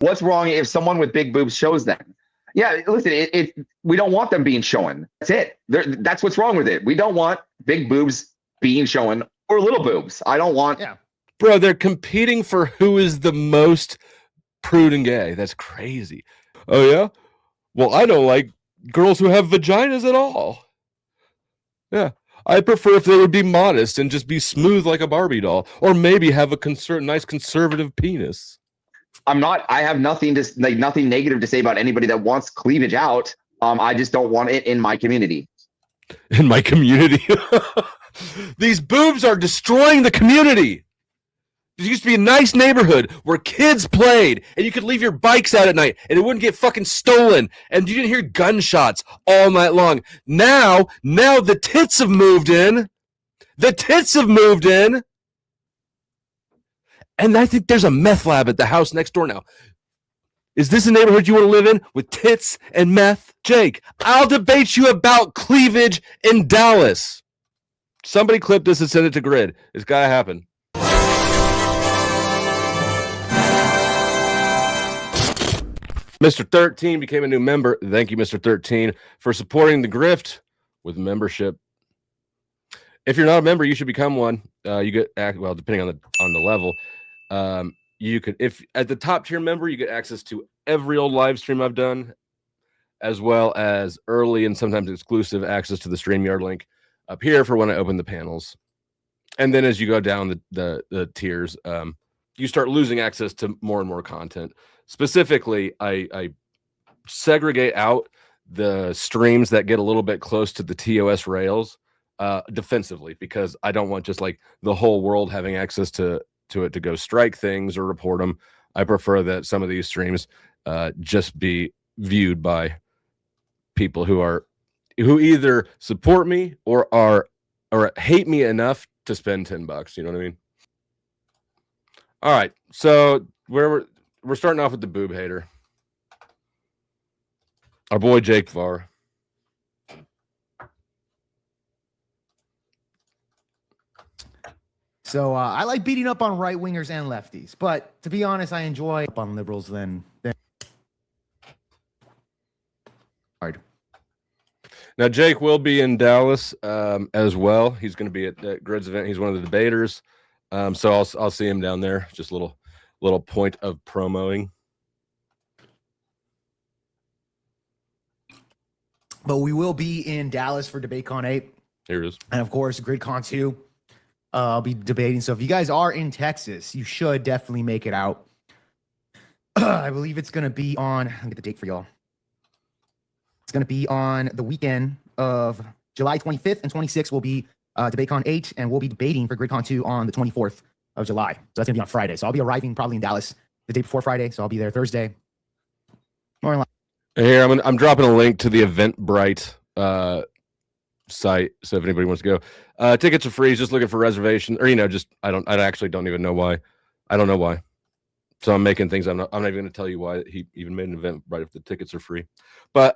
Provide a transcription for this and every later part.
What's wrong if someone with big boobs shows them? Yeah, listen, we don't want them being shown. That's it. That's what's wrong with it. We don't want big boobs being shown or little boobs. I don't want. Yeah. Bro, they're competing for who is the most prude and gay. That's crazy. Oh, yeah? Well, I don't like girls who have vaginas at all. Yeah. I prefer if they would be modest and just be smooth like a Barbie doll, or maybe have a nice conservative penis. I have nothing negative to say about anybody that wants cleavage out. I just don't want it in my community. In my community? These boobs are destroying the community. There used to be a nice neighborhood where kids played and you could leave your bikes out at night and it wouldn't get fucking stolen and you didn't hear gunshots all night long. Now the tits have moved in. The tits have moved in. And I think there's a meth lab at the house next door now. Is this a neighborhood you want to live in with tits and meth? Jake, I'll debate you about cleavage in Dallas. Somebody clip this and send it to Grid. It's got to happen. Mr. 13 became a new member. Thank you, Mr. 13, for supporting the grift with membership. If you're not a member, you should become one. You get depending on the level. You could, if at the top tier member, you get access to every old live stream I've done, as well as early and sometimes exclusive access to the StreamYard link up here for when I open the panels. And then as you go down the tiers, you start losing access to more and more content. Specifically, I segregate out the streams that get a little bit close to the TOS rails defensively, because I don't want just like the whole world having access to it to go strike things or report them. I prefer that some of these streams just be viewed by people who either support me or hate me enough to spend $10. You know what I mean? All right, so we're starting off with the boob hater, our boy Jake Var. So I like beating up on right wingers and lefties, but to be honest, I enjoy up on liberals than hard. Now Jake will be in Dallas as well. He's going to be at Grid's event. He's one of the debaters, so I'll see him down there. Just a little point of promoing. But we will be in Dallas for DebateCon 8. Here it is. And of course, GridCon 2. I'll be debating. So if you guys are in Texas, you should definitely make it out. I believe it's going to be on, let me get the date for y'all. It's going to be on the weekend of July 25th and 26th will be DebateCon 8, and we'll be debating for GridCon 2 on the 24th of July. So that's going to be on Friday. So I'll be arriving probably in Dallas the day before Friday. So I'll be there Thursday. More in line. Here, I'm dropping a link to the Eventbrite site. So if anybody wants to go, tickets are free. Just looking for reservation, or I actually don't even know why. I don't know why. So I'm making things. I'm not even going to tell you why he even made an Eventbrite if the tickets are free. But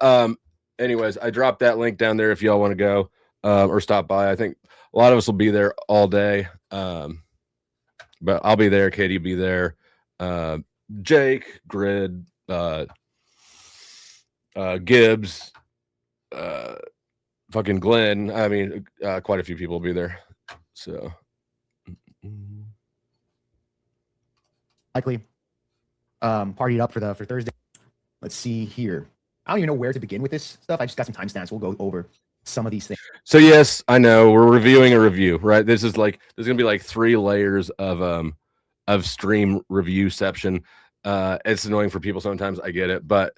anyways, I dropped that link down there if y'all want to go or stop by. I think a lot of us will be there all day. But I'll be there. Katie will be there. Jake, Grid, Gibbs, fucking Glenn. I mean, quite a few people will be there. So likely partied up for Thursday. Let's see here. I don't even know where to begin with this stuff. I just got some timestamps. We'll go over some of these things. So yes, I know we're reviewing a review, right? There's gonna be like 3 layers of stream reviewception. It's annoying for people sometimes. I get it, but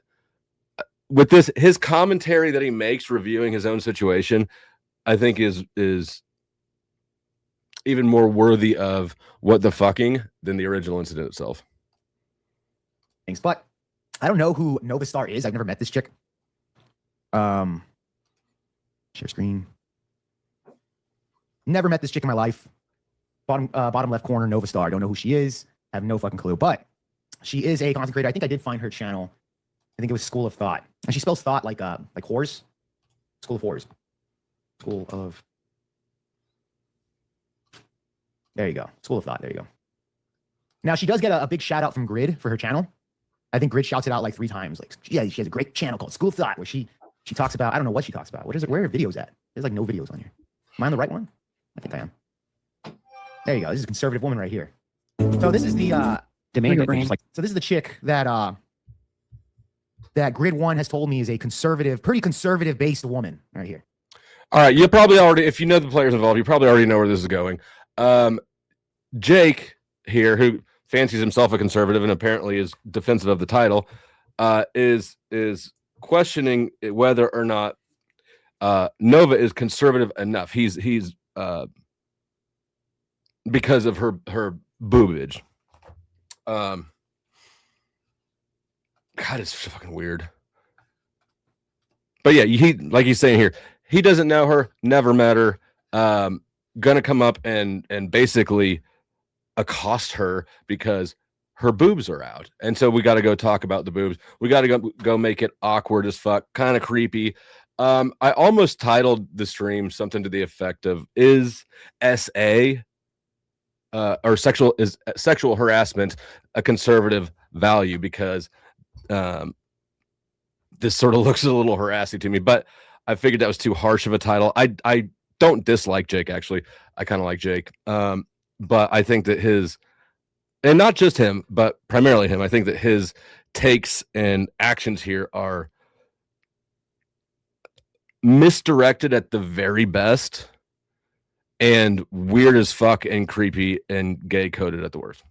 with this, his commentary that he makes reviewing his own situation, I think is even more worthy of what the fucking than the original incident itself. Thanks, but I don't know who Nova Star is. I've never met this chick. Share screen. Never met this chick in my life. Bottom left corner, Nova Star. Don't know who she is. Have no fucking clue. But she is a content creator. I think I did find her channel. I think it was School of Thought, and she spells thought like whores. School of Whores. School of. There you go. School of Thought. There you go. Now she does get a big shout out from Grid for her channel. I think Grid shouts it out like 3 times. Like, yeah, she has a great channel called School of Thought where she talks about, I don't know what she talks about. What is it? Where are videos at? There's like no videos on here. Am I on the right one? I think I am. There you go. This is a conservative woman right here. So this is the Demand so this is the chick that that Grid 1 has told me is a conservative, pretty conservative based woman right here. All right, you probably already, if you know the players involved, you probably already know where this is going. Jake here, who fancies himself a conservative and apparently is defensive of the title, is questioning whether or not Nova is conservative enough. He's because of her boobage. God, it's fucking weird. But yeah, he, like he's saying here, he doesn't know her, never met her, gonna come up and basically accost her because her boobs are out. And so we got to go talk about the boobs. We got to go make it awkward as fuck, kind of creepy. I almost titled the stream something to the effect of, is SA or sexual harassment a conservative value? Because this sort of looks a little harassing to me, but I figured that was too harsh of a title. I don't dislike Jake, actually. I kind of like Jake. But I think that his, and not just him, but primarily him, I think that his takes and actions here are misdirected at the very best and weird as fuck and creepy and gay coded at the worst.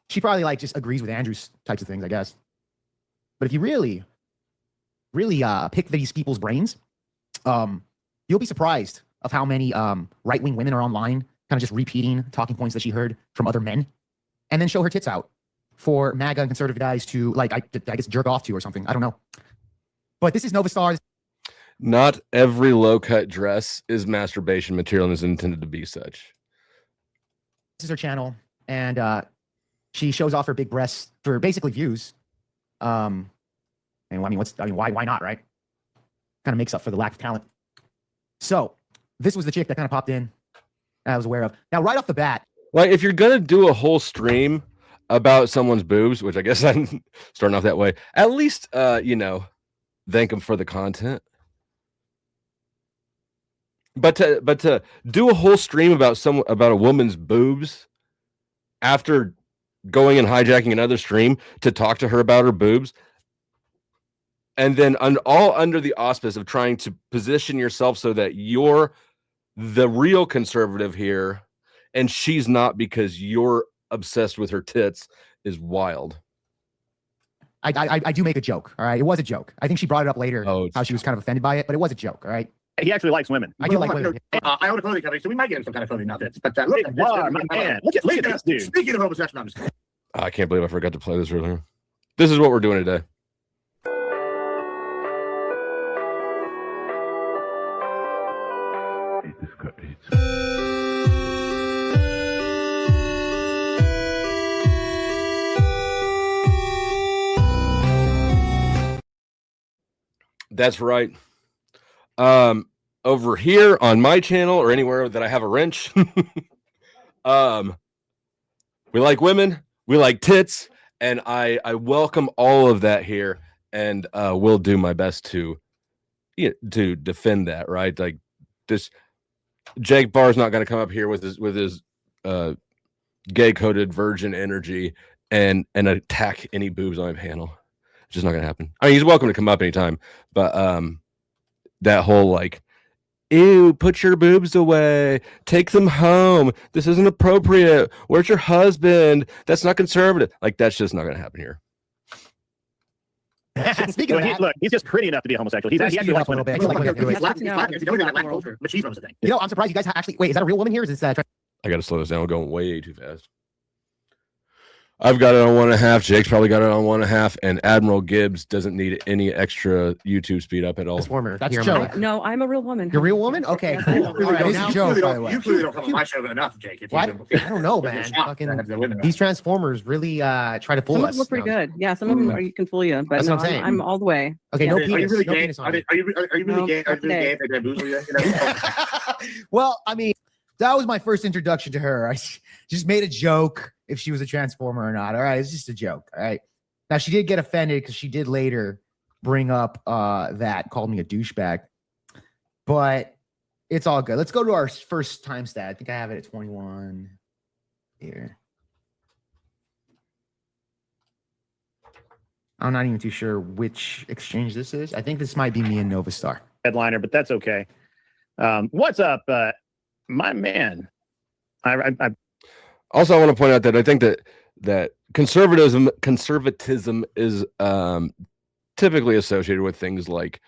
She probably like just agrees with Andrew's types of things, I guess. But if you really pick these people's brains, you'll be surprised of how many right-wing women are online kind of just repeating talking points that she heard from other men and then show her tits out for MAGA and conservative guys to, like, I guess, jerk off to or something. I don't know. But this is Nova Stars. Not every low-cut dress is masturbation material and is intended to be such. This is her channel, and she shows off her big breasts for basically views. And why not, right? Kind of makes up for the lack of talent. So this was the chick that kind of popped in I was aware of. Now, right off the bat, like, if you're gonna do a whole stream about someone's boobs, which I guess I'm starting off that way, at least thank them for the content. But to do a whole stream about a woman's boobs after going and hijacking another stream to talk to her about her boobs, and then all under the auspice of trying to position yourself so that you're the real conservative here and she's not because you're obsessed with her tits, is wild. I do make a joke, all right? It was a joke. I think she brought it up later, how she was kind of offended by it, but it was a joke, all right? He actually likes women. I do like women. I own a clothing company, so we might get him some kind of clothing outfits. But look at this dude. Speaking of homosexual, I'm just kidding. I can't believe I forgot to play this earlier. This is what we're doing today. That's right. Over here on my channel or anywhere that I have a wrench, we like women, we like tits, and I welcome all of that here, and will do my best to defend that. Right, like this. Jake Barr's not going to come up here with his gay coded virgin energy and attack any boobs on my panel. It's just not going to happen. I mean, he's welcome to come up anytime, but that whole like, ew, put your boobs away, take them home, this isn't appropriate, where's your husband, that's not conservative, like, that's just not going to happen here. Speaking of that, look, he's just pretty enough to be a homosexual. He actually likes women. But I'm surprised you guys actually. Wait, is that a real woman here? Is this? I got to slow this down. We're going way too fast. I've got it on 1.5. Jake's probably got it on 1.5, and Admiral Gibbs doesn't need any extra YouTube speed up at all. That's a joke. No, I'm a real woman. You're a real woman? Okay, cool. All right, it's a joke, by the way. You clearly don't come on my show enough, Jake. I don't know, man. Fucking, these Transformers really try to fool us. Some of them look pretty good. Yeah, some of them can fool you, but That's no, what I'm saying. I'm all the way. Okay, Yeah. no penis. Are you really No gay? penis on Are it. you really No, gay? Are you really gay if they bamboozle you? Well, I mean, that was my first introduction to her. I just made a joke. if she was a transformer or not. All right, it's just a joke. All right. Now she did get offended because she did later bring up that, called me a douchebag, but it's all good. Let's go to our first time stat. I think I have it at 21 here. I'm not even too sure which exchange this is. I think this might be me and Novastar. Headliner, but that's okay. What's up, my man? I Also, I want to point out that I think that conservatism is typically associated with things like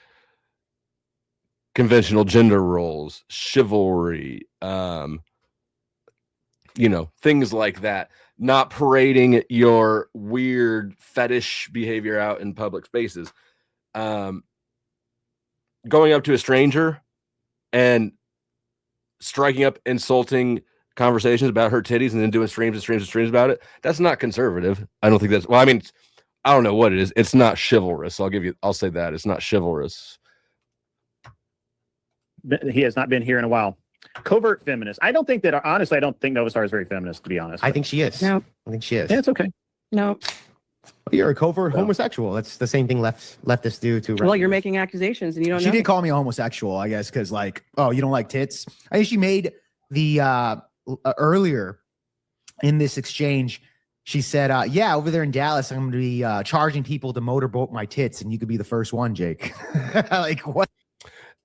conventional gender roles, chivalry, things like that. Not parading your weird fetish behavior out in public spaces. Going up to a stranger and striking up insulting conversations about her titties and then doing streams about it. That's not conservative. I don't think that's, well, I mean, I don't know what it is. It's not chivalrous. I'll say that. It's not chivalrous. he has not been here in a while. Covert feminist. I don't think Novastar is very feminist, to be honest. I think she is. No. I think she is. Yeah, it's okay. No. You're a covert homosexual. That's the same thing leftists do to. Well, you're making accusations and you don't know. She did call me a homosexual, I guess, because like, oh, you don't like tits. I think she made the earlier in this exchange. She said, yeah, over there in Dallas, I'm going to be charging people to motorboat my tits, and you could be the first one, Jake. Like, what?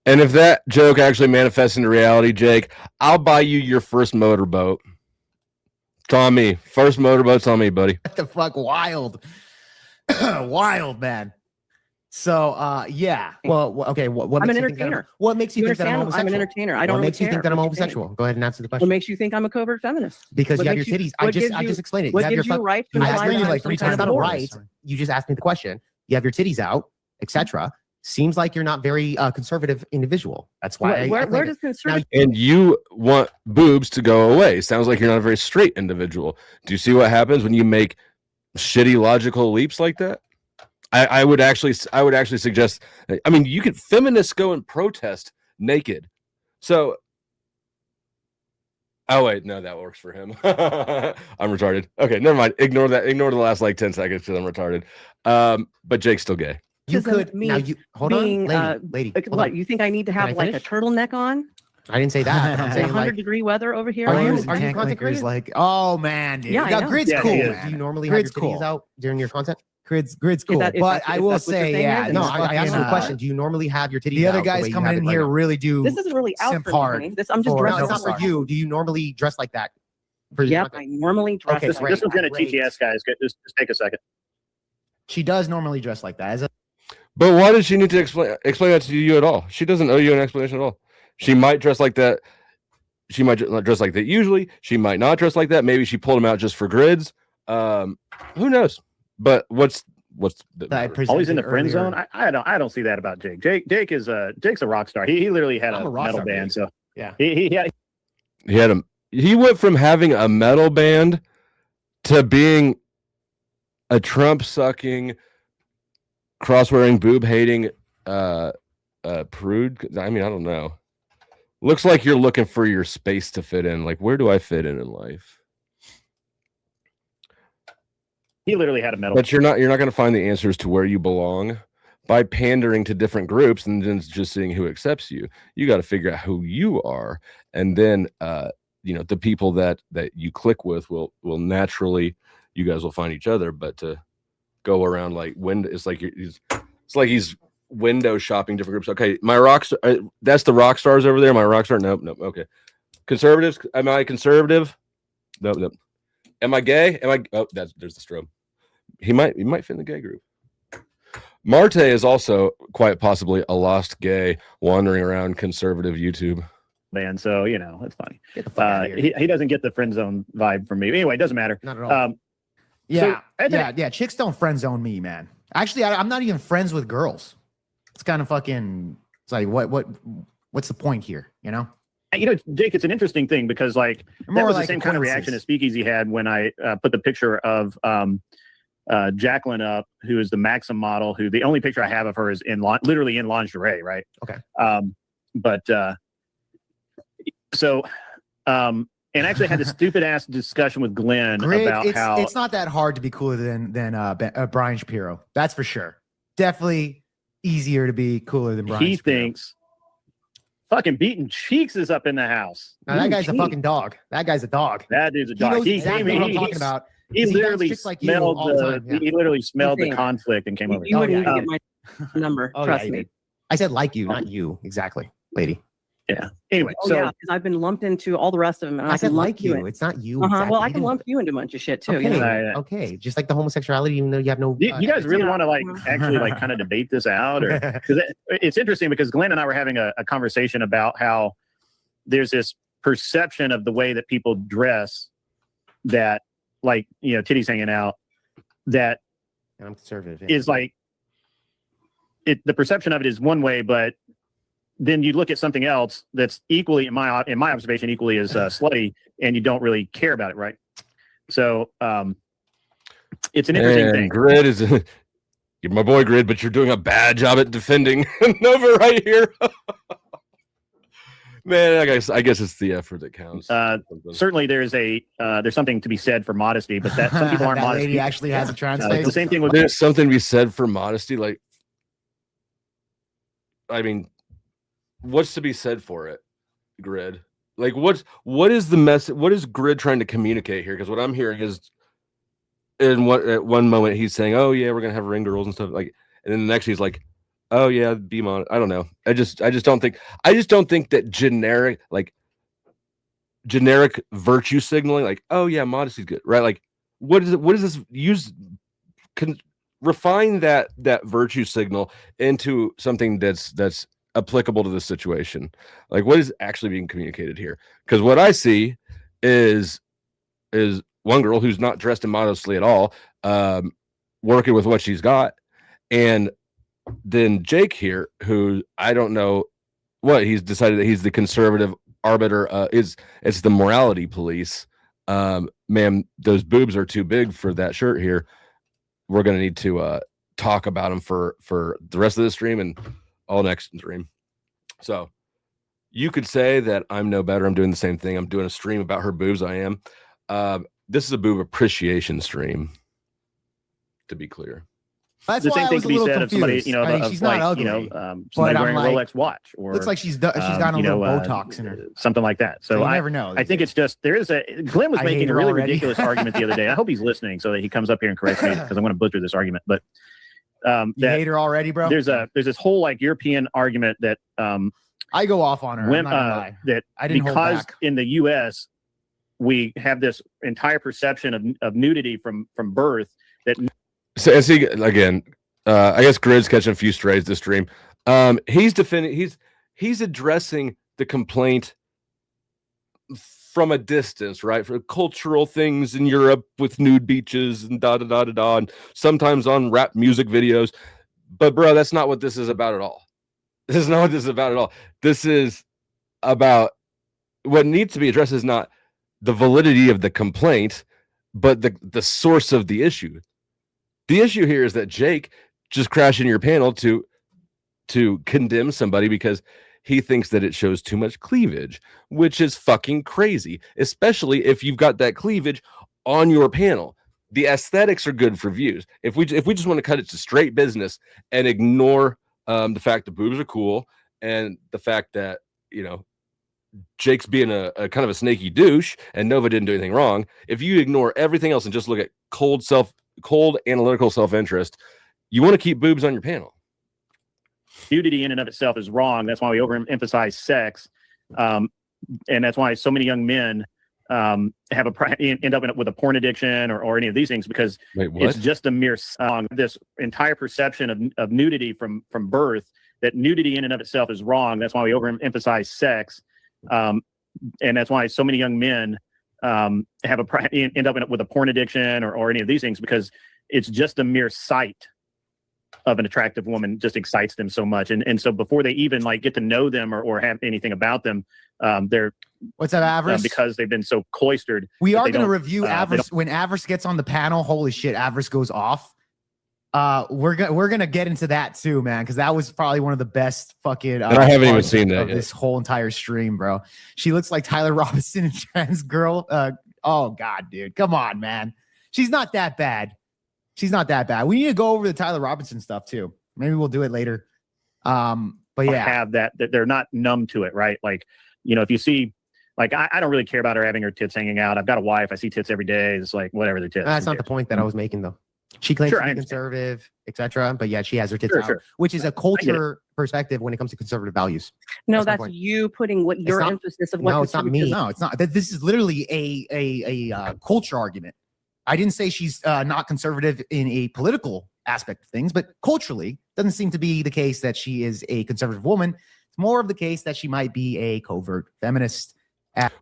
And if that joke actually manifests into reality, Jake, I'll buy you your first motorboat. It's on me. First motorboat's on me, buddy. What the fuck? Wild. Wild, man. So, yeah. Well, okay. What I'm makes an you think that entertainer. What makes you think that I'm understand? I'm an homosexual? entertainer. I don't What really makes you care think that I'm what you homosexual? think. Go ahead and answer the question. What makes you think I'm a covert feminist? Because What you have your makes you- titties. I what just gives you- explained it. What You have your gives you right to I imply explained that it like I'm 3 some times. kind Not of a horse? right. You just asked me the question. You have your titties out, etc. Seems like you're not very conservative individual. That's why. Where does conservative? And you want boobs to go away. Sounds like you're not a very straight individual. Do you see what happens when you make shitty logical leaps like that? I would actually suggest. I mean, you could feminists go and protest naked. So, oh wait, no, that works for him. I'm retarded. Okay, never mind. Ignore that. Ignore the last like 10 seconds because I'm retarded. But Jake's still gay. You Doesn't could mean now. You hold being, on, lady. Hold What on. you think I need to Can I have like a finish? turtleneck on? I didn't say that. I'm Say saying 100-degree weather over here. Are I you- understand. are you Tank consecrated? linkers like, oh man, dude. Yeah, I know. Grid's Yeah, cool. he is. Man. Do you normally Grid's have your titties cool. out during your content? Grid's Is cool. that- is But that- I is will that what you're say, saying, yeah. then? No, It's I asked you a fucking, question. Do you normally have your titties The other out guys way you coming have in it right here now? really do. This isn't really out simp for me, hard honey. I'm just No, dressing it's not for smart. you. Do you normally dress like that? For your Yep, content? I normally dress. Okay, like great. This one's going to Great. TTS, guys. Just take a second. She does normally dress like that. As a But why does she need to explain that to you at all? She doesn't owe you an explanation at all. She might dress like that. She might not dress like that usually. She might not dress like that. Maybe she pulled them out just for grids. Who knows? But what's the that I matter? Always in the presented friend earlier. zone. I don't see that about Jake. Jake is Jake's a rock star. He literally had I'm a a rock metal star, band. baby. So Yeah. He went from having a metal band to being a Trump sucking, cross wearing, boob hating prude. I mean, I don't know. Looks like you're looking for your space to fit in. Like, where do I fit in life? He literally had a metal. But you're not going to find the answers to where you belong by pandering to different groups and then just seeing who accepts you. You got to figure out who you are, and then the people that you click with will naturally, you guys will find each other. But to go around like it's like he's window shopping different groups. Okay, my that's the rock stars over there. My rock star. Nope. Okay. Conservatives. Am I conservative? Nope. Am I gay? There's the strobe. He might fit in the gay group. Marte is also quite possibly a lost gay wandering around conservative YouTube. band. So, it's funny. Get the fuck out of here. He doesn't get the friend zone vibe from me. Anyway, it doesn't matter. Not at all. Yeah, Anthony- yeah. Chicks don't friend zone me, man. Actually, I'm not even friends with girls. It's kind of fucking. It's like what's the point here? Jake, it's an interesting thing because that More was like the same kind of reaction acquaintances. as Speakeasy had when I put the picture of Jacqueline up, who is the Maxim model, who the only picture I have of her is literally in lingerie, right? Okay. and actually had this stupid ass discussion with Glenn Grid, about how it's not that hard to be cooler than Brian Shapiro. That's for sure. Definitely easier to be cooler than Brian he Shapiro. thinks fucking Beating Cheeks is up in the house. Now, that Beating guy's a Cheeks. fucking dog. That guy's a dog. That dude's a He dog. knows He exactly came what I'm in. talking about. He He literally chicks like you smelled all the time, yeah. He literally smelled the Same. conflict and came over. You Oh, wouldn't yeah. even get my number. Oh, yeah, Trust you me. did. I said like you, not you. Exactly, lady. Yeah. Anyway, Oh, so yeah, because I've been lumped into all the rest of them. And I said can lump like you. in. It's not you. Uh-huh. Exactly. Well, I You can didn't- lump you into a bunch of shit too. Okay, You know? Yeah. okay. Just like the homosexuality, even though you have no. you guys really yeah. want to like actually like kind of debate this out, or because it's interesting because Glenn and I were having a conversation about how there's this perception of the way that people dress that, like, you know, titties hanging out, that I'm conservative. yeah. is like the perception of it is one way, but then you look at something else that's equally, in my observation, equally as slutty, and you don't really care about it, right? So it's an interesting thing. Grid is you're my boy, Grid, but you're doing a bad job at defending Nova right here. Man, I guess it's the effort that counts. Certainly, there's something to be said for modesty, but that some people aren't that modest. lady actually has a trans The face. same thing with There's something to be said for modesty. Like, I mean, what's to be said for it, Grid? Like, what is the message? What is Grid trying to communicate here? Because what I'm hearing is, at one moment he's saying, "Oh yeah, we're gonna have ring girls and stuff," like, and then the next he's like, "Oh yeah, be modest." I don't know. I just don't think that generic virtue signaling, like, "Oh yeah, modesty's good," right? Like, what is it? What is this? Refine that virtue signal into something that's applicable to the situation. Like, what is actually being communicated here? Because what I see is one girl who's not dressed immodestly at all, working with what she's got, and then Jake here, who I don't know what he's decided that he's the conservative arbiter, it's the morality police. Ma'am, those boobs are too big for that shirt here. We're gonna need to talk about them for the rest of the stream and all next stream. So you could say that I'm no better. I'm doing the same thing. I'm doing a stream about her boobs. I am. This is a boob appreciation stream, to be clear. That's the why same I thing was to a be little said of somebody, confused. you know, I mean, of she's like, not ugly. you know, but somebody I'm wearing like, a Rolex watch, or looks like she's got a you little know, Botox in her. something like that. So you I never know. I think it's just Glenn was I making hate a her really already. ridiculous argument the other day. I hope he's listening so that he comes up here and corrects me, because I'm going to butcher this argument. But You that hate her already, bro. there's this whole like European argument that I go off on her. when I'm not gonna lie. that I didn't hold because back. in the U.S. we have this entire perception of nudity from birth that So as he again, I guess Grid's catching a few strays this stream. He's defending. He's addressing the complaint from a distance, right? For cultural things in Europe with nude beaches and and sometimes on rap music videos. But bro, that's not what this is about at all. This is not what this is about at all. This is about what needs to be addressed is not the validity of the complaint, but the source of the issue. The issue here is that Jake just crashed in your panel to condemn somebody because he thinks that it shows too much cleavage, which is fucking crazy, especially if you've got that cleavage on your panel. The aesthetics are good for views. If we just want to cut it to straight business and ignore the fact that boobs are cool and the fact that, you know, Jake's being a kind of a snaky douche and Nova didn't do anything wrong. If you ignore everything else and just look at cold analytical self-interest, you want to keep boobs on your panel. nudity in and of itself is wrong. That's why we overemphasize sex, and that's why so many young men end up with a porn addiction or any of these things, because Wait, what? it's just a mere song. This entire perception of nudity from birth, that nudity in and of itself is wrong. That's why we overemphasize sex, and that's why so many young men end up with a porn addiction or any of these things, because it's just a mere sight of an attractive woman just excites them so much. And so before they even like get to know them or have anything about them, they're What's up, Avarice? because they've been so cloistered. We that are they going to don't- review they Avarice when Avarice gets on the panel. Holy shit, Avarice goes off. We're gonna get into that too, man, because that was probably one of the best fucking. And I haven't even parts seen that of yet. this whole entire stream, bro. She looks like Tyler Robinson and trans girl. Oh god, dude, come on, man. She's not that bad. She's not that bad. We need to go over the Tyler Robinson stuff too. Maybe we'll do it later. But yeah, have that they're not numb to it, right? Like, if you see, like, I don't really care about her having her tits hanging out. I've got a wife. I see tits every day. It's like, whatever, the tits. That's not the point that I was making, though. She claims Sure, to I be understand. conservative, etc. But yeah, she has her tits Sure, out, sure. which is a culture perspective when it comes to conservative values. No, That's my that's point. you putting what your not- emphasis of what No, it's not me. no, it's not. This is literally a culture argument. I didn't say she's not conservative in a political aspect of things, but culturally, doesn't seem to be the case that she is a conservative woman. It's more of the case that she might be a covert feminist.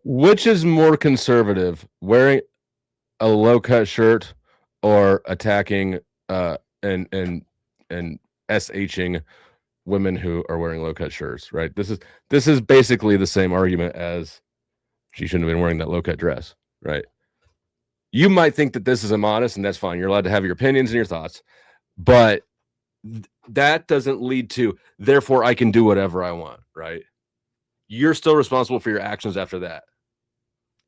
Which is more conservative, wearing a low-cut shirt or attacking and shing women who are wearing low-cut shirts, right? This is basically the same argument as she shouldn't have been wearing that low-cut dress, right? You might think that this is immodest, and that's fine. You're allowed to have your opinions and your thoughts, but that doesn't lead to, therefore, I can do whatever I want, right? You're still responsible for your actions after that.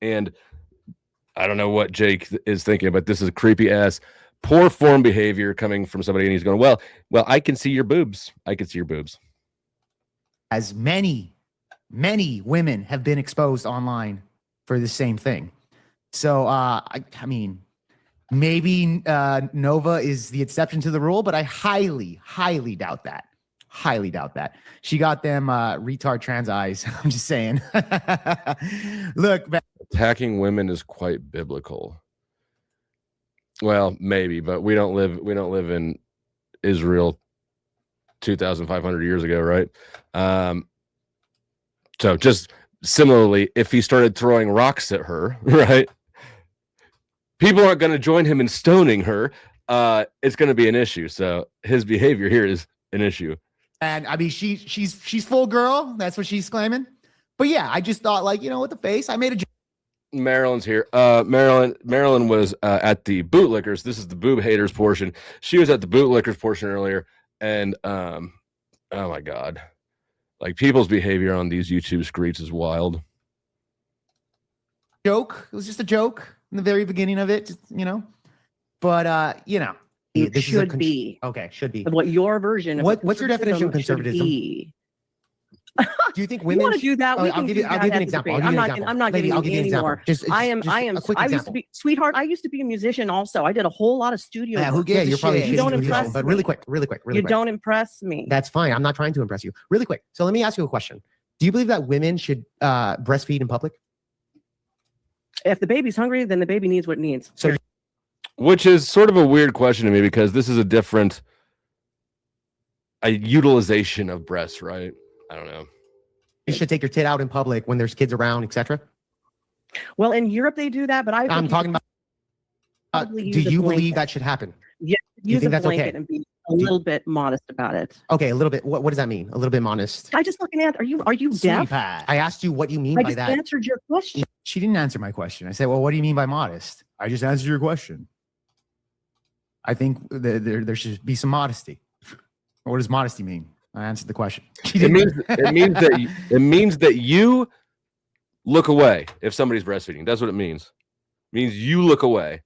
And I don't know what Jake is thinking, but this is creepy ass, poor form behavior coming from somebody, and he's going, well, I can see your boobs. I can see your boobs. As many women have been exposed online for the same thing. So, I mean, maybe Nova is the exception to the rule, but I highly doubt that. Highly doubt that. She got them retard trans eyes. I'm just saying. Look, man. Attacking women is quite biblical. Well, maybe, but we don't live in Israel 2,500 years ago, right? So just similarly, if he started throwing rocks at her, right? People aren't going to join him in stoning her. It's going to be an issue. So his behavior here is an issue. And I mean, she's full girl. That's what she's claiming. But yeah, I just thought, like, with the face, I made a joke. Marilyn's here. Marilyn was at the bootlickers. This is the boob haters portion. She was at the bootlickers portion earlier, and oh my god, like, people's behavior on these YouTube screens is wild. Joke. It was just a joke in the very beginning of it, just, But It this is a should be. Okay, should be. What your version of What's your definition of conservatism should conservatism? be. Do you think You women? want to do that? We I'll can give do you. I'll that give you at an the example. debate. I'm not Lady, giving I'll you give you an any example. more. Just I am. a quick I used example. to be, sweetheart. I used to be a musician also. I did a whole lot of studio. Yeah, who work. gives a you're probably shit? You don't shitty to impress yourself, but me. really quick. You don't impress me. That's fine. I'm not trying to impress you. Really quick. So let me ask you a question. Do you believe that women should breastfeed in public? If the baby's hungry, then the baby needs what it needs. So Which is sort of a weird question to me, because this is a different utilization of breasts, right? I don't know. you should take your tit out in public when there's kids around, etc. Well, in Europe they do that, but I. I'm talking about. probably Do use a you blanket. believe that should happen? Yeah, you use think a that's blanket okay? and be a little bit modest about it. Okay, a little bit. What does that mean? A little bit modest. I just fucking answered. Are you deaf? Sweetheart. I asked you what you mean I by just that. answered your question. She didn't answer my question. I said, well, what do you mean by modest? I just answered your question. I think there should be some modesty. What does modesty mean? I answered the question. She It didn't. means that you look away if somebody's breastfeeding. That's what it means. It means you look away.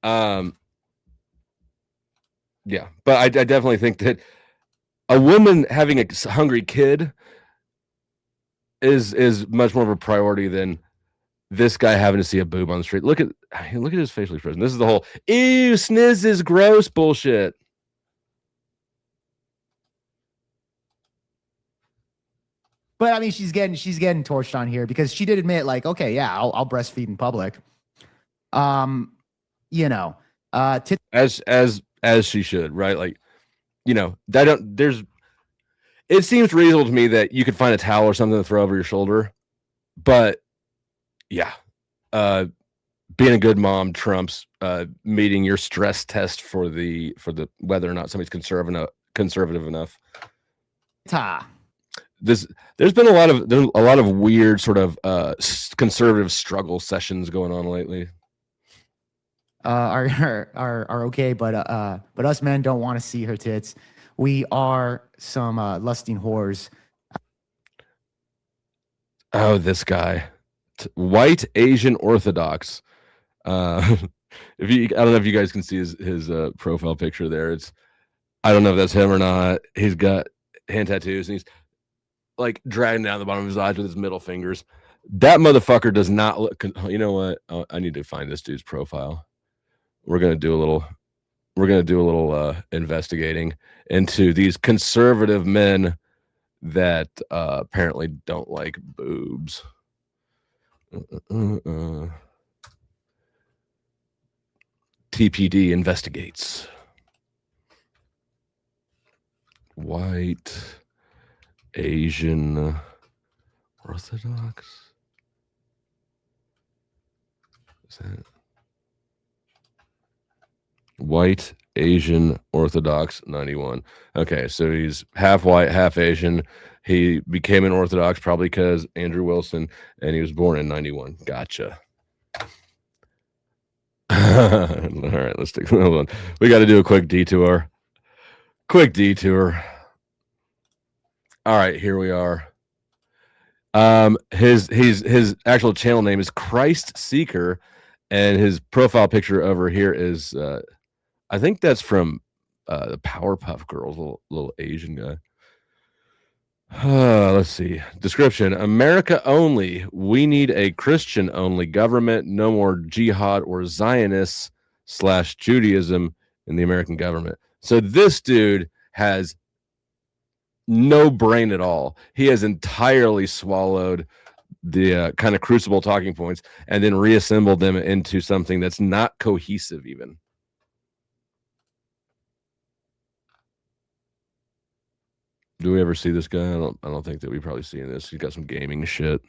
Yeah, but I definitely think that a woman having a hungry kid is much more of a priority than this guy having to see a boob on the street. Look at his facial expression. This is the whole ew, sniz is gross bullshit. But I mean, she's getting torched on here because she did admit, like, okay, yeah, I'll breastfeed in public. As she should, right? Like, it seems reasonable to me that you could find a towel or something to throw over your shoulder, but yeah, being a good mom trumps meeting your stress test for the whether or not somebody's conservative enough. There's been a lot of weird sort of conservative struggle sessions going on lately. are okay, but us men don't want to see her tits. We are some lusting whores. Oh, this guy, white Asian Orthodox. If you, I don't know if you guys can see his profile picture there. I don't know if that's him or not. He's got hand tattoos and he's like dragging down the bottom of his eyes with his middle fingers. That motherfucker does not look. You know what? I need to find this dude's profile. We're gonna do a little investigating into these conservative men that apparently don't like boobs. TPD investigates. White Asian Orthodox. Is that white Asian Orthodox 91? Okay, so he's half white, half Asian. He became an Orthodox probably because Andrew Wilson, and he was born in 91. Gotcha. All right, let's take another one. We got to do a quick detour. All right, here we are. His actual channel name is Christ Seeker, and his profile picture over here is I think that's from the Powerpuff Girls, little Asian guy. Let's see. Description: America only. We need a Christian only government. No more jihad or Zionists / Judaism in the American government. So this dude has no brain at all. He has entirely swallowed the kind of crucible talking points and then reassembled them into something that's not cohesive even. Do we ever see this guy? I don't think that we probably see this. He's got some gaming shit.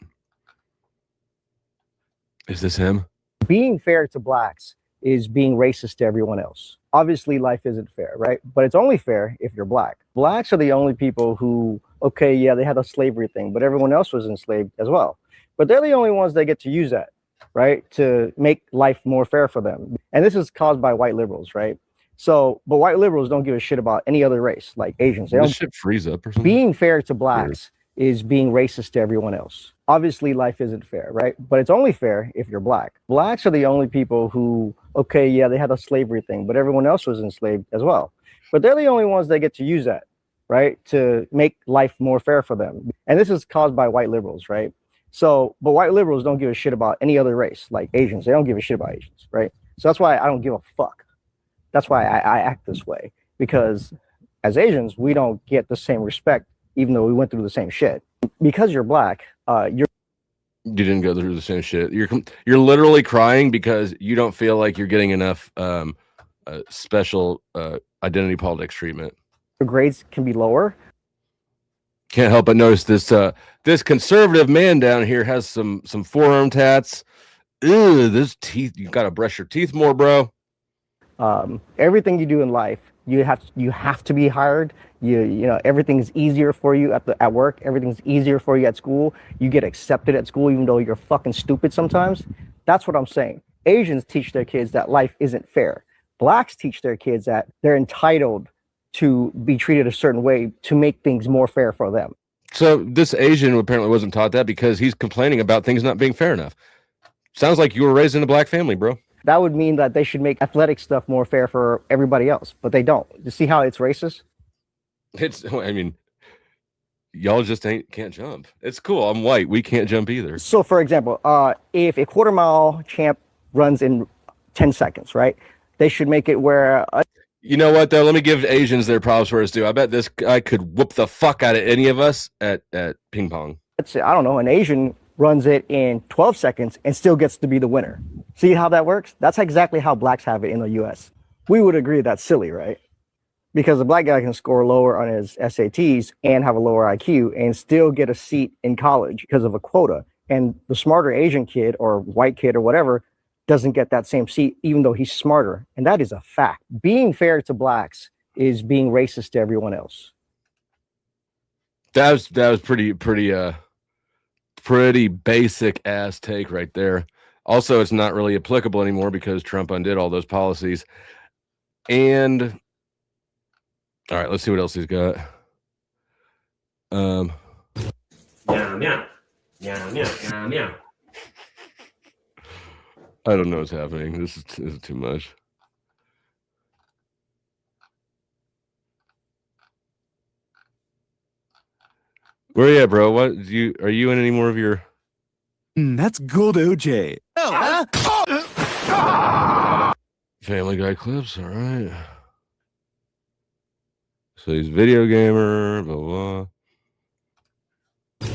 Is this him? Being fair to blacks is being racist to everyone else. Obviously, life isn't fair, right? But it's only fair if you're black. Blacks are the only people who, okay, yeah, they had a slavery thing, but everyone else was enslaved as well. But they're the only ones that get to use that, right? To make life more fair for them. And this is caused by white liberals, right? So, but white liberals don't give a shit about any other race, like Asians. They Did don't. this shit freeze up or something? Being fair to blacks is being racist to everyone else. Obviously, life isn't fair, right? But it's only fair if you're black. Blacks are the only people who, okay, yeah, they had a slavery thing, but everyone else was enslaved as well. But they're the only ones that get to use that, right? To make life more fair for them. And this is caused by white liberals, right? So, but white liberals don't give a shit about any other race, like Asians. They don't give a shit about Asians, right? So that's why I don't give a fuck. That's why I act this way, because as Asians, we don't get the same respect, even though we went through the same shit. Because you're black, you didn't go through the same shit. You're literally crying because you don't feel like you're getting enough special identity politics treatment. your grades can be lower. Can't help but notice this conservative man down here has some forearm tats. Ew, this teeth, you gotta brush your teeth more, bro. Everything you do in life, you have to be hired. You know, everything's easier for you at work. Everything's easier for you at school. You get accepted at school even though you're fucking stupid sometimes. That's what I'm saying. Asians teach their kids that life isn't fair. Blacks teach their kids that they're entitled to be treated a certain way to make things more fair for them. So this Asian apparently wasn't taught that because he's complaining about things not being fair enough. Sounds like you were raised in a black family, bro. That would mean that they should make athletic stuff more fair for everybody else, but they don't. You see how it's racist? I mean, y'all just can't jump. It's cool. I'm white. We can't jump either. So for example, if a quarter mile champ runs in 10 seconds, right? They should make it where... You know what, though? Let me give Asians their props where it's due. I bet this guy could whoop the fuck out of any of us at ping pong. Let's say, I don't know, an Asian runs it in 12 seconds and still gets to be the winner. See how that works? That's exactly how blacks have it in the US. We would agree that's silly, right? Because the black guy can score lower on his SATs and have a lower IQ and still get a seat in college because of a quota. And the smarter Asian kid or white kid or whatever doesn't get that same seat, even though he's smarter. And that is a fact. Being fair to blacks is being racist to everyone else. That was pretty basic ass take right there. Also, it's not really applicable anymore because Trump undid all those policies. And all right, let's see what else he's got. Meow, meow. Meow, meow, meow, meow. I don't know what's happening. This is too much. Where are you at, bro? What are you in any more of your That's good, OJ. Family Guy clips? All right. So he's video gamer, blah blah. The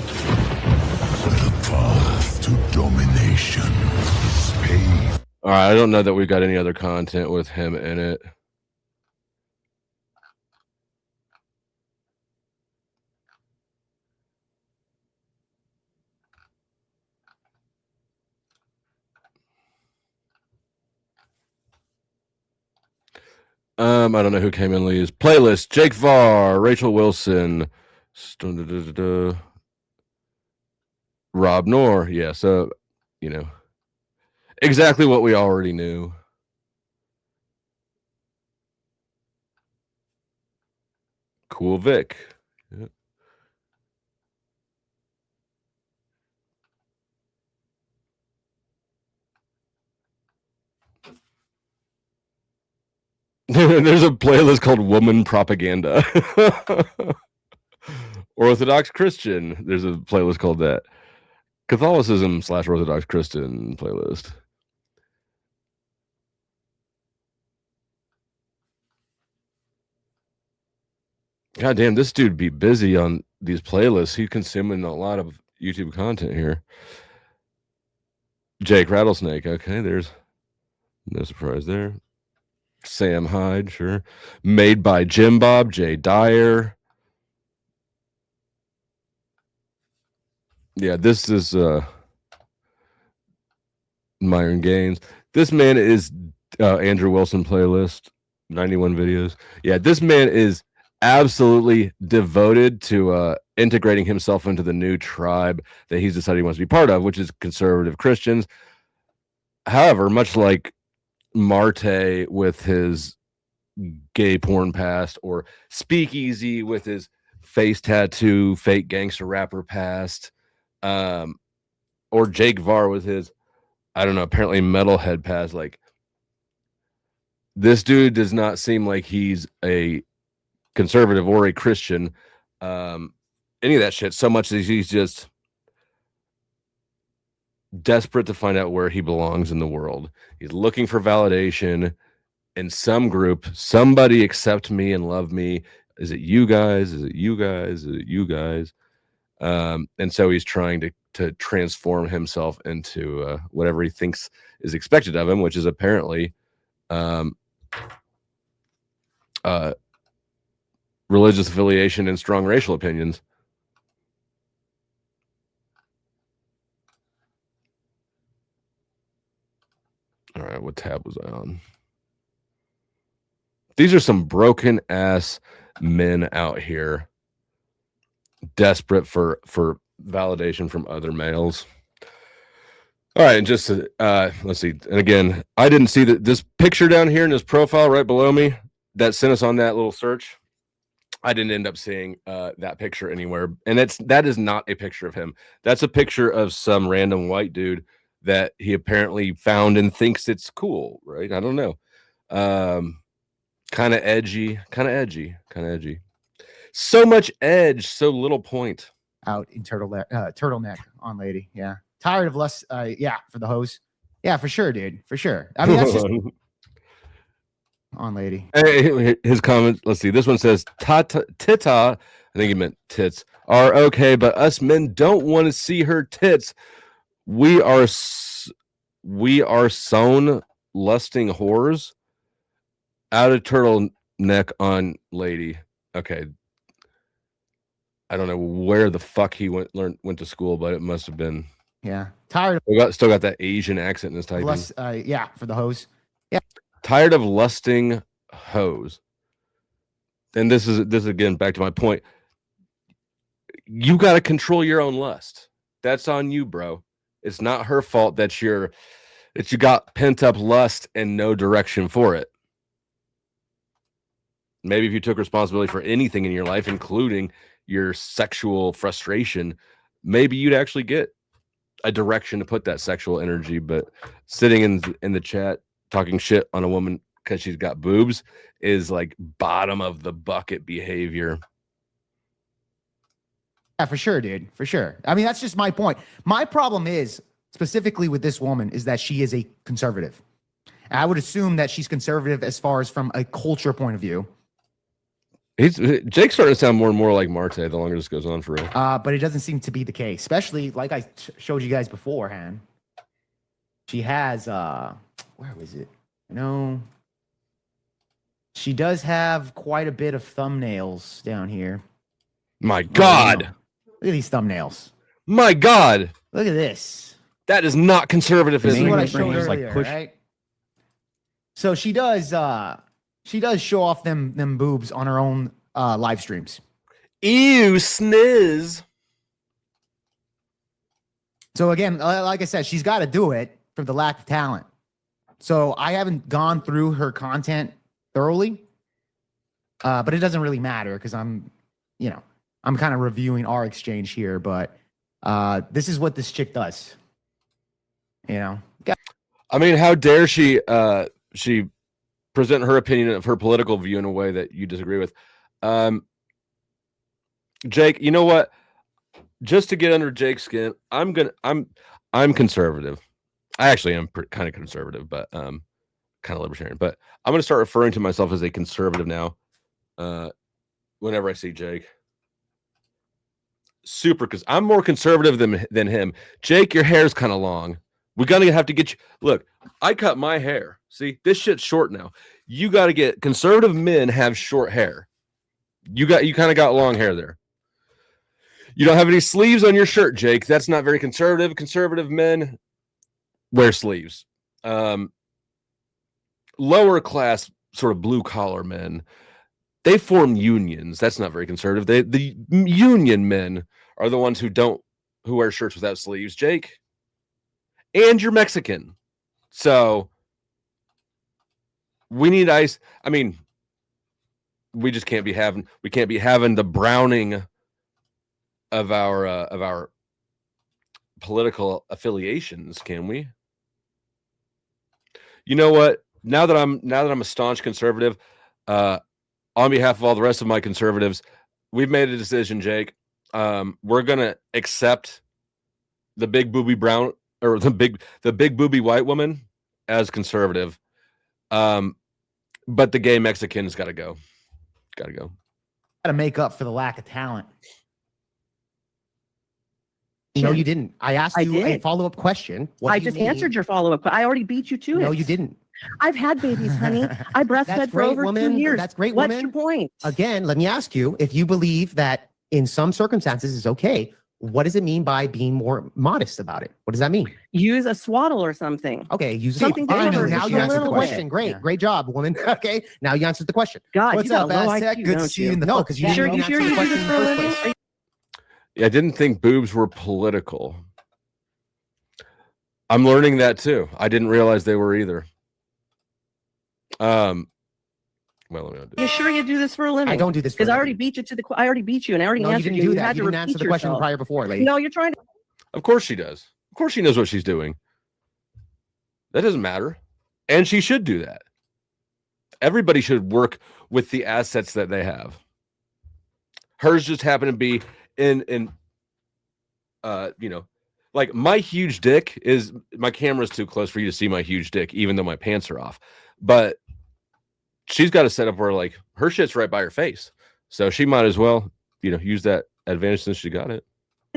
path to domination is paved. All right, I don't know that we've got any other content with him in it. I don't know who came in Lee's playlist. Jake Varr, Rachel Wilson, Rob Noor. Yeah, so exactly what we already knew. Cool Vic. Yeah. There's a playlist called Woman Propaganda. Orthodox Christian. There's a playlist called that. Catholicism / Orthodox Christian playlist. God damn, this dude be busy on these playlists. He's consuming a lot of YouTube content here. Jake Rattlesnake. Okay, there's no surprise there. Sam Hyde, sure. Made by Jim Bob, Jay Dyer. Yeah, this is Myron Gaines. This man is Andrew Wilson playlist, 91 videos. Yeah, this man is absolutely devoted to integrating himself into the new tribe that he's decided he wants to be part of, which is conservative Christians. However, much like Marte with his gay porn past, or Speakeasy with his face tattoo, fake gangster rapper past, or Jake Varr with his, I don't know, apparently metalhead past. Like, this dude does not seem like he's a conservative or a Christian, any of that shit, so much as he's just desperate to find out where he belongs in the world. He's looking for validation in some group. Somebody accept me and love me. Is it you guys? Is it you guys? Is it you guys? And so he's trying to transform himself into whatever he thinks is expected of him, which is apparently religious affiliation and strong racial opinions. All right, what tab was I on? These are some broken ass men out here, desperate for validation from other males. All right, and just let's see. And again, I didn't see this picture down here in this profile right below me that sent us on that little search. I didn't end up seeing that picture anywhere, and that is not a picture of him. That's a picture of some random white dude that he apparently found and thinks it's cool, right? I don't know. Kind of edgy. So much edge, so little point. Out in turtleneck on lady. Yeah. Tired of less. Yeah, for the hose. Yeah, for sure, dude. For sure. I mean, that's just on lady. Hey, his comment. Let's see. This one says tita. I think he meant tits are okay, but us men don't want to see her tits. We are sown lusting whores. Out of turtleneck on lady. Okay. I don't know where the fuck he went to school, but it must have been. Yeah. Tired. Still got that Asian accent in his typing. Yeah, for the hose. Yeah. Tired of lusting hoes. And this is again back to my point. You got to control your own lust. That's on you, bro. It's not her fault that you're that you got pent up lust and no direction for it. Maybe if you took responsibility for anything in your life, including your sexual frustration, maybe you'd actually get a direction to put that sexual energy. But sitting in the chat talking shit on a woman because she's got boobs is like bottom of the bucket behavior. Yeah, for sure, dude. For sure. I mean, that's just my point. My problem is specifically with this woman is that she is a conservative. I would assume that she's conservative as far as from a culture point of view. Jake's starting to sound more and more like Marte the longer this goes on for real. But it doesn't seem to be the case, especially like I showed you guys beforehand. She has, where was it? No. She does have quite a bit of thumbnails down here. My God. Look at these thumbnails. My God. Look at this. That is not conservative. This is what I Brain showed is like earlier, push- right? So she does show off them boobs on her own live streams. Ew, sniz. So again, like I said, she's got to do it for the lack of talent. So I haven't gone through her content thoroughly, but it doesn't really matter because I'm kind of reviewing our exchange here. But this is what this chick does. I mean, how dare she present her opinion of her political view in a way that you disagree with? Jake, you know what? Just to get under Jake's skin, I'm conservative. I actually am kind of conservative, but kind of libertarian. But I'm going to start referring to myself as a conservative now. Whenever I see Jake, super, because I'm more conservative than him. Jake, your hair's kind of long. We're gonna have to get you. Look, I cut my hair. See, this shit's short now. You got to get conservative men have short hair. You kind of got long hair there. You don't have any sleeves on your shirt, Jake. That's not very conservative. Conservative men wear sleeves. Lower class, sort of blue collar men, they form unions. That's not very conservative. The union men are the ones who wear shirts without sleeves, Jake. And you're Mexican. So we need ice. I mean, we just can't be having the browning of our political affiliations, can we? You know what? Now that I'm a staunch conservative, on behalf of all the rest of my conservatives, we've made a decision, Jake. We're gonna accept the big booby brown or the big booby white woman as conservative. But the gay Mexican's gotta go. Gotta go. Gotta make up for the lack of talent. No, you didn't. I asked I you a did. follow-up question. What I do you just mean? answered your follow-up. I already beat you to it. No, you didn't. I've had babies, honey. I breastfed That's for great, over woman. 2 years. That's great, What's woman. your point? Again, let me ask you, if you believe that in some circumstances it's okay, what does it mean by being more modest about it? What does that mean? Use a swaddle or something. Okay, use Something fine. different, Now just you a answered the little question. bit. Great, Yeah. great job, woman. Okay, now you answered the question. God, What's you got up, a low Aztec? IQ, Good to don't see you in the No, fuck. because you You sure didn't you answer sure the you do question this in for a the first living? place. Yeah, I didn't think boobs were political. I'm learning that too. I didn't realize they were either. Well, let me not do You sure you do this for a living? I don't do this for Because a I already living. beat you to the. I already beat you, and I already No, you answered didn't you. do You that. had You to didn't answer repeat the question yourself. prior before, lady. No, you're trying to. Of course she does. Of course she knows what she's doing. That doesn't matter. And she should do that. Everybody should work with the assets that they have. Hers just happened to be in like my huge dick is, my camera's too close for you to see my huge dick, even though my pants are off. But she's got a setup where like her shit's right by her face. So she might as well, use that advantage since she got it.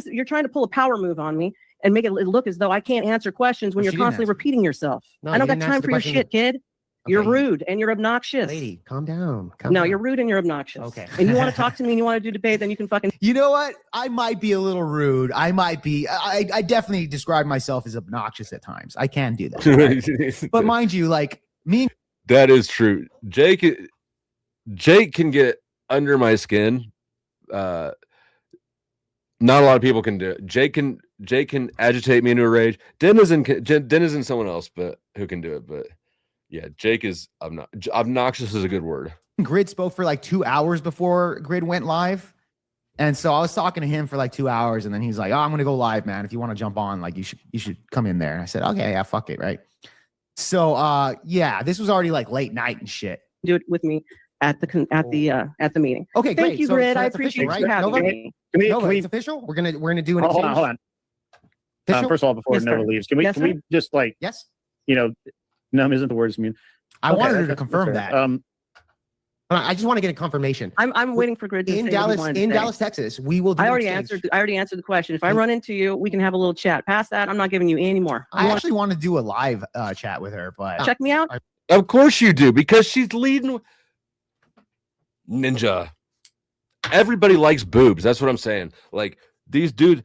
You're trying to pull a power move on me and make it look as though I can't answer questions when Well, you're she didn't constantly answer. repeating yourself. No, I you don't got didn't time answer for the your question. shit, kid. You're Okay. rude and you're obnoxious. Lady, calm down. Calm No, down. you're rude and you're obnoxious. Okay. And you want to talk to me and you want to do debate, then you can fucking. You know what? I might be a little rude. I might be. I definitely describe myself as obnoxious at times. I can do that. Right? But mind you, like me. That is true. Jake can get under my skin. Not a lot of people can do it. Jake Jake can agitate me into a rage. Den isn't someone else, but who can do it? But yeah, Jake is obnoxious is a good word. Grid spoke for like 2 hours before Grid went live. And so I was talking to him for like 2 hours, and then he's like, "Oh, I'm gonna go live, man. If you want to jump on, like you should come in there." And I said, "Okay, yeah, fuck it, right?" So yeah, this was already like late night and shit. Do it with me at the meeting. Okay, Thank great. you, So Grid. I that's official, appreciate right? you having Nova? me. Nova, it's official. We're gonna do an Hold exchange. on. Official? First of all, before Yes, Nova sir. leaves, can we Yes, sir. just like Yes. numb isn't the words mean? I Okay, wanted her to that's confirm fair. that. I just want to get a confirmation. I'm waiting for Grid to In say what he Dallas, wanted to in say. Dallas, Texas, we will. Do I an already exchange. answered the question. If I run into you, we can have a little chat. Past that, I'm not giving you any more. I actually want to do a live chat with her, but Check me out. Of course you do, because she's leading. Ninja. Everybody likes boobs. That's what I'm saying. Like these dudes.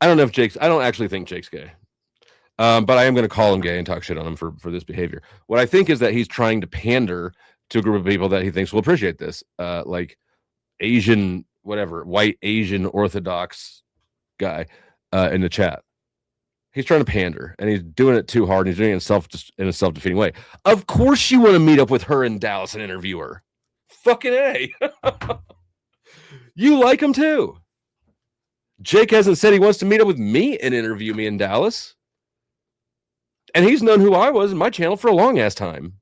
I don't actually think Jake's gay. But I am going to call him gay and talk shit on him for this behavior. What I think is that he's trying to pander to a group of people that he thinks will appreciate this, like Asian, whatever, white Asian Orthodox guy in the chat. He's trying to pander, and he's doing it too hard. And he's doing it in a self-defeating way. Of course, you want to meet up with her in Dallas and interview her. Fucking A. You like him too. Jake hasn't said he wants to meet up with me and interview me in Dallas. And he's known who I was in my channel for a long ass time.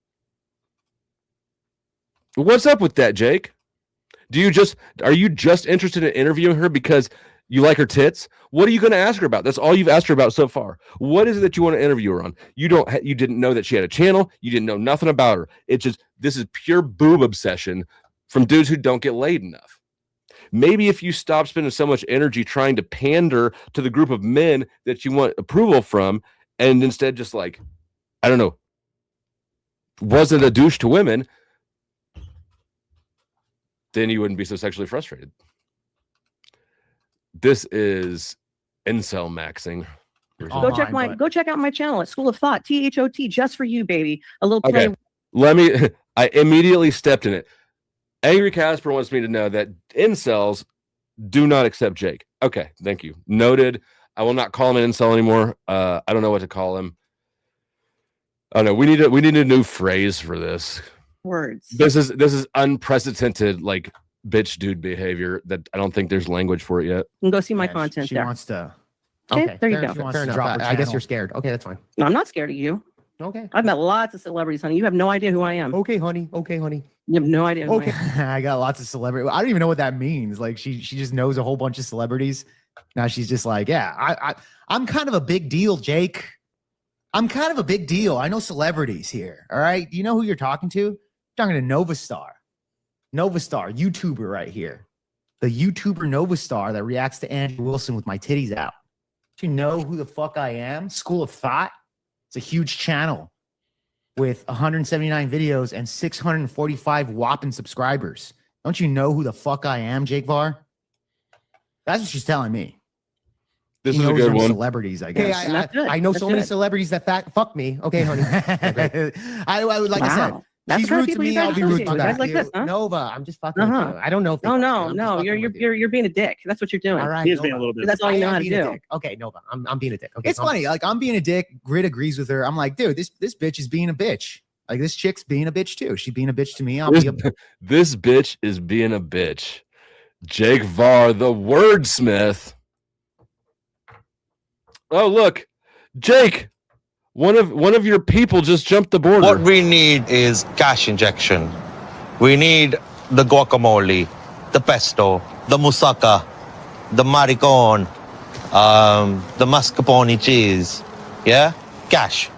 What's up with that, Jake? Are you just interested in interviewing her because you like her tits? What are you going to ask her about? That's all you've asked her about so far. What is it that you want to interview her on? You didn't know that she had a channel. You didn't know nothing about her. This is pure boob obsession from dudes who don't get laid enough. Maybe if you stop spending so much energy trying to pander to the group of men that you want approval from, and instead just like, I don't know, wasn't a douche to women, then you wouldn't be so sexually frustrated. This is incel maxing. Go check out my channel at School of Thought, THOT, just for you, baby. A little play. Okay. I immediately stepped in it. Angry Casper wants me to know that incels do not accept Jake. Okay, thank you. Noted. I will not call him an incel anymore. I don't know what to call him. Oh no, we need a new phrase for this. Words. This is unprecedented, like bitch dude behavior that I don't think there's language for it yet. You can go see my content she there. wants to. Okay, there you fair- go. she wants Fair to enough. drop her I guess channel. you're scared. Okay, that's fine. No, I'm not scared of you. Okay. I've met lots of celebrities, honey. You have no idea who I am. Okay, honey. Okay, honey. You have no idea who Okay, I am. I got lots of celebrities. I don't even know what that means. Like she just knows a whole bunch of celebrities. Now she's just like, yeah, I'm kind of a big deal, Jake. I'm kind of a big deal. I know celebrities here. All right, you know who you're talking to? You're talking to Novastar, YouTuber right here, the YouTuber Novastar that reacts to Andrew Wilson with my titties out. Do you know who the fuck I am? School of Thought. It's a huge channel with 179 videos and 645 whopping subscribers. Don't you know who the fuck I am, Jake Var? That's what she's telling me. This She is a knows good them one. celebrities, I Okay, guess. I know That's so many good. celebrities that fuck me. Okay, honey. I would like I said, Wow. That's she's the kind of rude to people you me. guys I'll be rude associate to with. her. Guys like this, huh? Nova, I'm just fucking with Uh-huh. you. I don't know if they No, fuck me. no, I'm just no. fucking You're with you. you're being a dick. That's what you're doing. All right. He is being a Nova. little bit. That's all you I know am how to being a do. dick. Okay, Nova, I'm being a dick. Okay, It's funny. Like I'm being a dick. Grid agrees with her. I'm like, dude, this bitch is being a bitch. Like this chick's being a bitch too. She's being a bitch to me. I'll be a This bitch is being a bitch. Jake Var, the wordsmith. Oh, look, Jake, one of your people just jumped the border. What we need is cash injection. We need the guacamole, the pesto, the moussaka, the maricon, the mascarpone cheese. Yeah? Cash.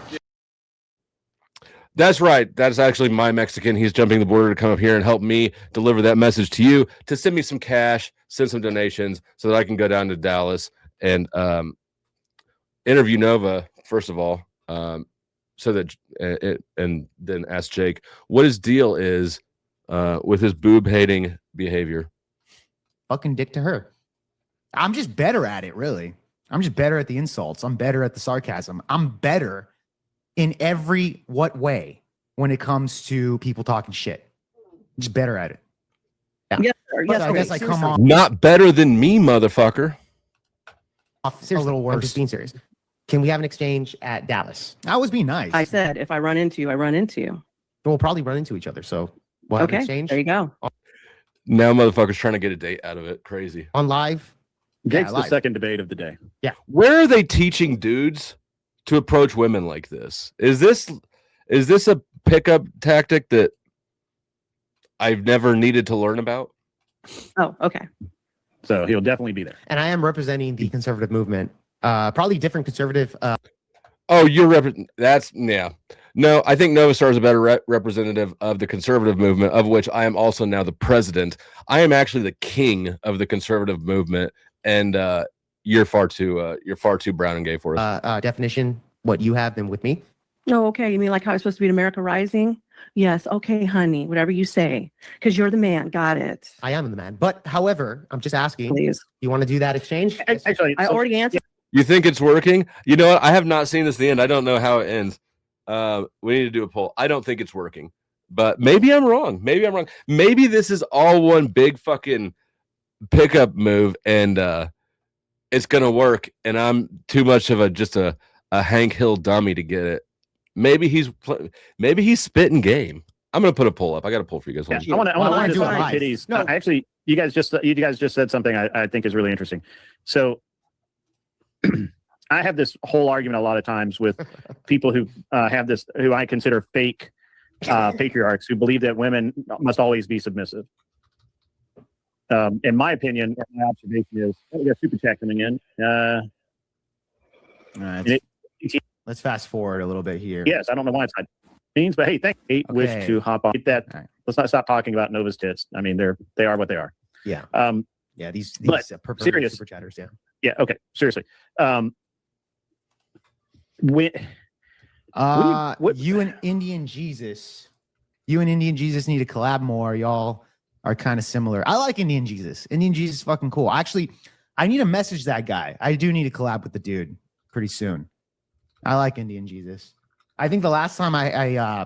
That's right. That's actually my Mexican. He's jumping the border to come up here and help me deliver that message to you, to send me some cash, send some donations so that I can go down to Dallas and interview Nova, first of all, so that and then ask Jake what his deal is with his boob hating behavior. fucking dick to her. I'm just better at it, really. I'm just better at the insults. I'm better at the sarcasm. I'm better in every what way when it comes to people talking shit. I'm just better at it. Yes, sir. But Yes, I sir. guess I come on. Not better than me, motherfucker. Seriously, a little I'm worse. just being serious. Can we have an exchange at Dallas? I was being nice. I said, if I run into you, I run into you. We'll probably run into each other. So we'll have an Okay, exchange there you go. Now motherfuckers trying to get a date out of it. Crazy. on live. Jake's the live. second debate of the day. Where are they teaching dudes to approach women like this? Is this a pickup tactic that I've never needed to learn about? Oh, okay. So he'll definitely be there. And I am representing the conservative movement. Probably different conservative. Oh, you're that's yeah. No, I think Nova Star is a better representative of the conservative movement, of which I am also now the president. I am actually the king of the conservative movement, and you're far too brown and gay for us. Definition, what you have been with me. No, okay. You mean like how it's supposed to be in America Rising? Yes. Okay, honey. Whatever you say, because you're the man. Got it. I am the man. But however, I'm just asking. Please. You want to do that exchange? Actually, I already answered. You think it's working? You know what? I have not seen this at the end. I don't know how it ends. We need to do a poll. I don't think it's working, but maybe I'm wrong. Maybe this is all one big fucking pickup move, and it's gonna work. And I'm too much of a Hank Hill dummy to get it. Maybe he's spitting game. I'm gonna put a poll up. I got a poll for you guys. Yeah, I want to do it on live. titties. No. Actually, you guys just said something I think is really interesting. So I have this whole argument a lot of times with people who have this, who I consider fake patriarchs, who believe that women must always be submissive. In my opinion, my observation is, we got super chat coming in. Let's fast forward a little bit here. Yes, I don't know why it's not means, but hey, thank you. Okay. Wish to hop on. Get that. All right. Let's not stop talking about Nova's tits. I mean, they are what they are. Yeah. Yeah, these But perverted serious. Super chatters. Yeah. Yeah. Okay. Seriously. When, you and Indian Jesus need to collab more. Y'all are kind of similar. I like Indian Jesus. Indian Jesus is fucking cool. Actually, I need to message that guy. I do need to collab with the dude pretty soon. I like Indian Jesus. I think the last time I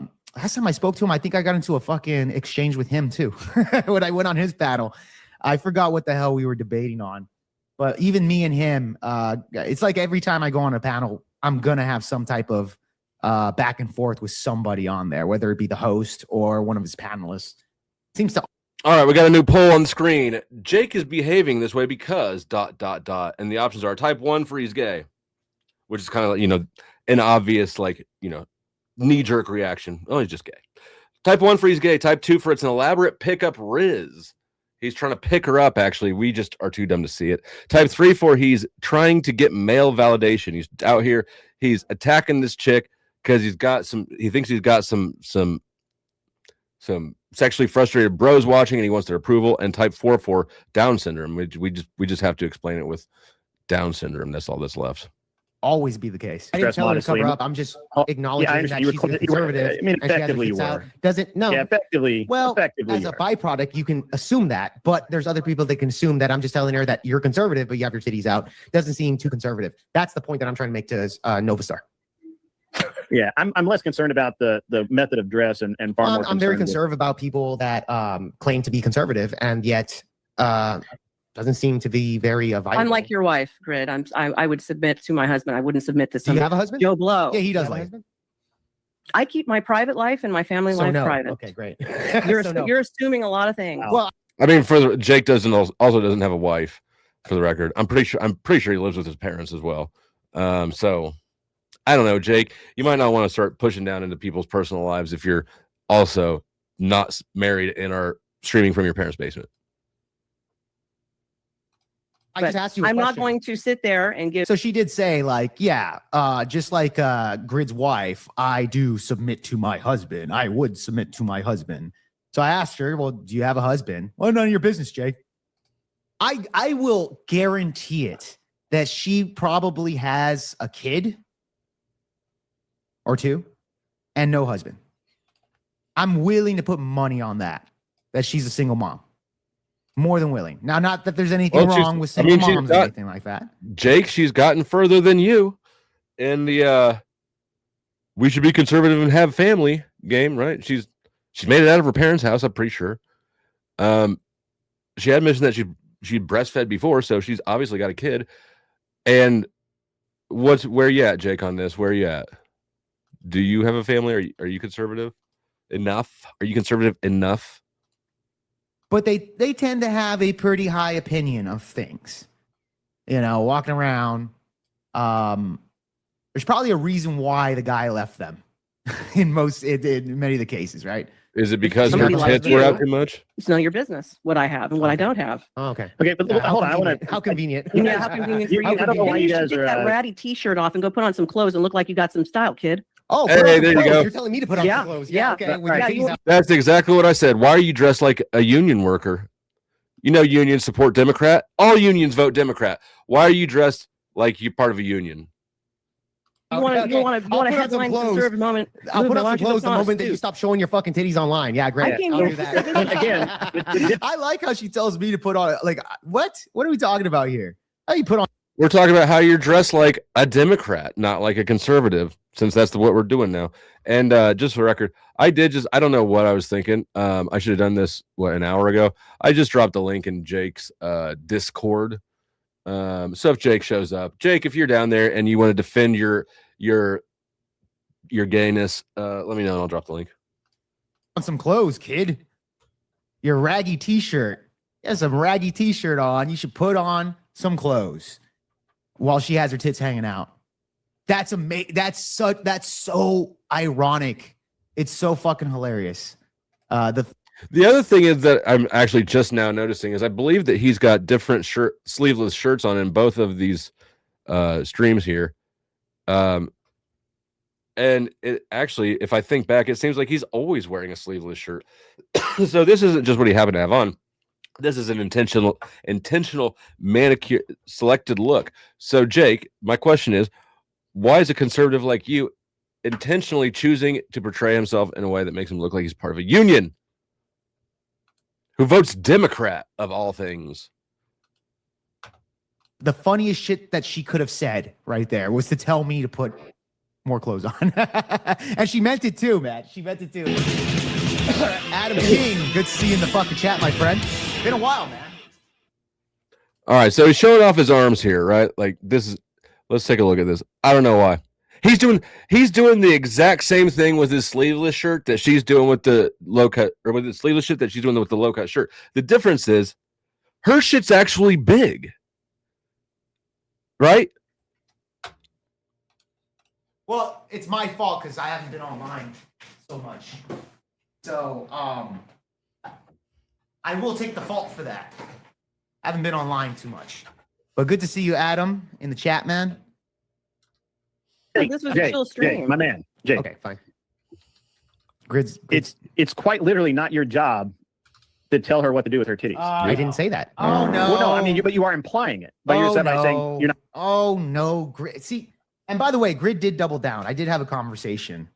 spoke to him, I think I got into a fucking exchange with him too. When I went on his battle, I forgot what the hell we were debating on. But even me and him, it's like every time I go on a panel, I'm gonna have some type of back and forth with somebody on there, whether it be the host or one of his panelists. Seems to. All right, we got a new poll on the screen. Jake is behaving this way because ... and the options are type 1 for he's gay, which is kind of like, an obvious knee-jerk reaction. Oh, he's just gay. Type 1 for he's gay. Type 2 for it's an elaborate pickup Riz. He's trying to pick her up, actually. We just are too dumb to see it. Type 3 for he's trying to get male validation. He's out here. He's attacking this chick because he thinks he's got some sexually frustrated bros watching and he wants their approval. And type 4 for Down syndrome. We just have to explain it with Down syndrome. That's all that's left. Always be the case. I didn't Dress tell her to modestly. cover up. I'm just acknowledging I that understand. she's a conservative. I mean, and she has her effectively tits you out. were. Doesn't no. Yeah, effectively. Well, effectively as you a are. byproduct, you can assume that, but there's other people that can assume that I'm just telling her that you're conservative, but you have your titties out. Doesn't seem too conservative. That's the point that I'm trying to make to Nova Star. Yeah, I'm less concerned about the method of dress and far more. I'm very concerned with- conservative about people that claim to be conservative and yet doesn't seem to be very viable. Unlike your wife, Grid, I would submit to my husband. I wouldn't submit to Do you some have a husband? Joe Blow. Yeah, he does You have a like. husband? I keep my private life and my family So life no. private. Okay, great. You're So no. you're assuming a lot of things. Well, I mean, Jake also doesn't have a wife, for the record. I'm pretty sure he lives with his parents as well. So I don't know, Jake. You might not want to start pushing down into people's personal lives if you're also not married and are streaming from your parents' basement. I But just asked you. A I'm not question. going to sit there and give. So she did say, just like Grid's wife, I do submit to my husband. I would submit to my husband. So I asked her, well, do you have a husband? Well, none of your business, Jake. I will guarantee it that she probably has a kid or two and no husband. I'm willing to put money on that she's a single mom. More than willing. Now, not that there's anything wrong with single moms or anything like that. Jake, she's gotten further than you in the we should be conservative and have family game, right? She's made it out of her parents' house, I'm pretty sure. She had mentioned that she breastfed before, so she's obviously got a kid. And where you at, Jake, on this? Where you at? Do you have a family? Are you conservative enough? Are you conservative enough? But they tend to have a pretty high opinion of things. You know, walking around. There's probably a reason why the guy left them in many of the cases, right? Is it because her Somebody tits likes were you. out too much? It's none of your business what I have and what I don't have. Oh, okay. Okay, but hold on. I want to. How convenient. Yeah, how convenient for you. I don't know why Maybe you should guys take are. that ratty T-shirt off and go put on some clothes and look like you got some style, kid. Oh, Hey, put on some there you clothes. go. You're telling me to put on Yeah, some clothes. yeah, Okay. right. With your Yeah, titties you- out. That's exactly what I said. Why are you dressed like a union worker? You know, unions support Democrat. All unions vote Democrat. Why are you dressed like you're part of a union? You want to Okay. you I'll want to put on some headline clothes. conservative moment. I'll put movement. on Why some don't you clothes put the on a moment that you suit? stop showing your fucking titties online. Yeah, great. I came I'll here do that. Again, I like how she tells me to put on, like, what? What are we talking about here? How you put on? We're talking about how you're dressed like a Democrat, not like a conservative, since that's what we're doing now. And just for the record, I don't know what I was thinking. I should have done this, an hour ago. I just dropped the link in Jake's Discord. So if Jake shows up, Jake, if you're down there and you want to defend your gayness, let me know and I'll drop the link. On some clothes, kid. Your raggy T-shirt. You have some raggy T-shirt on. You should put on some clothes while she has her tits hanging out. That's amazing. That's so ironic. It's so fucking hilarious. The other thing is that I'm actually just now noticing is I believe that he's got different sleeveless shirts on in both of these streams here. And it actually, if I think back, it seems like he's always wearing a sleeveless shirt. So this isn't just what he happened to have on. This is an intentional manicure selected look. So Jake, my question is, why is a conservative like you intentionally choosing to portray himself in a way that makes him look like he's part of a union who votes Democrat of all things? The funniest shit that she could have said right there was to tell me to put more clothes on. And she meant it too, man. She meant it too. Adam King, good to see you in the fucking chat, my friend. Been a while, man. All right, so he's showing off his arms here, right? Like this is. Let's take a look at this. I don't know why. He's doing the exact same thing with his sleeveless shirt that she's doing with the low cut, or with the sleeveless shirt that she's doing with the low cut shirt. The difference is her shit's actually big. Right? Well, it's my fault because I haven't been online so much. So, I will take the fault for that. I haven't been online too much. But good to see you, Adam, in the chat, man. This was a chill stream. Jake, my man, Jake. Okay, fine. Grids. It's quite literally not your job to tell her what to do with her titties. I didn't say that. Oh, no. Well, no, I mean, but you are implying it by yourself by saying you're not. Oh, no. Grid. See, and by the way, Grid did double down. I did have a conversation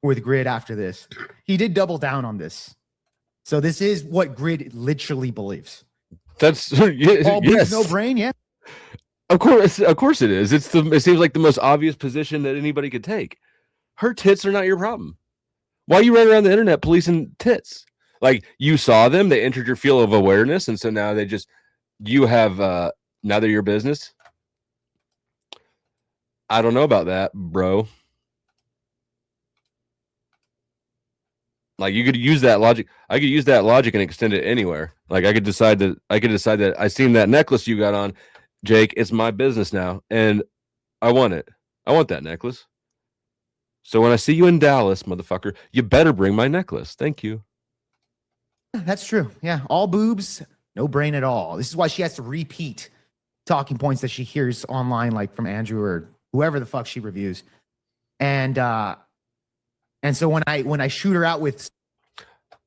with Grid after this. He did double down on this. So this is what Grid literally believes. That's All yes. boobs, no brain, yeah. Of course it is. It seems like the most obvious position that anybody could take. Her tits are not your problem. Why are you running around the internet policing tits? Like you saw them, they entered your field of awareness, and so now now they're your business. I don't know about that, bro. Like you could use that logic. I could use that logic and extend it anywhere. Like I could decide that I seen that necklace you got on, Jake. It's my business now, and I want it. I want that necklace. So when I see you in Dallas, motherfucker, you better bring my necklace. Thank you. That's true. Yeah. All boobs, no brain at all. This is why she has to repeat talking points that she hears online, like from Andrew or whoever the fuck she reviews. And so when I shoot her out with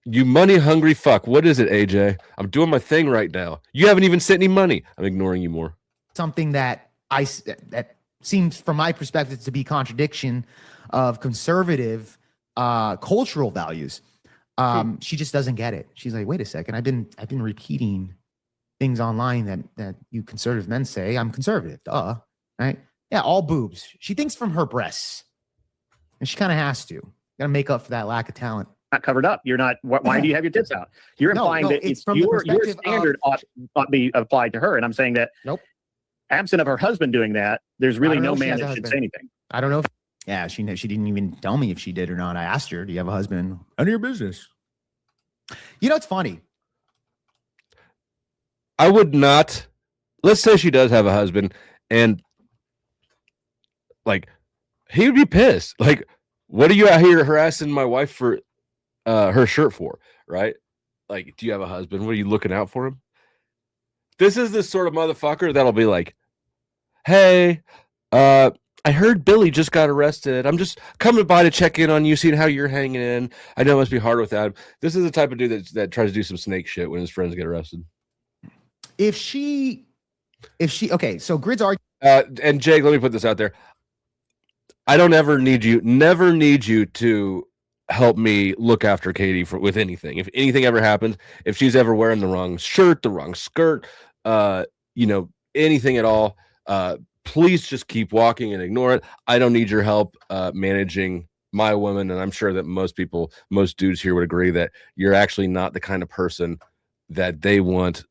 You money hungry fuck. What is it, AJ? I'm doing my thing right now. You haven't even sent any money. I'm ignoring you more. something that that seems from my perspective to be contradiction of conservative cultural values, she just doesn't get it. She's like, wait a second, I've been repeating things online that you conservative men say. I'm conservative, right? Yeah, all boobs. She thinks from her breasts, and she kind of has to. Got to make up for that lack of talent. Not covered up. You're not. Why do you have your tits out? You're implying that it's from the your perspective standard ought be applied to her, and I'm saying that. Nope. absent of her husband doing that, there's really don't know no if she man has a that should husband. say anything. I don't know. Yeah, she didn't even tell me if she did or not. I asked her, "Do you have a husband?" None of your business. You know, it's funny. I would not. Let's say she does have a husband, and like he would be pissed. Like, what are you out here harassing my wife for her shirt for? Right? Like, do you have a husband? What are you looking out for him? This is the sort of motherfucker that'll be like, "Hey, I heard Billy just got arrested. I'm just coming by to check in on you, seeing how you're hanging in. I know it must be hard without him." This is the type of dude that tries to do some snake shit when his friends get arrested. If she, okay, so Grid's argument. And Jake, let me put this out there. I don't never need you to help me look after Katie with anything. If anything ever happens, if she's ever wearing the wrong shirt, the wrong skirt, anything at all, please just keep walking and ignore it. I don't need your help managing my woman. And I'm sure that most dudes here would agree that you're actually not the kind of person that they want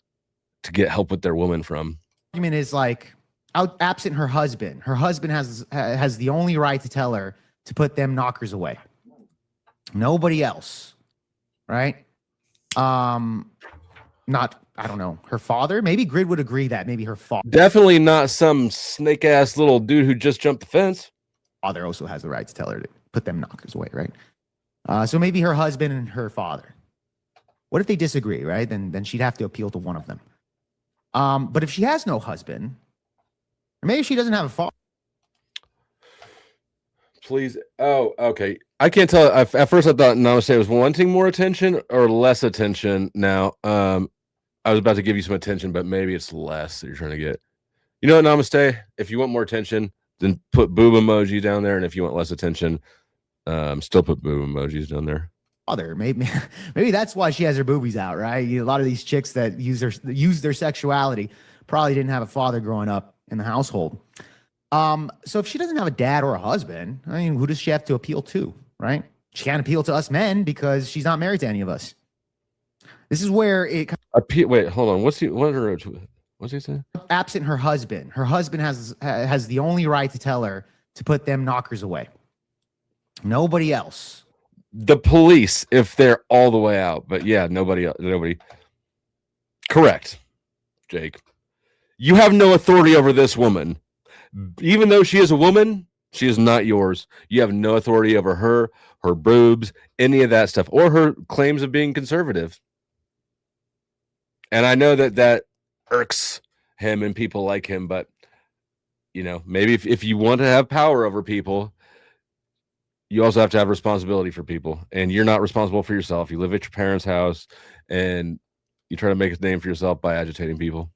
to get help with their woman from. Argument is like, absent her husband. Her husband has the only right to tell her to put them knockers away. Nobody else, right? Not, I don't know, her father. Maybe Grid would agree that maybe her father. Definitely not some snake ass little dude who just jumped the fence. Father also has the right to tell her to put them knockers away, right? So maybe her husband and her father. What if they disagree, right? Then she'd have to appeal to one of them. But if she has no husband, or maybe she doesn't have a father. Please. Oh, okay. I can't tell. At first, I thought Namaste was wanting more attention or less attention. Now, I was about to give you some attention, but maybe it's less that you're trying to get. You know what, Namaste? If you want more attention, then put boob emoji down there, and if you want less attention, still put boob emojis down there. Father, maybe that's why she has her boobies out, right? A lot of these chicks that use their sexuality probably didn't have a father growing up in the household. So if she doesn't have a dad or a husband, I mean, who does she have to appeal to, right? She can't appeal to us men because she's not married to any of us. This is where it. Wait, hold on. What's he saying? Absent her husband has the only right to tell her to put them knockers away. Nobody else. The police, if they're all the way out, but yeah, nobody. Correct, Jake. You have no authority over this woman. Even though she is a woman, she is not yours. You have no authority over her boobs, any of that stuff, or her claims of being conservative. And I know that irks him and people like him, but maybe if you want to have power over people, you also have to have responsibility for people, and you're not responsible for yourself. You live at your parents' house, and you try to make a name for yourself by agitating people,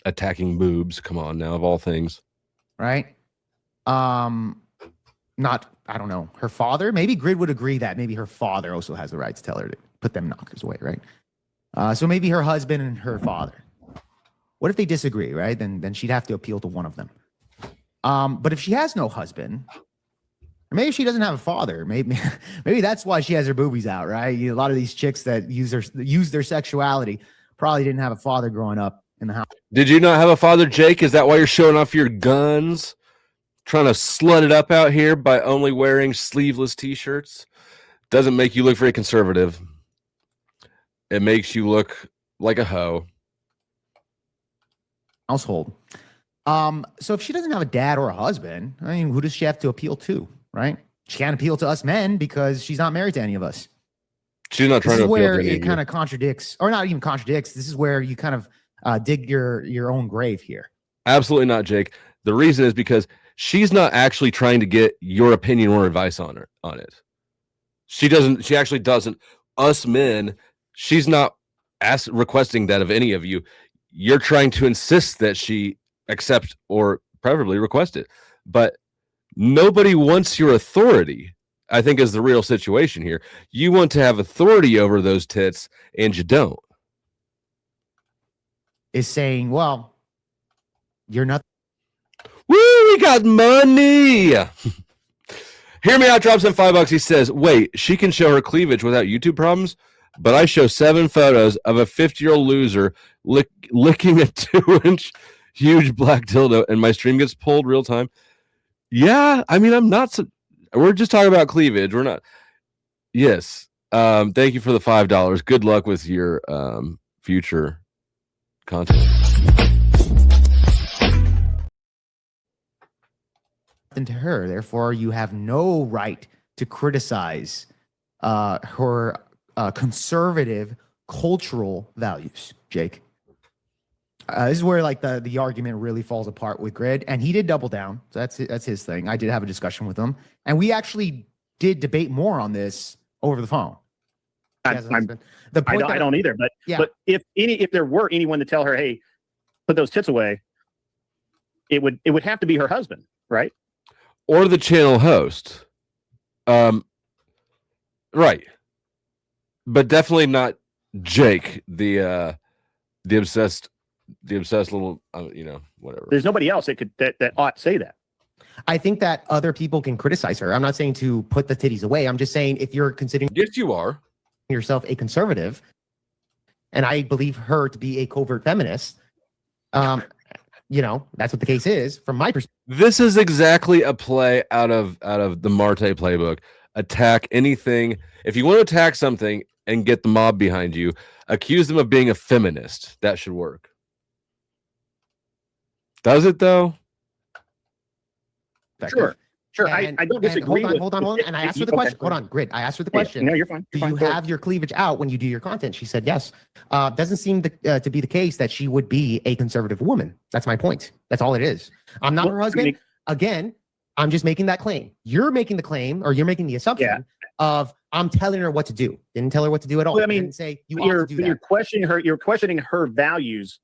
attacking boobs. Come on, now, of all things, right? Not, I don't know, her father. Maybe Grid would agree that maybe her father also has the right to tell her to put them knockers away, right? So maybe her husband and her father. What if they disagree, right? Then she'd have to appeal to one of them. But if she has no husband. Or maybe she doesn't have a father. Maybe that's why she has her boobies out, right? A lot of these chicks that use their sexuality probably didn't have a father growing up in the house. Did you not have a father, Jake? Is that why you're showing off your guns? Trying to slut it up out here by only wearing sleeveless t-shirts? Doesn't make you look very conservative. It makes you look like a hoe. Household. So if she doesn't have a dad or a husband, I mean, who does she have to appeal to? Right? She can't appeal to us men because she's not married to any of us. She's not trying to appeal to where any it of you. kind of contradicts, or not even contradicts. This is where you kind of dig your own grave here. Absolutely not, Jake. The reason is because she's not actually trying to get your opinion or advice on it. She actually doesn't. Us men, she's not requesting that of any of you. You're trying to insist that she accept or preferably request it. But nobody wants your authority, I think, is the real situation here. You want to have authority over those tits, and you don't. Is saying, well, you're not. Woo, we got money. Hear me out, drops in $5. He says, wait, she can show her cleavage without YouTube problems, but I show 7 photos of a 50-year-old loser licking a 2-inch huge black dildo and my stream gets pulled real time. Yeah, I mean, I'm not. We're just talking about cleavage. We're not. Yes. Thank you for the $5. Good luck with your future content. To her, therefore, you have no right to criticize her conservative cultural values, Jake. This is where like the argument really falls apart with Grid, and he did double down. So that's his thing. I did have a discussion with him, and we actually did debate more on this over the phone. I don't either. But yeah. But if there were anyone to tell her, hey, put those tits away, it would have to be her husband, right? Or the channel host. Right. But definitely not Jake, the obsessed little whatever. There's nobody else that ought to say that. I think that other people can criticize her. I'm not saying to put the titties away. I'm just saying if you're considering yes, you are yourself a conservative, and I believe her to be a covert feminist, that's what the case is from my perspective. This is exactly a play out of the Marte playbook. Attack anything. If you want to attack something and get the mob behind you, accuse them of being a feminist. That should work. Does it though? Sure. I don't disagree. Hold on. And I asked her the question. Hold on, Grid. I asked her the question. No, you're fine. Do you have your cleavage out when you do your content? She said yes. Doesn't seem to be the case that she would be a conservative woman. That's my point. That's all it is. I'm not her husband. Again, I'm just making that claim. You're making the claim, or you're making the assumption of I'm telling her what to do. Didn't tell her what to do at all. Well, I mean, didn't say you ought to do that. You're questioning her. You're questioning her values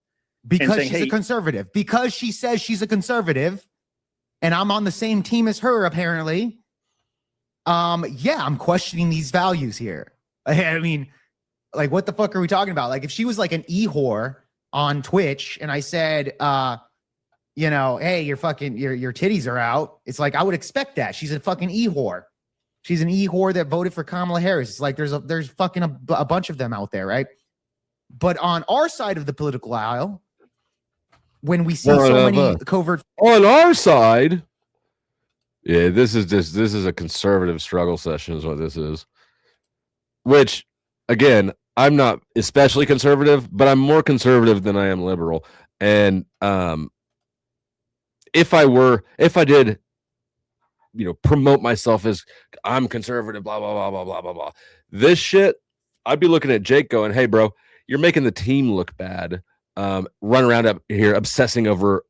because saying, she's a conservative. Because she says she's a conservative. And I'm on the same team as her, apparently. I'm questioning these values here. I mean, like, what the fuck are we talking about? Like, if she was like an e-whore on Twitch, and I said, hey, your titties are out. It's like I would expect that. She's a fucking e-whore. She's an e-whore that voted for Kamala Harris. It's like there's fucking a bunch of them out there, right? But on our side of the political aisle, when we see so many covert on our side, this is a conservative struggle session is what this is. Which, again, I'm not especially conservative, but I'm more conservative than I am liberal. And if I did, promote myself as I'm conservative, blah blah blah blah blah blah blah, this shit, I'd be looking at Jake going, "Hey, bro, you're making the team look bad." Run around up here obsessing over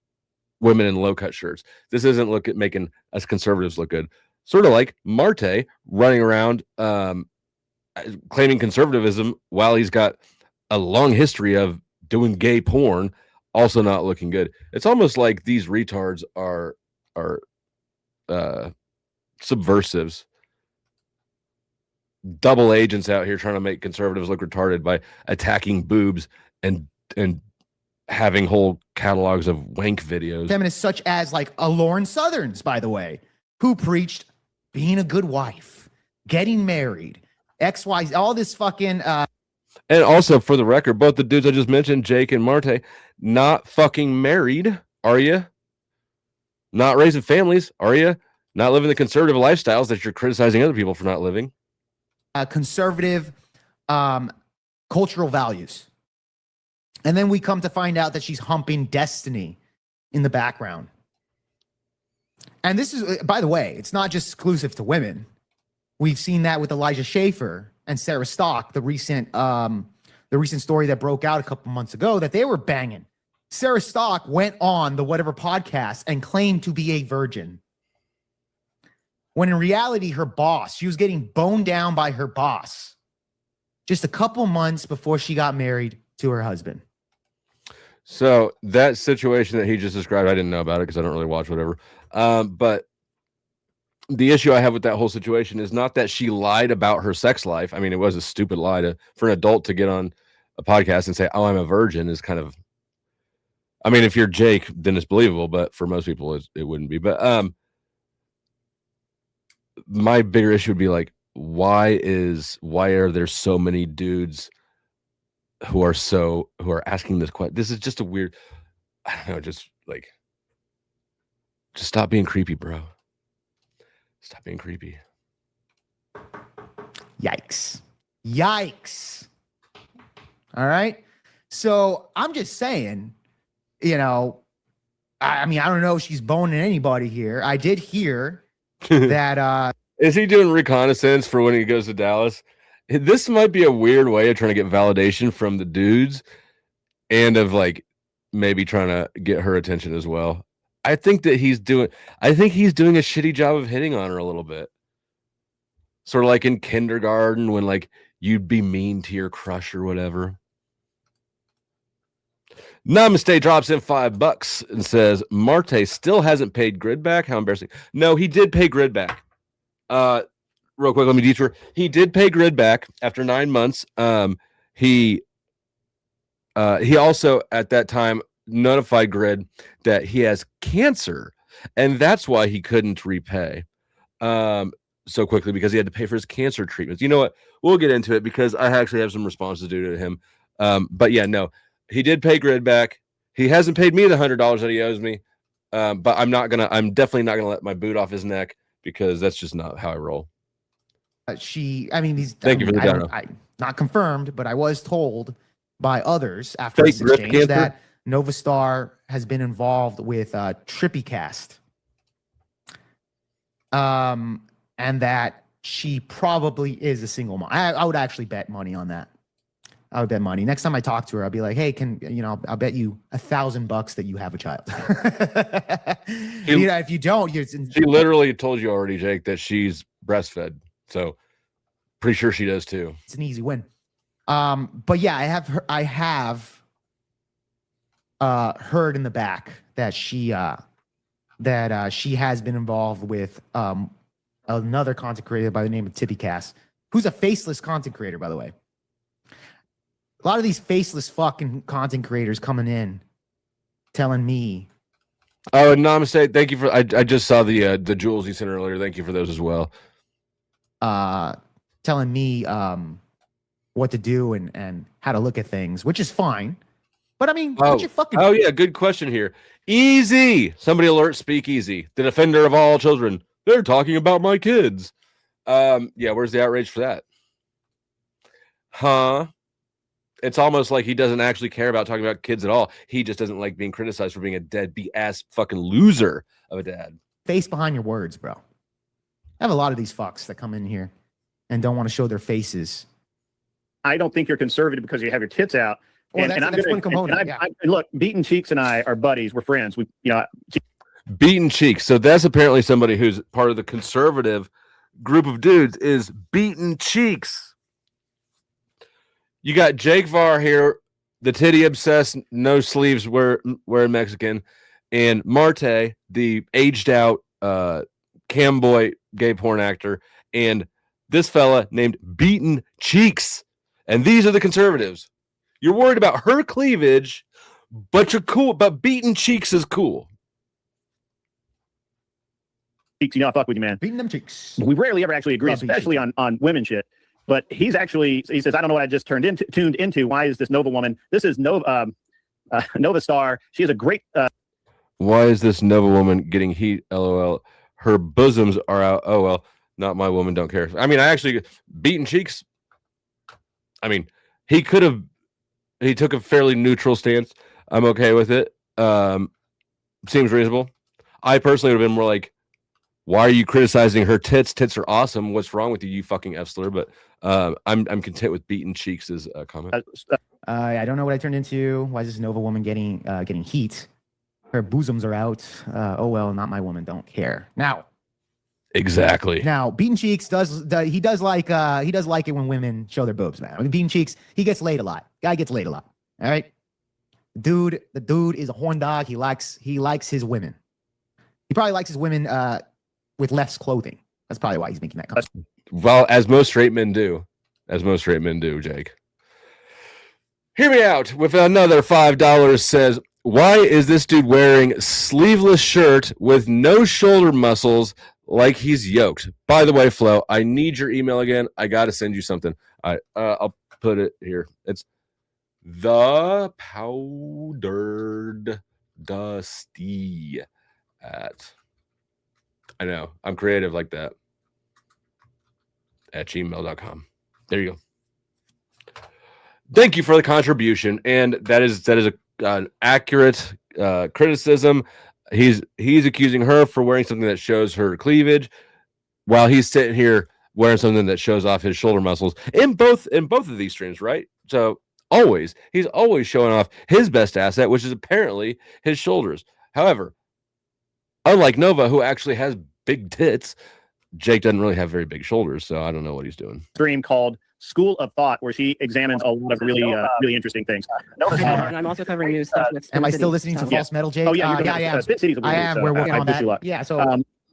women in low-cut shirts. This isn't making us conservatives look good. Sort of like Marte running around claiming conservatism while he's got a long history of doing gay porn, also not looking good. It's almost like these retards are subversives, double agents out here trying to make conservatives look retarded by attacking boobs and having whole catalogs of wank videos. Feminists such as like a Lauren Southerns, by the way, who preached being a good wife, getting married, XY, all this fucking. And also, for the record, both the dudes I just mentioned, Jake and Marte, not fucking married, are you? Not raising families, are you? Not living the conservative lifestyles that you're criticizing other people for not living. Conservative cultural values. And then we come to find out that she's humping Destiny in the background. And this is, by the way, it's not just exclusive to women. We've seen that with Elijah Schaefer and Sarah Stock, the recent story that broke out a couple months ago that they were banging. Sarah Stock went on the whatever podcast and claimed to be a virgin. When in reality, her boss, she was getting boned down by her boss just a couple months before she got married to her husband. So that situation that he just described, I didn't know about it because I don't really watch whatever. But the issue I have with that whole situation is not that she lied about her sex life. I mean, it was a stupid lie for an adult to get on a podcast and say, "Oh, I'm a virgin," is kind of. I mean, if you're Jake, then it's believable, but for most people, it wouldn't be. But my bigger issue would be like, why are there so many dudes who are asking this question? This is just a weird. I don't know, just stop being creepy, bro. Stop being creepy. Yikes. All right. So I'm just saying, I mean, I don't know if she's boning anybody here. I did hear that. Is he doing reconnaissance for when he goes to Dallas? This might be a weird way of trying to get validation from the dudes and of maybe trying to get her attention as well. I think he's doing a shitty job of hitting on her a little bit. Sort of like in kindergarten when you'd be mean to your crush or whatever. Namaste drops in $5 and says, Marte still hasn't paid Grid back. How embarrassing. No, he did pay Grid back. Real quick, let me detour. He did pay Grid back after 9 months. He also at that time notified Grid that he has cancer, and that's why he couldn't repay so quickly, because he had to pay for his cancer treatments. You know what? We'll get into it because I actually have some responses due to him. But yeah, no, he did pay Grid back. He hasn't paid me the $100 that he owes me. But I'm definitely not gonna let my boot off his neck, because that's just not how I roll. Thank you for the demo. Not confirmed, but I was told by others after this grip exchange cancer? that Novastar has been involved with TrippyCast. And that she probably is a single mom. I would actually bet money on that. I would bet money. Next time I talk to her, I'll be like, hey, I'll bet you $1,000 that you have a child. If you don't, she literally told you already, Jake, that she's breastfed. So pretty sure she does too. It's an easy win. But yeah, I have heard in the back that she has been involved with another content creator by the name of TrippyCast, who's a faceless content creator, by the way. A lot of these faceless fucking content creators coming in telling me. Oh, and Namaste, thank you for. I just saw the jewels you sent earlier. Thank you for those as well. Telling me what to do and how to look at things, which is fine. But I mean, what's your fucking? Oh yeah, good question here. Easy. Somebody alert Speakeasy, the defender of all children. They're talking about my kids. Yeah, where's the outrage for that? Huh? It's almost like he doesn't actually care about talking about kids at all. He just doesn't like being criticized for being a deadbeat ass fucking loser of a dad. Face behind your words, bro. I have a lot of these fucks that come in here and don't want to show their faces. I don't think you're conservative because you have your tits out. Well, that's one component. Look, Beaten Cheeks and I are buddies. We're friends. Beaten Cheeks. So that's apparently somebody who's part of the conservative group of dudes is Beaten Cheeks. You got Jake Var here, the titty obsessed, no sleeves wearing Mexican, and Marte, the aged out cam boy gay porn actor, and this fella named Beaten Cheeks. And these are the conservatives. You're worried about her cleavage, but you're cool. But Beaten Cheeks is cool. Cheeks, I fuck with you, man. Beating them cheeks. We rarely ever actually agree, especially on women shit. But he says, I don't know what I just tuned into. Why is this Nova woman? This is Nova Star. She is a great. Why is this Nova woman getting heat? LOL. Her bosoms are out. Oh, well, not my woman. Don't care. I mean, Beaten Cheeks. I mean, he took a fairly neutral stance. I'm okay with it. Seems reasonable. I personally would have been more like, why are you criticizing her tits? Tits are awesome. What's wrong with you, you fucking F-slur? But I'm content with Beaten Cheeks' comment. I don't know what I turned into. Why is this Nova woman getting heat? Her bosoms are out. Oh well, not my woman. Don't care. Now, exactly. Now, Beaten Cheeks does like it when women show their boobs, man. I mean, Beaten Cheeks, he gets laid a lot. Guy gets laid a lot. All right. The dude is a horn dog. He likes his women. He probably likes his women with less clothing. That's probably why he's making that comment. Well, as most straight men do. Jake. Hear me out with another $5. Says, why is this dude wearing sleeveless shirt with no shoulder muscles like he's yoked? By the way, Flo, I need your email again. I got to send you something. I'll put it here. It's the powdered Modesty at. I know. I'm creative like that. At gmail.com. There you go. Thank you for the contribution. And that is an accurate criticism. He's accusing her for wearing something that shows her cleavage while he's sitting here wearing something that shows off his shoulder muscles in both of these streams, right? So he's always showing off his best asset, which is apparently his shoulders. However, unlike Nova, who actually has big tits, Jake doesn't really have very big shoulders, so I don't know what he's doing. Stream called School of Thought, where she examines a lot of really interesting things. And I'm also covering new stuff with. Am I still listening to False Metal, Jake? Oh yeah, yeah, I am. Spit City's I am. We're working on that. Yeah. So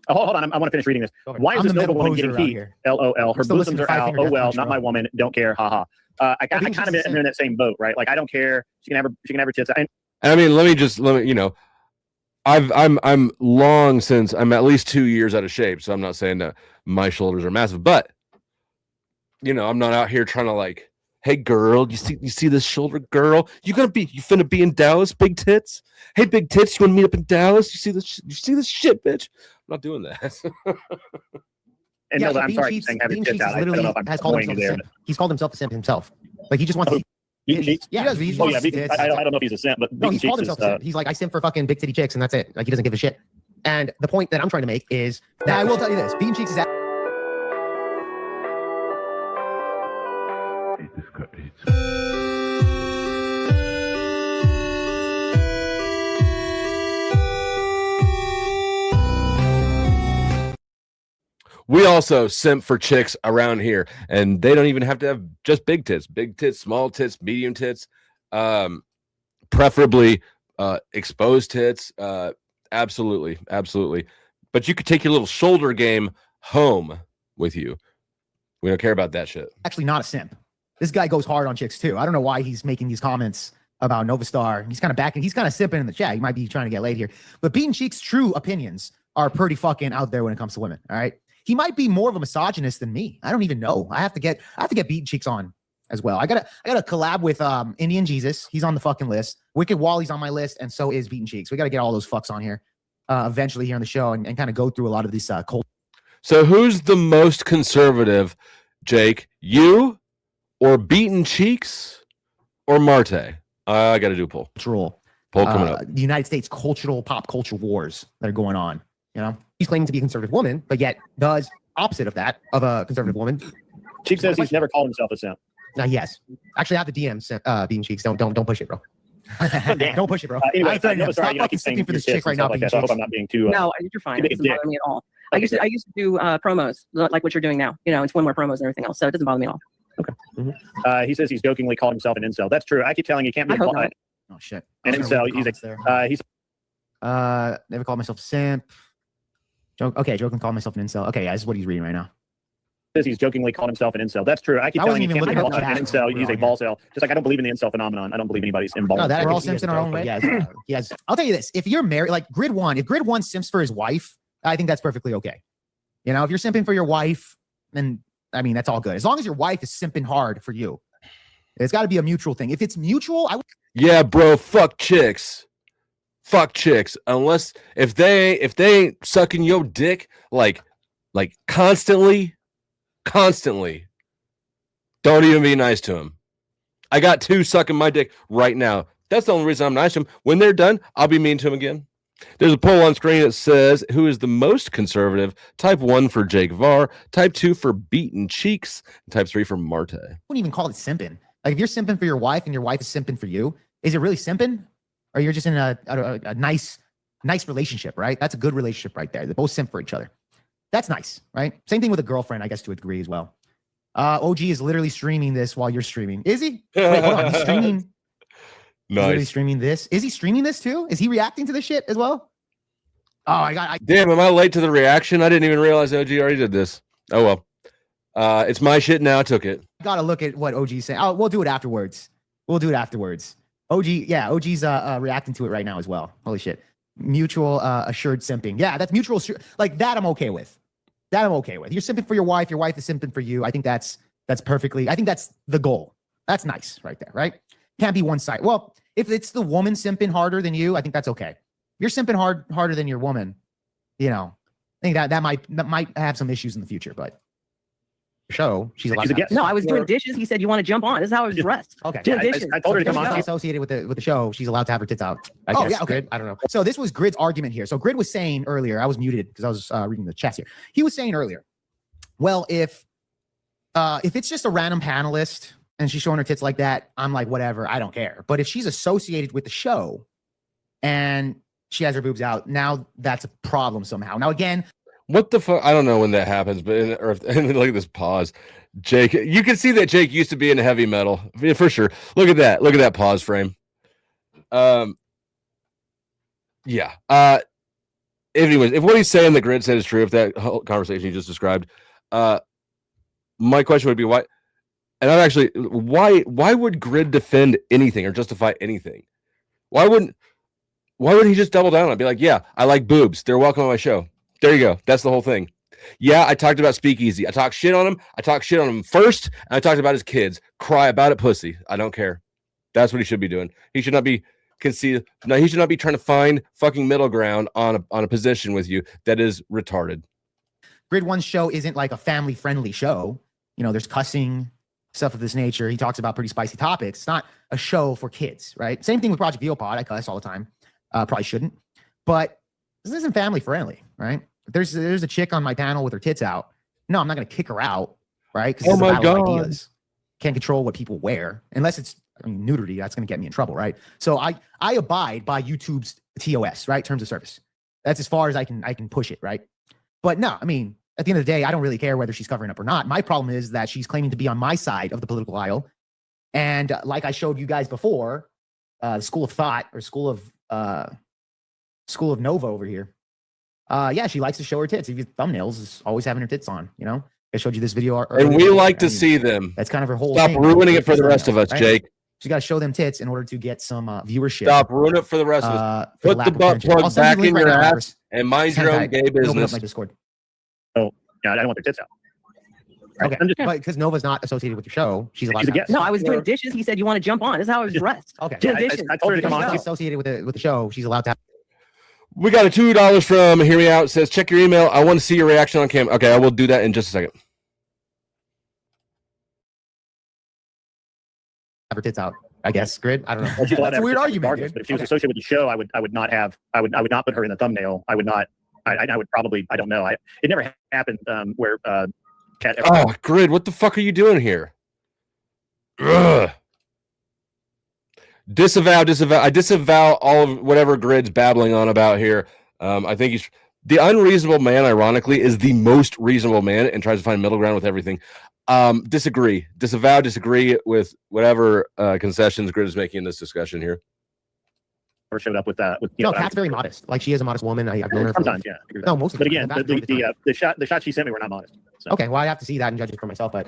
hold on, I want to finish reading this. Why is this noble woman getting heat? LOL. Her bosoms are out. Oh well, not my woman. Don't care. Haha. I kind of am in that same boat, right? Like I don't care. She can have her tits. And I mean, let me you know, I'm long since I'm at least 2 years out of shape, so I'm not saying that my shoulders are massive, but you know, I'm not out here trying to like, hey girl, you see this shoulder, girl? You finna be in Dallas, big tits? Hey, big tits, you wanna meet up in Dallas? You see this shit, bitch? I'm not doing that. And yeah, no, I'm sorry, Cheeks, saying have your Bean tits out. I don't know if I'm has called pointing himself you a there. simp. He's called himself a simp himself. Like he just wants to Bean Cheeks? Yeah, he just wants to see tits. I don't know if he's a simp, but No, Bean he's called Cheeks himself is, a simp. He's like, I simp for fucking big titty chicks, and that's it. Like he doesn't give a shit. And the point that I'm trying to make is that I will tell you this: Bean Cheeks is We also simp for chicks around here, and they don't even have to have just big tits, small tits, medium tits, preferably exposed tits. Absolutely. But you could take your little shoulder game home with you. We don't care about that shit. actually not a simp. This guy goes hard on chicks too. I don't know why he's making these comments about Novastar. He's kind of simping in the chat. He might be trying to get laid here. But Bean Cheeks' true opinions are pretty fucking out there when it comes to women. All right. He might be more of a misogynist than me. I don't even know. I have to get Bean Cheeks on as well. I gotta collab with Indian Jesus. He's on the fucking list. Wicked Wally's on my list, and so is Bean Cheeks. We gotta get all those fucks on here eventually here on the show and kind of go through a lot of these cold. So who's the most conservative, Jake? You or Beaten Cheeks or Marte? I got to do a poll. Poll coming up. The United States pop culture wars that are going on. You know, he's claiming to be a conservative woman, but yet does opposite of that of a conservative woman. Cheeks says he's never called himself a simp. Yes. Actually, I have the DM, Bean Cheeks. Don't push it, bro. Don't push it, bro. Anyway, I'm telling you, stop I fucking keep saying sticking for this your chick tits right and now, stuff like Bean that, so I hope Cheeks. I'm not being too. No, you're fine. too It doesn't bother me at all. I used to do promos like what you're doing now. You know, it's one more promos and everything else, so it doesn't bother me at all. Okay. He says he's jokingly called himself an incel. That's true. I keep telling you, can't be I hope not. Oh shit. an incel. He's Never called myself a simp. Joking called myself an incel. Okay, yeah, this is what he's reading right now. says he's jokingly called himself an incel. That's true. I keep I telling you, wasn't can't even be looking at an the incel. He's a ball cell. Just like I don't believe in the incel phenomenon. I don't believe anybody's involved. No, that we're all simps in our own way. Yes. I'll tell you this: if you're married, like Grid One, if Grid One simps for his wife, I think that's perfectly okay. You know, if you're simping for your wife, then I mean that's all good. As long as your wife is simping hard for you, it's got to be a mutual thing. If it's mutual, Yeah, bro. Fuck chicks. Unless if they ain't sucking your dick like constantly, don't even be nice to him. I got two sucking my dick right now. That's the only reason I'm nice to him. When they're done, I'll be mean to him again. There's a poll on screen that says who is the most conservative. Type 1 for Jake Var, type 2 for Beaten Cheeks, and type 3 for Marte. I wouldn't even call it simping. Like if you're simping for your wife and your wife is simping for you, is it really simping? Or you're just in a nice relationship, right? That's a good relationship right there. They both simp for each other. That's nice, right? Same thing with a girlfriend, I guess, to a degree as well. OG is literally streaming this while you're streaming. Is he? Wait, hold on. He's streaming. Nice. He's literally streaming this. Is he streaming this too? Is he reacting to this shit as well? Oh, Damn, am I late to the reaction? I didn't even realize OG already did this. Oh well. It's my shit now. I took it. Gotta look at what OG's saying. Oh, we'll do it afterwards. OG's reacting to it right now as well. Holy shit. Mutual assured simping. Yeah, that's mutual. Like that I'm okay with. You're simping for your wife is simping for you. I think that's perfectly. I think that's the goal. That's nice right there, right? Can't be one side. Well, if it's the woman simping harder than you, I think that's okay. If you're simping harder than your woman, you know, I think that might have some issues in the future, but show she's allowed to. No, I was doing dishes. He said, "You want to jump on?" This is how I was dressed. Okay. Doing dishes. I told her to come She's on. associated with the show. She's allowed to have her tits out. I guess. Yeah, okay. Grid, I don't know. So this was Grid's argument here. So Grid was saying earlier, I was muted because I was reading the chats here. He was saying earlier, well, if it's just a random panelist and she's showing her tits like that, I'm like, whatever, I don't care. But if she's associated with the show and she has her boobs out, now that's a problem somehow. Now again, what the fuck? I don't know when that happens, but look at this pause. Jake, you can see that Jake used to be in heavy metal for sure. Look at that. Look at that pause frame. Yeah. Anyways, if what he's saying the Grid said is true, if that whole conversation you just described, my question would be why? And I'm actually why would Grid defend anything or justify anything? Why wouldn't he just double down and be like, yeah, I like boobs. They're welcome on my show. There you go. That's the whole thing. Yeah, I talked about Speakeasy. I talked shit on him. I talked shit on him first, and I talked about his kids. Cry about it, pussy. I don't care. That's what he should be doing. He should not be conceited. No, he should not be trying to find fucking middle ground on a position with you that is retarded. Grid One's show isn't like a family-friendly show. You know, there's cussing, stuff of this nature. He talks about pretty spicy topics. It's not a show for kids, right? Same thing with Project VeoPod. I cuss all the time. Probably shouldn't. But this isn't family-friendly, right? There's a chick on my panel with her tits out. No, I'm not going to kick her out, right? Because oh my God. Ideas. Can't control what people wear unless it's nudity. That's going to get me in trouble, right? So I abide by YouTube's TOS, right? Terms of service. That's as far as I can push it, right? But no, I mean, at the end of the day, I don't really care whether she's covering up or not. My problem is that she's claiming to be on my side of the political aisle. And like I showed you guys before, School of Thought or School of Nova over here. Yeah, she likes to show her tits. If you thumbnails is always having her tits on, you know. I showed you this video and we like to see them. That's kind of her whole Stop thing. ruining it for the rest of us, right? Jake. She's got to show them tits in order to get some viewership. Stop ruining it for the rest of us. Put the butt plug back in your ass and mind your own gay business. Open up my Discord. Oh, yeah, I don't want their tits out. Okay, but because Nova's not associated with your show, she's allowed. She's a guest. No, I was doing dishes. He said, "You want to jump on?" This is how I was dressed. Okay, doing dishes. I told her to come on. She's associated with the show. She's allowed to have. We got a $2 from Hear Me Out. It says, check your email. I want to see your reaction on cam. Okay, I will do that in just a second. Have her tits out, I guess. Grid. I don't know. Well, That's a weird argument, dude. But if she was associated with the show, I would not put her in the thumbnail. I would not. I would probably. I don't know. It never happened where Cat. Oh, Grid. What the fuck are you doing here? Ugh. Disavow. I disavow all of whatever Grid's babbling on about here. I think he's the unreasonable man, ironically, is the most reasonable man and tries to find middle ground with everything. Disagree with whatever concessions Grid is making in this discussion here. Or showed up with that. No, Kat's very modest. Like she is a modest woman. I've known her. Sometimes, yeah. No, most of But the again, time. the shot she sent me were not modest. So. Okay, well, I have to see that and judge it for myself. But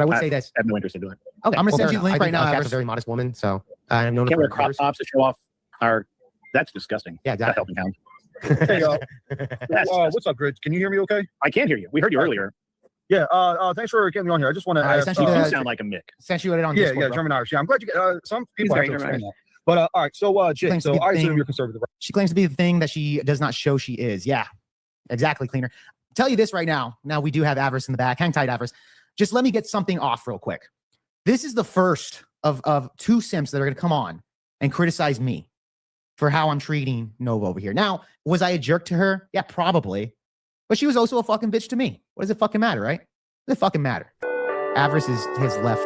I would say this. I have no interest in doing it. Okay, I'm gonna send fair you the link enough. right now. Kat's a very modest woman, so I've known her Can't for wear crop years. tops to show off our. That's disgusting. Yeah, That's exactly. not helping out. Hey, what's up, Grid? Can you hear me okay? I can hear you. We heard you earlier. Yeah, thanks for getting me on here. I just want to ask. essentially, You sound like a Mick. Sent you it on yeah, Discord, yeah, bro. German Irish. Yeah, I'm glad you get some people very have to German explain that. But all right, so Jake, claims to so be the I assume thing- you're conservative. Right? She claims to be the thing that she does not show she is. Yeah, exactly, Cleaner. Tell you this right now. Now we do have Avarice in the back. Hang tight, Avarice. Just let me get something off real quick. This is the first of two simps that are going to come on and criticize me for how I'm treating Nova over here. Now, was I a jerk to her? Yeah, probably. But she was also a fucking bitch to me. What does it fucking matter, right? Does it fucking matter? Avarice has left.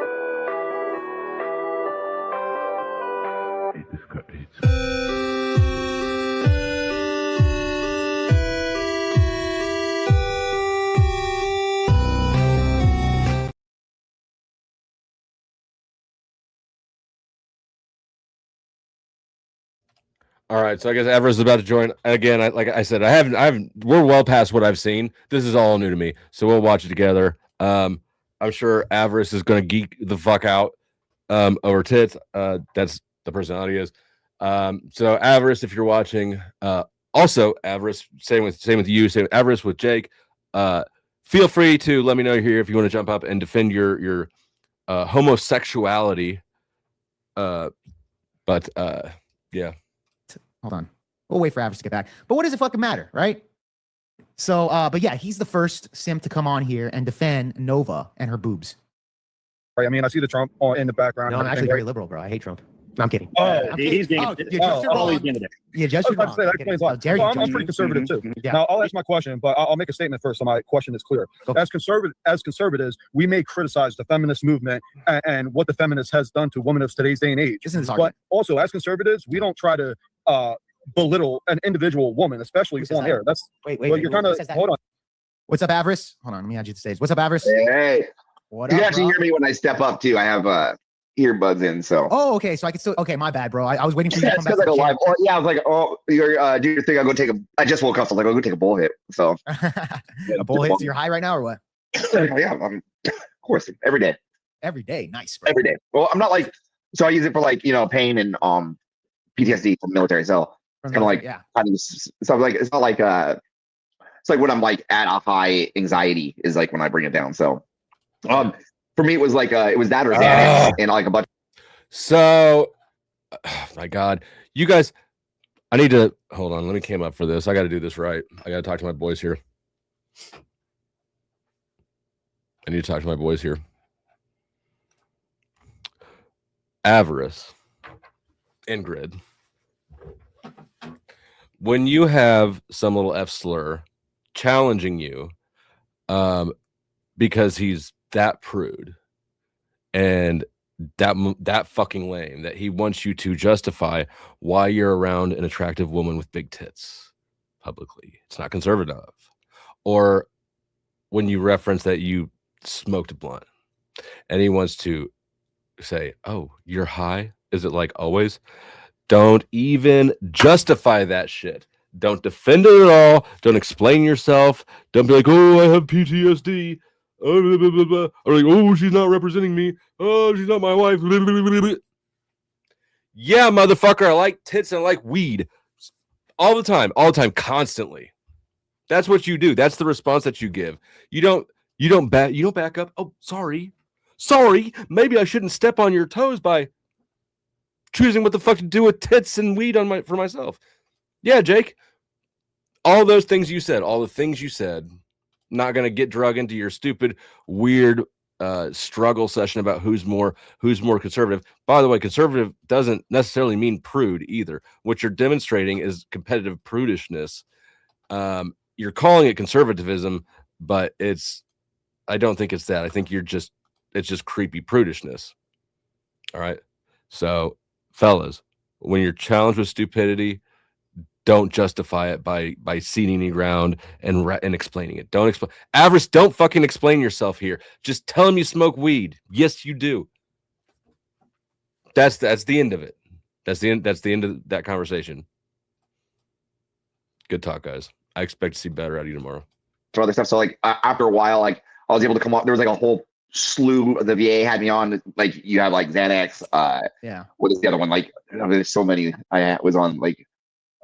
All right, so I guess Everest is about to join again. Like I said, I haven't. We're well past what I've seen. This is all new to me, so we'll watch it together. I'm sure Avarice is going to geek the fuck out over tits. That's the personality is. So Avarice, if you're watching, also Avarice, same with you, same with Avarice with Jake. Feel free to let me know here if you want to jump up and defend your homosexuality. But yeah. Hold on. We'll wait for Avarice to get back. But what does it fucking matter, right? So, but yeah, he's the first simp to come on here and defend Nova and her boobs. Right. I mean, I see the Trump in the background. No, I'm actually very liberal, bro. I hate Trump. No, I'm kidding. He's being always being the Yeah, just I was about to say that explains a lot. So I'm pretty conservative too. Yeah. Now I'll ask my question, but I'll make a statement first, so my question is clear. As conservatives, we may criticize the feminist movement and what the feminist has done to women of today's day and age. But also, as conservatives, we don't try to belittle an individual woman, especially on air. That's wait. Well, you're kind of hold on. What's up, Avarice? Hold on, let me add you to the stage. What's up, Avarice? Hey. What you up, can actually bro? hear me when I step up too. I have earbuds in, so. Oh, okay. So I can still. Okay, my bad, bro. I was waiting for you to come back. I was like, oh, you're do your thing. I'll go take a. I just woke up, so I'm like, I'll go take a bull hit. So. A bull hit. So you're high right now, or what? Yeah, of course, every day. Every day, nice, bro. Every day. Well, I'm not like. So I use it for like pain and PTSD from military. So it's kind of like so like it's not like it's like when I'm like at a high anxiety is like when I bring it down. So for me it was like it was that or Xanax and like a bunch. So my God, you guys, I need to hold on. Let me cam up for this. I got to do this right. I got to talk to my boys here. I need to talk to my boys here. Avarice, Ingrid. When you have some little F slur challenging you because he's that prude and that fucking lame that he wants you to justify why you're around an attractive woman with big tits publicly. It's not conservative. Or when you reference that you smoked a blunt and he wants to say, oh, you're high? Is it like always? Don't even justify that shit. Don't defend it at all. Don't explain yourself. Don't be like, oh, I have PTSD. Oh, blah, blah, blah, blah. Or like, oh, she's not representing me. Oh, she's not my wife. Blah, blah, blah, blah. Yeah, motherfucker, I like tits and I like weed. All the time, constantly. That's what you do. That's the response that you give. You don't back up. Oh, sorry. Maybe I shouldn't step on your toes by choosing what the fuck to do with tits and weed for myself. Yeah, Jake. All those things you said, not going to get drug into your stupid, weird struggle session about who's more conservative. By the way, conservative doesn't necessarily mean prude either. What you're demonstrating is competitive prudishness. You're calling it conservatism, but I don't think it's that. I think it's just creepy prudishness. All right. So, fellas, when you're challenged with stupidity, don't justify it by ceding any ground and explaining it. Don't explain. Avarice, don't fucking explain yourself here. Just tell him you smoke weed. Yes, you do. That's the end of it. That's the end of that conversation. Good talk, guys. I expect to see better out of you tomorrow. For other stuff. So like after a while, like I was able to come up. There was like a whole slew. The VA had me on. Like you have like Xanax. What is the other one? Like there's so many. I was on like.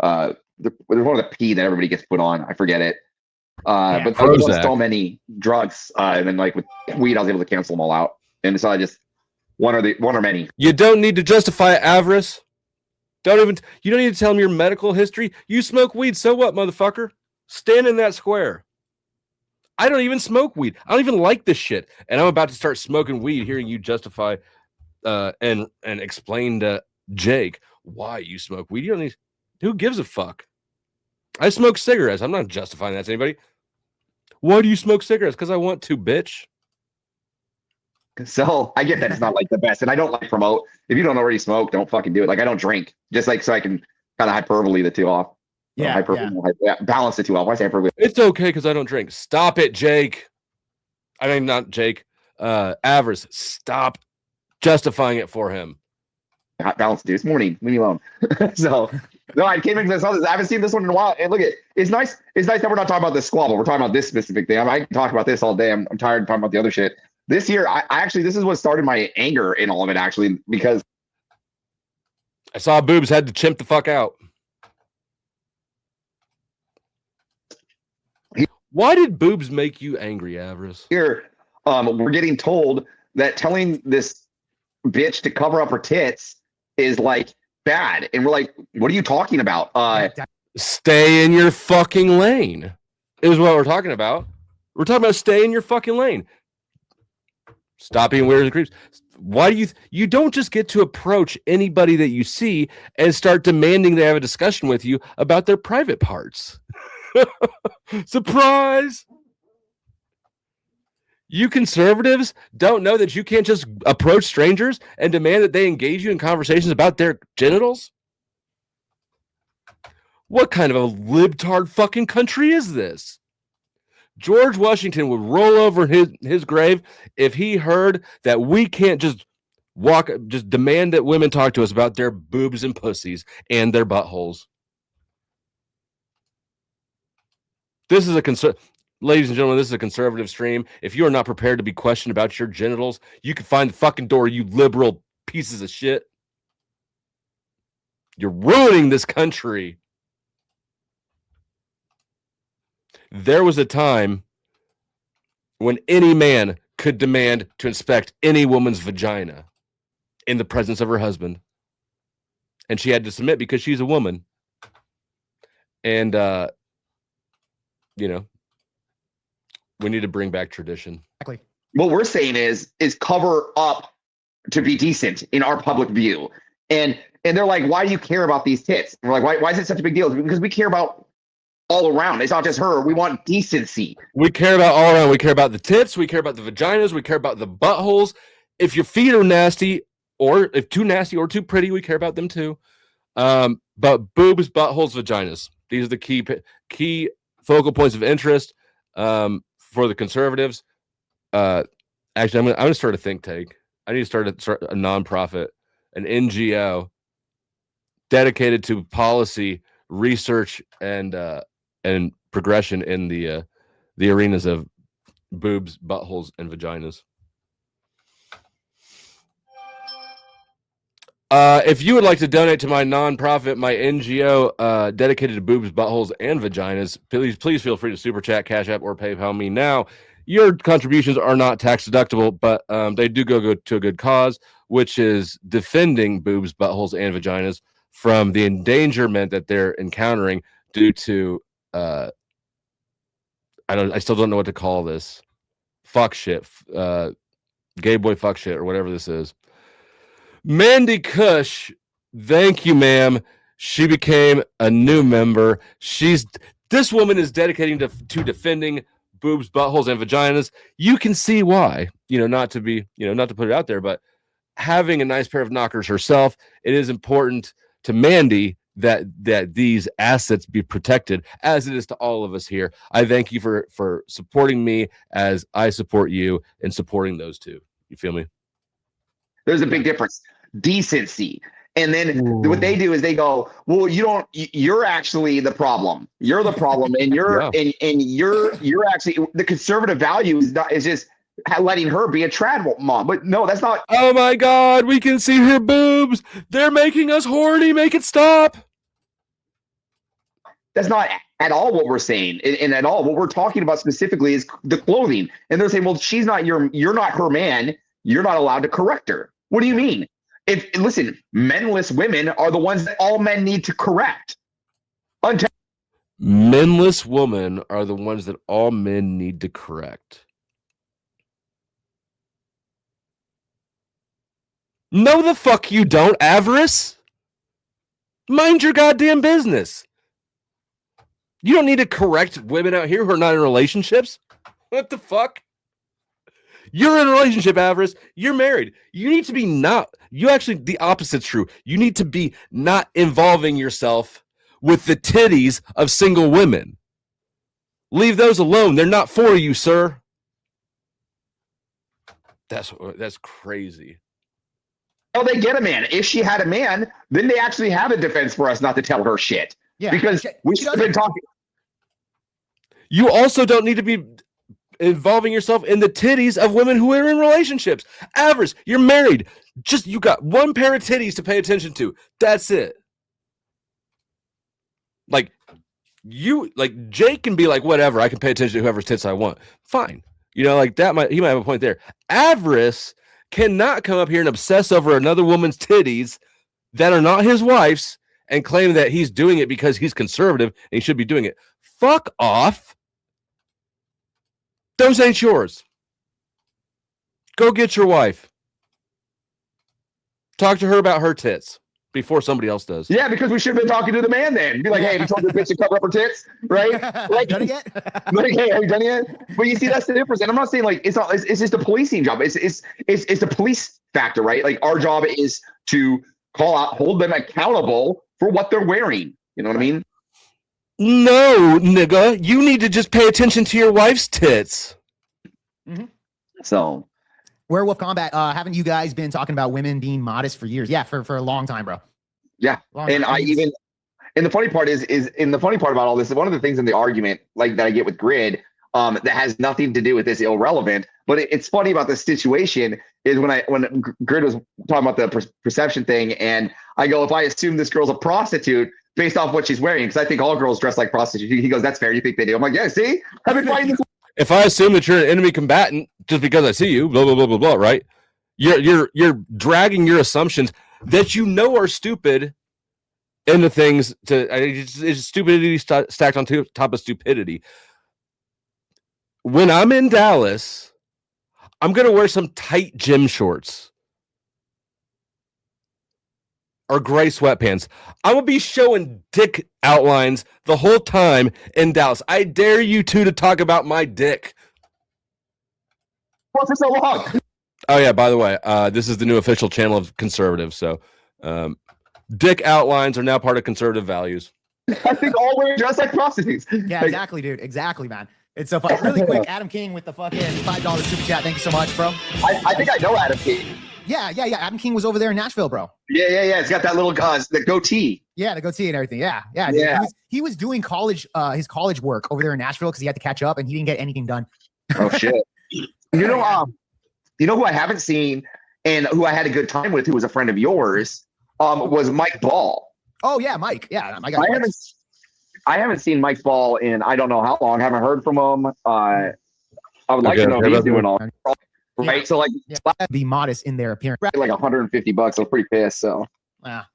There's one of the P that everybody gets put on. I forget it. But there was so many drugs, and then like with weed, I was able to cancel them all out. And so I just one or many. You don't need to justify avarice. You don't need to tell them your medical history. You smoke weed, so what, motherfucker? Stand in that square. I don't even smoke weed. I don't even like this shit, and I'm about to start smoking weed. Hearing you justify and explain to Jake why you smoke weed. You don't need. Who gives a fuck? I smoke cigarettes. I'm not justifying that to anybody. Why do you smoke cigarettes? Because I want to, bitch. So I get that it's not like the best, and I don't like promote. If you don't already smoke, don't fucking do it. Like I don't drink, just like so I can kind of hyperbole the two off. Balance the two off. Why say hyperbole? It's okay because I don't drink. Stop it, Jake. I mean, not Jake. Avarice, stop justifying it for him. Balance, dude. This morning, leave me alone. So no, I came in because I saw this. I haven't seen this one in a while. And look at it's nice. It's nice that we're not talking about this squabble. We're talking about this specific thing. I can talk about this all day. I'm tired of talking about the other shit. This year, I actually this is what started my anger in all of it. Actually, because I saw boobs had to chimp the fuck out. Why did boobs make you angry, Avarice? Here, we're getting told that telling this bitch to cover up her tits is like bad. And we're like, what are you talking about? Stay in your fucking lane is what we're talking about. We're talking about stay in your fucking lane. Stop being weird and creeps. Why do you don't just get to approach anybody that you see and start demanding they have a discussion with you about their private parts? Surprise! You conservatives don't know that you can't just approach strangers and demand that they engage you in conversations about their genitals? What kind of a libtard fucking country is this? George Washington would roll over his grave if he heard that we can't just demand that women talk to us about their boobs and pussies and their buttholes. This is ladies and gentlemen, this is a conservative stream. If you are not prepared to be questioned about your genitals, you can find the fucking door, you liberal pieces of shit. You're ruining this country. There was a time when any man could demand to inspect any woman's vagina in the presence of her husband. And she had to submit because she's a woman. And, we need to bring back tradition. Exactly. What we're saying is cover up to be decent in our public view. And they're like, why do you care about these tits? And we're like, why is it such a big deal? Because we care about all around. It's not just her. We want decency. We care about all around. We care about the tits. We care about the vaginas. We care about the buttholes. If your feet are nasty, or if too nasty or too pretty, we care about them too. But boobs, buttholes, vaginas. These are the key focal points of interest for the conservatives. Actually, I'm gonna start a think tank. I need to start a nonprofit, an NGO dedicated to policy research and progression in the arenas of boobs, buttholes, and vaginas. If you would like to donate to my nonprofit, my NGO dedicated to boobs, buttholes, and vaginas, please feel free to Super Chat, Cash App, or PayPal me now. Your contributions are not tax deductible, but they do go to a good cause, which is defending boobs, buttholes, and vaginas from the endangerment that they're encountering due to I still don't know what to call this. Fuck shit. Gay boy fuck shit, or whatever this is. Mandy Cush, thank you, ma'am. She became a new member. This woman is dedicating to defending boobs, buttholes, and vaginas. You can see why. Not to put it out there, but having a nice pair of knockers herself, it is important to Mandy that these assets be protected, as it is to all of us here. I thank you for supporting me as I support you in supporting those two. You feel me? There's a big difference. Decency. And then what they do is they go, well, you're actually the problem. You're the problem. And you're actually, the conservative value is just letting her be a trad mom. But no, that's not. Oh my God, we can see her boobs. They're making us horny. Make it stop. That's not at all what we're saying. And at all, what we're talking about specifically is the clothing. And they're saying, well, you're not her man. You're not allowed to correct her. What do you mean? Listen, menless women are the ones that all men need to correct. Menless women are the ones that all men need to correct. No, the fuck you don't, avarice. Mind your goddamn business. You don't need to correct women out here who are not in relationships. What the fuck? You're in a relationship, avarice. You're married. You need to be the opposite's true. You need to be not involving yourself with the titties of single women. Leave those alone. They're not for you, sir. That's crazy. Oh, they get a man. If she had a man, then they actually have a defense for us not to tell her shit. Yeah, because we should have been talking. You also don't need to be involving yourself in the titties of women who are in relationships. Avarice, you're married. You got one pair of titties to pay attention to. That's it. Jake can be like, whatever, I can pay attention to whoever's tits I want. Fine. He might have a point there. Avarice cannot come up here and obsess over another woman's titties that are not his wife's and claim that he's doing it because he's conservative and he should be doing it. Fuck off. Those ain't yours. Go get your wife. Talk to her about her tits before somebody else does. Yeah, because we should have been talking to the man then. Be like, hey, have you told your bitch to cover up her tits? Right? Like, done it yet? Like, hey, have you done it yet? But you see, that's the difference. And I'm not saying like it's just a policing job. It's the police factor, right? Like our job is to call out, hold them accountable for what they're wearing. You know what I mean? No, nigga. You need to just pay attention to your wife's tits. Mm-hmm. So, Werewolf Combat, haven't you guys been talking about women being modest for years? Yeah, for a long time, bro. Yeah. And the funny part is the funny part about all this is one of the things in the argument like that I get with Grid that has nothing to do with this irrelevant, but it's funny about the situation is when Grid was talking about the perception thing, and I go, if I assume this girl's a prostitute based off what she's wearing, because I think all girls dress like prostitutes. He goes, that's fair. You think they do? I'm like, yeah, see? I've been fighting this. If I assume that you're an enemy combatant just because I see you, blah, blah, blah, blah, blah, right? You're dragging your assumptions that you know are stupid into things it's stupidity stacked on top of stupidity. When I'm in Dallas, I'm going to wear some tight gym shorts or gray sweatpants. I'm going to be showing dick outlines the whole time in Dallas. I dare you two to talk about my dick. For so long. Oh, yeah, by the way, this is the new official channel of conservatives. So dick outlines are now part of conservative values. I think all women dress like prostitutes. Yeah, exactly, dude. Exactly, man. It's so fun. Really quick, Adam King with the fucking $5 super chat. Thank you so much, bro. I think I know Adam King. Yeah. Adam King was over there in Nashville, bro. Yeah. It's got that little the goatee. Yeah, the goatee and everything. Yeah. He was doing his college work over there in Nashville because he had to catch up and he didn't get anything done. Oh shit. You know who I haven't seen and who I had a good time with, who was a friend of yours, was Mike Ball. Oh yeah, Mike. Yeah, I haven't seen Mike Ball in I don't know how long. I haven't heard from him. I would like to know if he's doing all right. So like, be modest in their appearance. Like $150. I was pretty pissed. So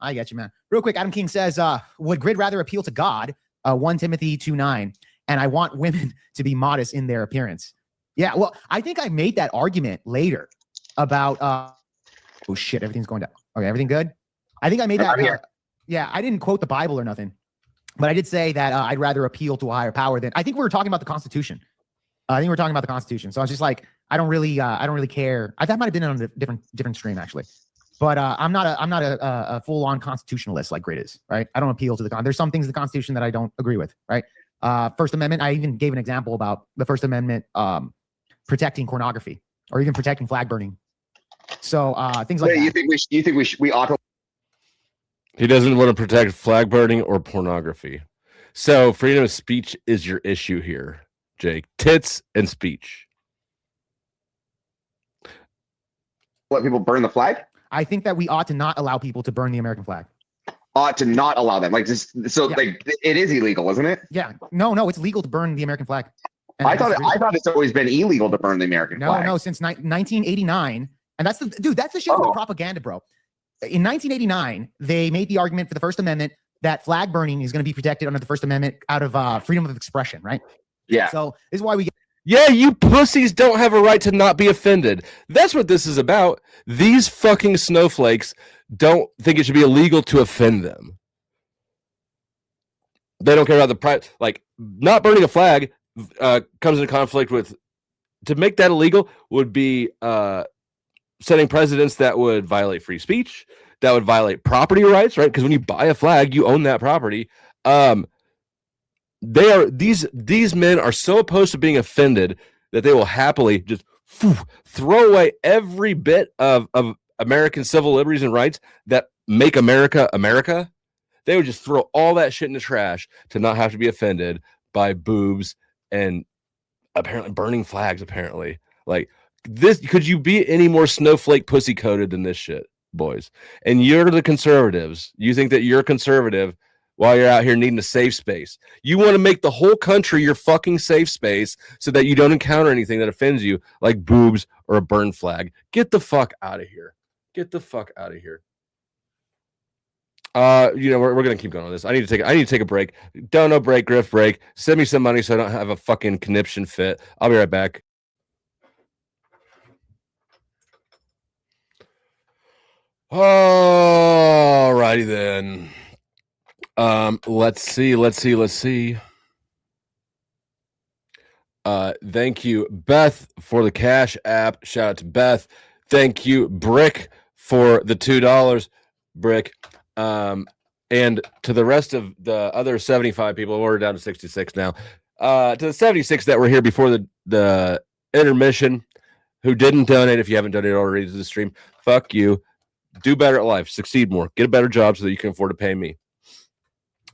I get you, man. Real quick, Adam King says, would Grid rather appeal to God? 1 Timothy 2:9, and I want women to be modest in their appearance. Yeah, well, I think I made that argument later about oh shit, everything's going down. Okay, everything good? I think I made that. Yeah, I didn't quote the Bible or nothing, but I did say that I'd rather appeal to a higher power than. I think we were talking about the Constitution. I think we were talking about the Constitution. So I was just like, I don't really care. That might have been on a different stream actually, but I'm not a full on constitutionalist like Grid is, right? I don't appeal to the There's some things in the Constitution that I don't agree with, right? First Amendment. I even gave an example about the First Amendment protecting pornography or even protecting flag burning. So things like that. You think we ought to? He doesn't want to protect flag burning or pornography. So freedom of speech is your issue here, Jake. Tits and speech. Let people burn the flag? I think that we ought to not allow people to burn the American flag. Ought to not allow them. Like just like it is illegal, isn't it? Yeah. No, it's legal to burn the American flag. And I thought it's always been illegal to burn the American flag. No, since 1989. And that's the shit with the propaganda, bro. In 1989, they made the argument for the First Amendment that flag burning is going to be protected under the First Amendment out of freedom of expression, right? Yeah. So this is why we get. Yeah, you pussies don't have a right to not be offended. That's what this is about. These fucking snowflakes don't think it should be illegal to offend them. They don't care about the pride. Like, not burning a flag comes into conflict with. To make that illegal would be setting precedents that would violate free speech, that would violate property rights, right? Because when you buy a flag, you own that property. These men are so opposed to being offended that they will happily just throw away every bit of American civil liberties and rights that make America America. They would just throw all that shit in the trash to not have to be offended by boobs and apparently burning flags. Apparently, like this, could you be any more snowflake pussy coated than this shit, boys? And you're the conservatives. You think that you're conservative while you're out here needing a safe space. You want to make the whole country your fucking safe space so that you don't encounter anything that offends you, like boobs or a burn flag. Get the fuck out of here. Get the fuck out of here. We're gonna keep going on this. I need to take a break. Dono break, grift break. Send me some money so I don't have a fucking conniption fit. I'll be right back. All righty then. Let's see. Thank you, Beth, for the Cash App. Shout out to Beth. Thank you, Brick, for the $2. Brick. And to the rest of the other 75 people, we're down to 66 now. To the 76 that were here before the intermission, who didn't donate, if you haven't donated already to the stream, fuck you. Do better at life. Succeed more. Get a better job so that you can afford to pay me.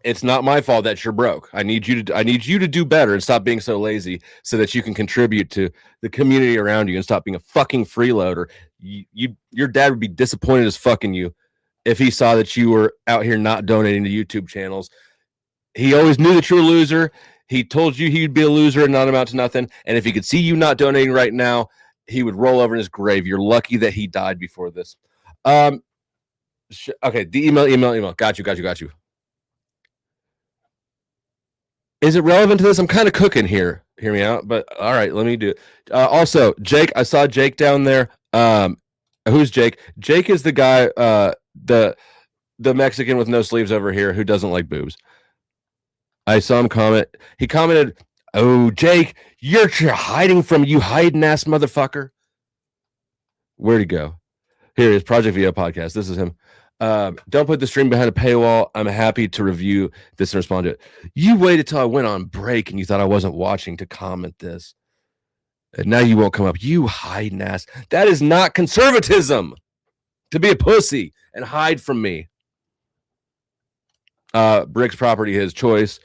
It's not my fault that you're broke. I need you to do better and stop being so lazy so that you can contribute to the community around you and stop being a fucking freeloader. Your dad would be disappointed as fucking you if he saw that you were out here not donating to YouTube channels. He always knew that you were a loser. He told you he'd be a loser and not amount to nothing. And if he could see you not donating right now, he would roll over in his grave. You're lucky that he died before this. Okay, the email. Got you. Is it relevant to this? I'm kind of cooking here. Hear me out. But all right, let me do it. Also, Jake, I saw Jake down there. Who's Jake? Jake is the guy, the Mexican with no sleeves over here who doesn't like boobs. I saw him comment. He commented, "Oh, Jake, you're hiding from you hiding ass motherfucker." Where'd he go? Here is Project VO podcast. This is him. Don't put the stream behind a paywall. I'm happy to review this and respond to it. You waited till I went on break and you thought I wasn't watching to comment this. And now you won't come up. You hiding ass. That is not conservatism. To be a pussy and hide from me. Brick's property, his choice.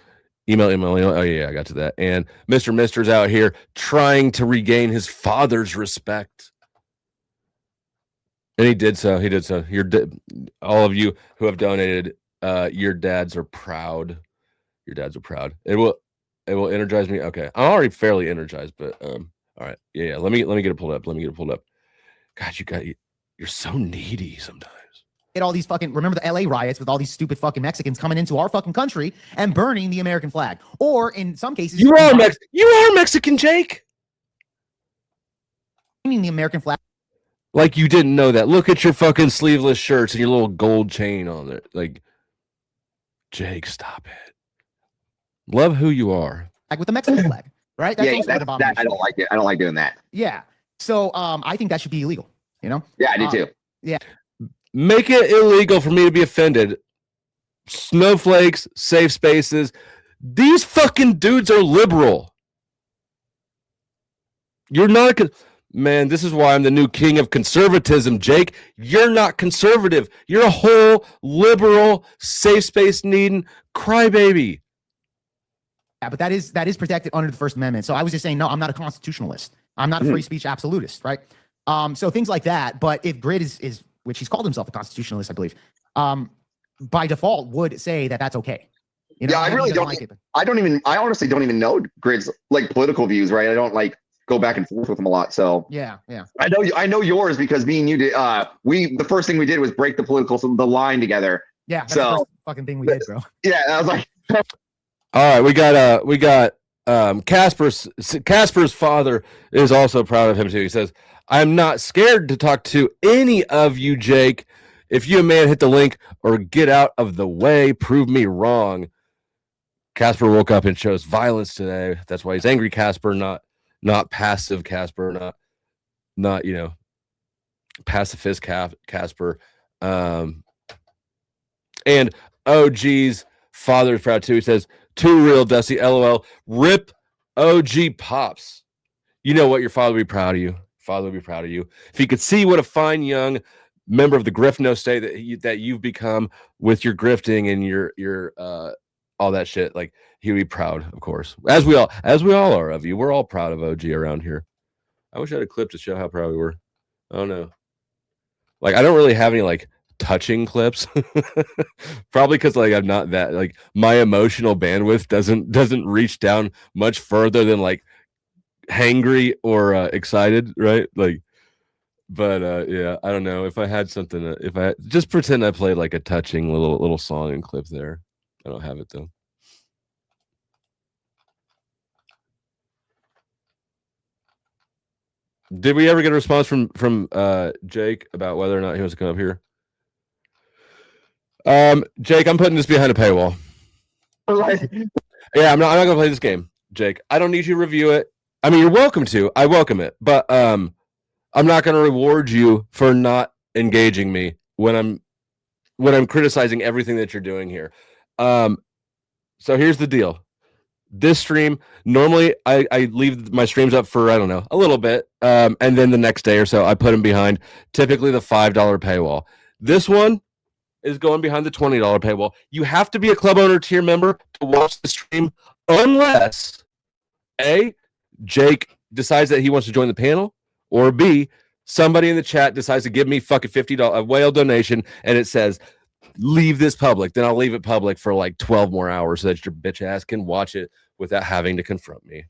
Email. Oh, yeah, I got to that. And Mr. Mister's out here trying to regain his father's respect. And he did so. All of you who have donated, your dads are proud. Your dads are proud. It will energize me. Okay, I'm already fairly energized, but all right. Yeah. Let me get it pulled up. God, you're so needy sometimes. Get all these fucking, remember the LA riots with all these stupid fucking Mexicans coming into our fucking country and burning the American flag, or in some cases, you are Mexican, Jake. The American flag. Like you didn't know that. Look at your fucking sleeveless shirts and your little gold chain on it. Like, Jake, stop it. Love who you are. Like with the Mexican flag, right? That's that, I don't like it. I don't like doing that. Yeah. So I think that should be illegal. You know? Yeah, I do too. Yeah. Make it illegal for me to be offended. Snowflakes, safe spaces. These fucking dudes are liberal. You're not a... Man, this is why I'm the new king of conservatism, Jake. You're not conservative. You're a whole liberal, safe space needing crybaby. Yeah, but that is protected under the First Amendment. So I was just saying, no, I'm not a constitutionalist. I'm not a free speech absolutist, right? So things like that. But if Grid is which he's called himself a constitutionalist, I believe, by default would say that that's okay. You know, yeah, I really don't. Like I honestly don't even know Grid's like political views, right? I don't like go back and forth with him a lot. So yeah. I know yours because me and you did. The first thing we did was break the line together. Yeah. That's the first fucking thing we did, bro. Yeah, I was like. All right, we got Casper's father is also proud of him too. He says, "I'm not scared to talk to any of you, Jake. If you a man, hit the link or get out of the way. Prove me wrong." Casper woke up and chose violence today. That's why he's angry, Casper, not passive Casper, not pacifist Casper. And OG's father is proud too. He says, "Too real, Dusty. LOL. Rip OG Pops." You know what? Your father would be proud of you. Father would be proud of you. If he could see what a fine young member of the Griftno state that you've become with your grifting and your all that shit, like he would be proud, of course. As we all are of you. We're all proud of OG around here. I wish I had a clip to show how proud we were. I don't know. Like I don't really have any like touching clips. Probably because like I'm not that like my emotional bandwidth doesn't reach down much further than like hangry or excited, right? Like But yeah, I don't know if I had something. If I just pretend I played like a touching little song and clip there. I don't have it though. Did we ever get a response from Jake about whether or not he wants to come up here? Jake, I'm putting this behind a paywall. Yeah, I'm not gonna play this game, Jake. I don't need you to review it. I mean, you're welcome to. I welcome it, but I'm not gonna reward you for not engaging me when I'm criticizing everything that you're doing here. So here's the deal. This stream, normally I leave my streams up for, I don't know, a little bit. And then the next day or so, I put them behind typically the $5 paywall. This one is going behind the $20 paywall. You have to be a club owner tier member to watch the stream unless A, Jake decides that he wants to join the panel, or B, somebody in the chat decides to give me fucking $50 a whale donation and it says, leave this public. Then I'll leave it public for like 12 more hours so that your bitch ass can watch it without having to confront me.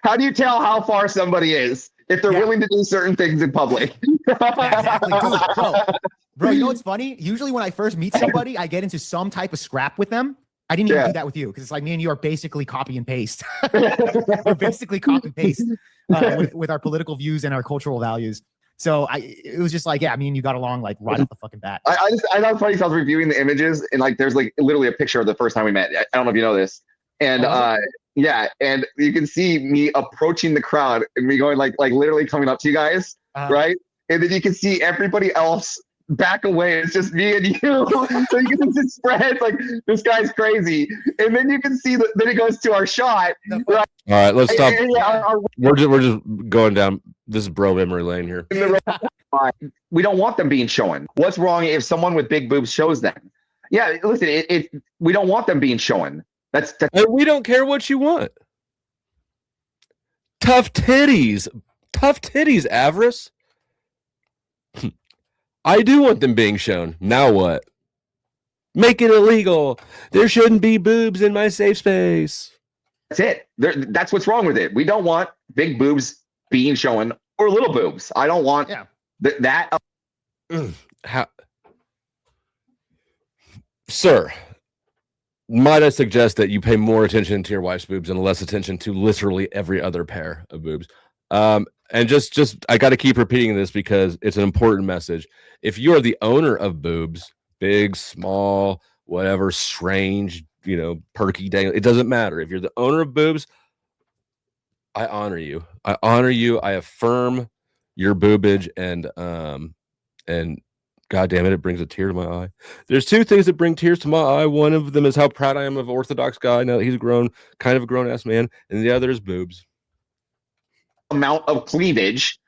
How do you tell how far somebody is if they're willing to do certain things in public? Exactly. Dude, bro, you know what's funny? Usually when I first meet somebody, I get into some type of scrap with them. I didn't even do that with you because it's like me and you are basically copy and paste. We're basically copy and paste with our political views and our cultural values. So it was just like, yeah, me and you got along like right off the fucking bat. I know funny. So I was reviewing the images and like there's like literally a picture of the first time we met. I don't know if you know this. And yeah, and you can see me approaching the crowd and me going like literally coming up to you guys, right? And then you can see everybody else back away. It's just me and you. So you can just spread like this guy's crazy. And then you can see that then it goes to our shot. Right? All right, let's stop. We're just going down. This is bro memory lane here. We don't want them being shown. What's wrong if someone with big boobs shows them? Yeah, listen, we don't want them being shown. That's and we don't care what you want. Tough titties, Avarice. I do want them being shown. Now what? Make it illegal. There shouldn't be boobs in my safe space. That's it. That's what's wrong with it. We don't want big boobs being shown or little boobs. I don't want that. How, sir, might I suggest that you pay more attention to your wife's boobs and less attention to literally every other pair of boobs? And just I got to keep repeating this because it's an important message. If you are the owner of boobs, big, small, whatever, strange, perky, dang, it doesn't matter. If you're the owner of boobs, I honor you. I affirm your boobage, and God damn it, it brings a tear to my eye. There's two things that bring tears to my eye. One of them is how proud I am of Orthodox guy now that he's grown, kind of a grown ass man, and the other is boobs. Amount of cleavage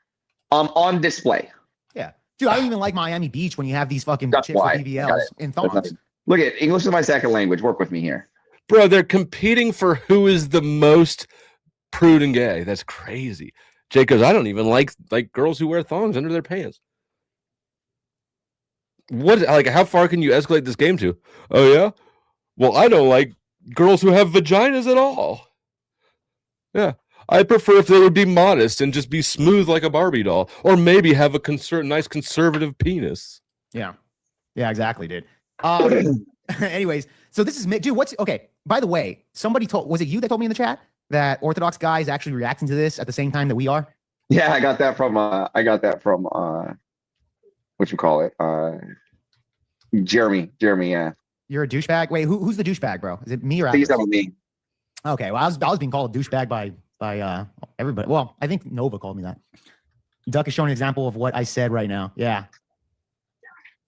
on display. Yeah, dude, I don't even like Miami Beach when you have these fucking chicks with BBLs and thongs. Look at English is my second language. Work with me here, bro. They're competing for who is the most prude and gay. That's crazy. Jake goes, I don't even like girls who wear thongs under their pants. What, like, how far can you escalate this game to? Oh yeah, well, I don't like girls who have vaginas at all. Yeah, I prefer if they would be modest and just be smooth like a Barbie doll, or maybe have a nice conservative penis. Yeah, exactly, dude. Anyways, so this is dude. Okay? By the way, was it you that told me in the chat that Orthodox guy is actually reacting to this at the same time that we are? Yeah, I got that from what you call it? Jeremy, yeah. You're a douchebag? Wait, who's the douchebag, bro? Is it me or He's not me. Okay, well, I was being called a douchebag by everybody. Well, I think Nova called me that. Duck is showing an example of what I said right now. Yeah.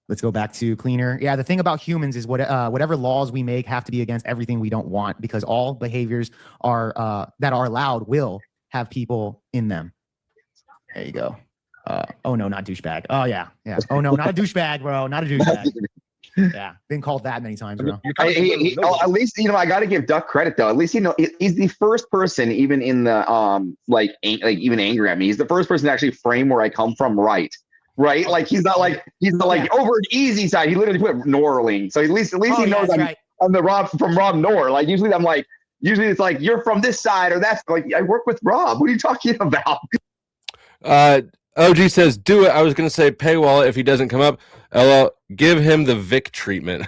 Let's go back to cleaner. Yeah, the thing about humans is whatever laws we make have to be against everything we don't want, because all behaviors that are allowed will have people in them. There you go. Oh no, not douchebag. Oh yeah. Oh no, not a douchebag, bro. Not a douchebag. Yeah, been called that many times, bro. At least I got to give Duck credit though. At least he's the first person, even in the even angry at me. He's the first person to actually frame where I come from, right? Like he's not like over an easy side. He literally put Norling, so at least he knows I'm the Rob from Rob Nor. Like usually it's like you're from this side or that's like I work with Rob. What are you talking about? OG says, do it. I was going to say paywall if he doesn't come up. LL, give him the Vic treatment.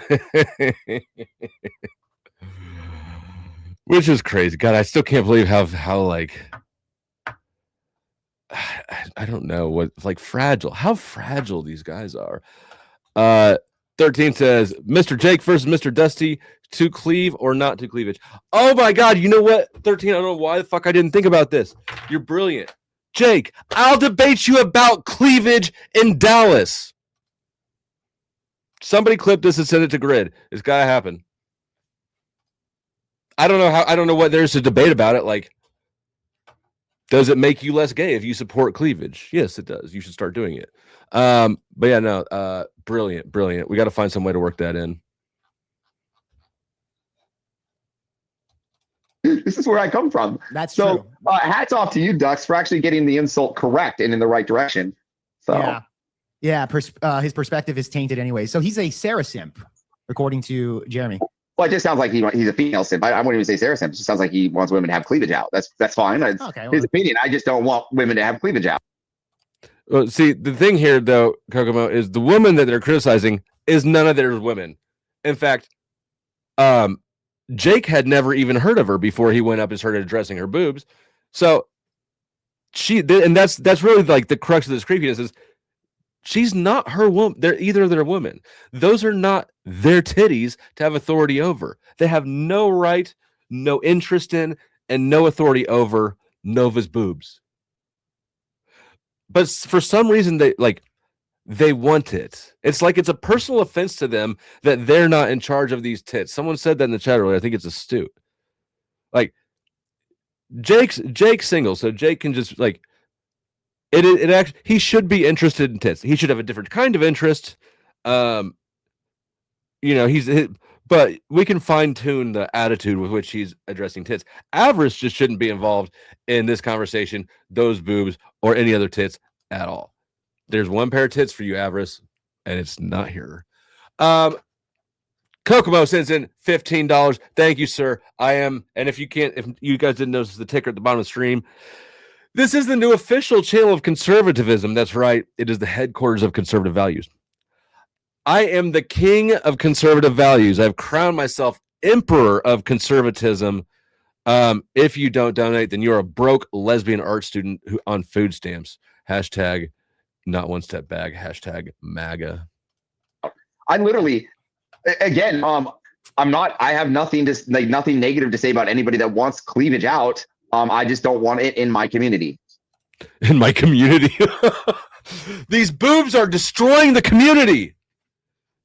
Which is crazy. God, I still can't believe how like, I don't know what, like fragile, how fragile these guys are. 13 says, Mr. Jake versus Mr. Dusty, to cleave or not to cleavage. Oh my God, you know what? 13, I don't know why the fuck I didn't think about this. You're brilliant. Jake, I'll debate you about cleavage in Dallas. Somebody clip this and send it to Grid. It's gotta happen. I don't know what there is to debate about it. Like, does it make you less gay if you support cleavage? Yes, it does. You should start doing it. But yeah, no, brilliant. We got to find some way to work that in. This is where I come from. That's so, true. Hats off to you, Dux, for actually getting the insult correct and in the right direction. So yeah. His perspective is tainted anyway. So he's a Sarah simp, according to Jeremy. Well, it just sounds like he's a female simp. I wouldn't even say Sarah simp. It just sounds like he wants women to have cleavage out. That's fine. That's his opinion. I just don't want women to have cleavage out. Well, see, the thing here, though, Kokomo, is the woman that they're criticizing is none of their women. In fact, Jake had never even heard of her before he went up and started addressing her boobs. So that's really like the crux of this creepiness is she's not her woman. They're either their women. Those are not their titties to have authority over. They have no right, no interest in, and no authority over Nova's boobs. But for some reason, they want it. It's like it's a personal offense to them that they're not in charge of these tits. Someone said that in the chat earlier. I think it's astute. Like Jake's single, so Jake can just like it actually he should be interested in tits. He should have a different kind of interest. But we can fine-tune the attitude with which he's addressing tits. Avarice just shouldn't be involved in this conversation, those boobs, or any other tits at all. There's one pair of tits for you, Avarice, and it's not here. Kokomo sends in $15. Thank you, sir. And if you guys didn't notice the ticker at the bottom of the stream, this is the new official channel of conservatism. That's right. It is the headquarters of conservative values. I am the king of conservative values. I've crowned myself emperor of conservatism. If you don't donate, then you're a broke lesbian art student who on food stamps. Hashtag not one step back. Hashtag MAGA. I literally, again, I have nothing negative to say about anybody that wants cleavage out. I just don't want it in my community. In my community? These boobs are destroying the community.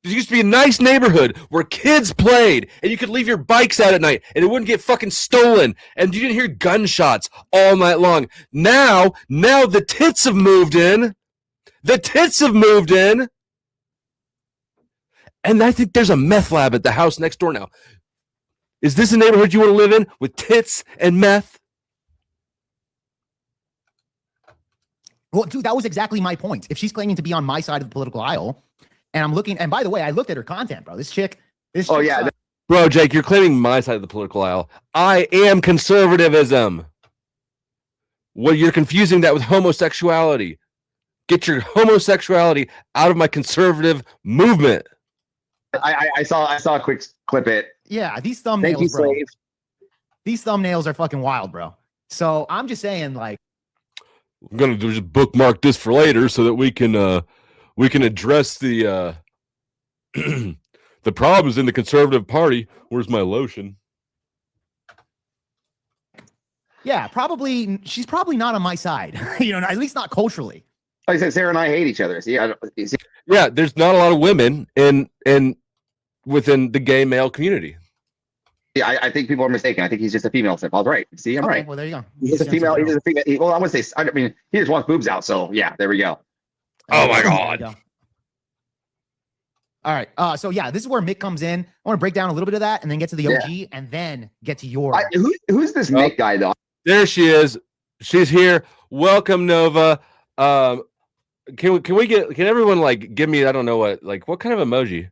There used to be a nice neighborhood where kids played and you could leave your bikes out at night and it wouldn't get fucking stolen and you didn't hear gunshots all night long. Now the tits have moved in. And I think there's a meth lab at the house next door now. Is this a neighborhood you want to live in with tits and meth? Well, dude, that was exactly my point. If she's claiming to be on my side of the political aisle, and I'm looking, and by the way, I looked at her content, bro. This chick. Oh, yeah. Bro, Jake, you're claiming my side of the political aisle. I am conservatism. Well, you're confusing that with homosexuality. Get your homosexuality out of my conservative movement. I saw a quick clip it. Yeah, these thumbnails, bro. These thumbnails are fucking wild, bro. So I'm just saying, like, I'm gonna just bookmark this for later so that we can address the the problems in the conservative party. Where's my lotion? Yeah, probably. She's probably not on my side. At least not culturally. Like I said, Sarah and I hate each other. Yeah, there's not a lot of women within the gay male community. Yeah, I think people are mistaken. I think he's just a female simp. I was right. See, I'm right. Well, there you go. He's just a female. He's just a female. Well, I would say. I mean, he just wants boobs out. So yeah, there we go. Oh my God. All right. So yeah, this is where Mick comes in. I want to break down a little bit of that and then get to the OG and then get to your. Who's this Mick guy though? There she is. She's here. Welcome, Nova. Can everyone like give me, I don't know what kind of emoji?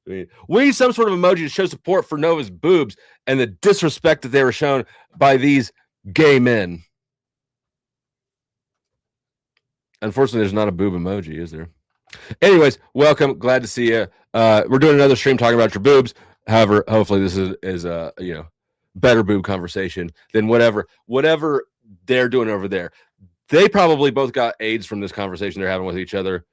We need some sort of emoji to show support for Nova's boobs and the disrespect that they were shown by these gay men. Unfortunately, there's not a boob emoji, is there? Anyways, welcome. Glad to see you. We're doing another stream talking about your boobs. However, hopefully this is a better boob conversation than whatever they're doing over there. They probably both got AIDS from this conversation they're having with each other.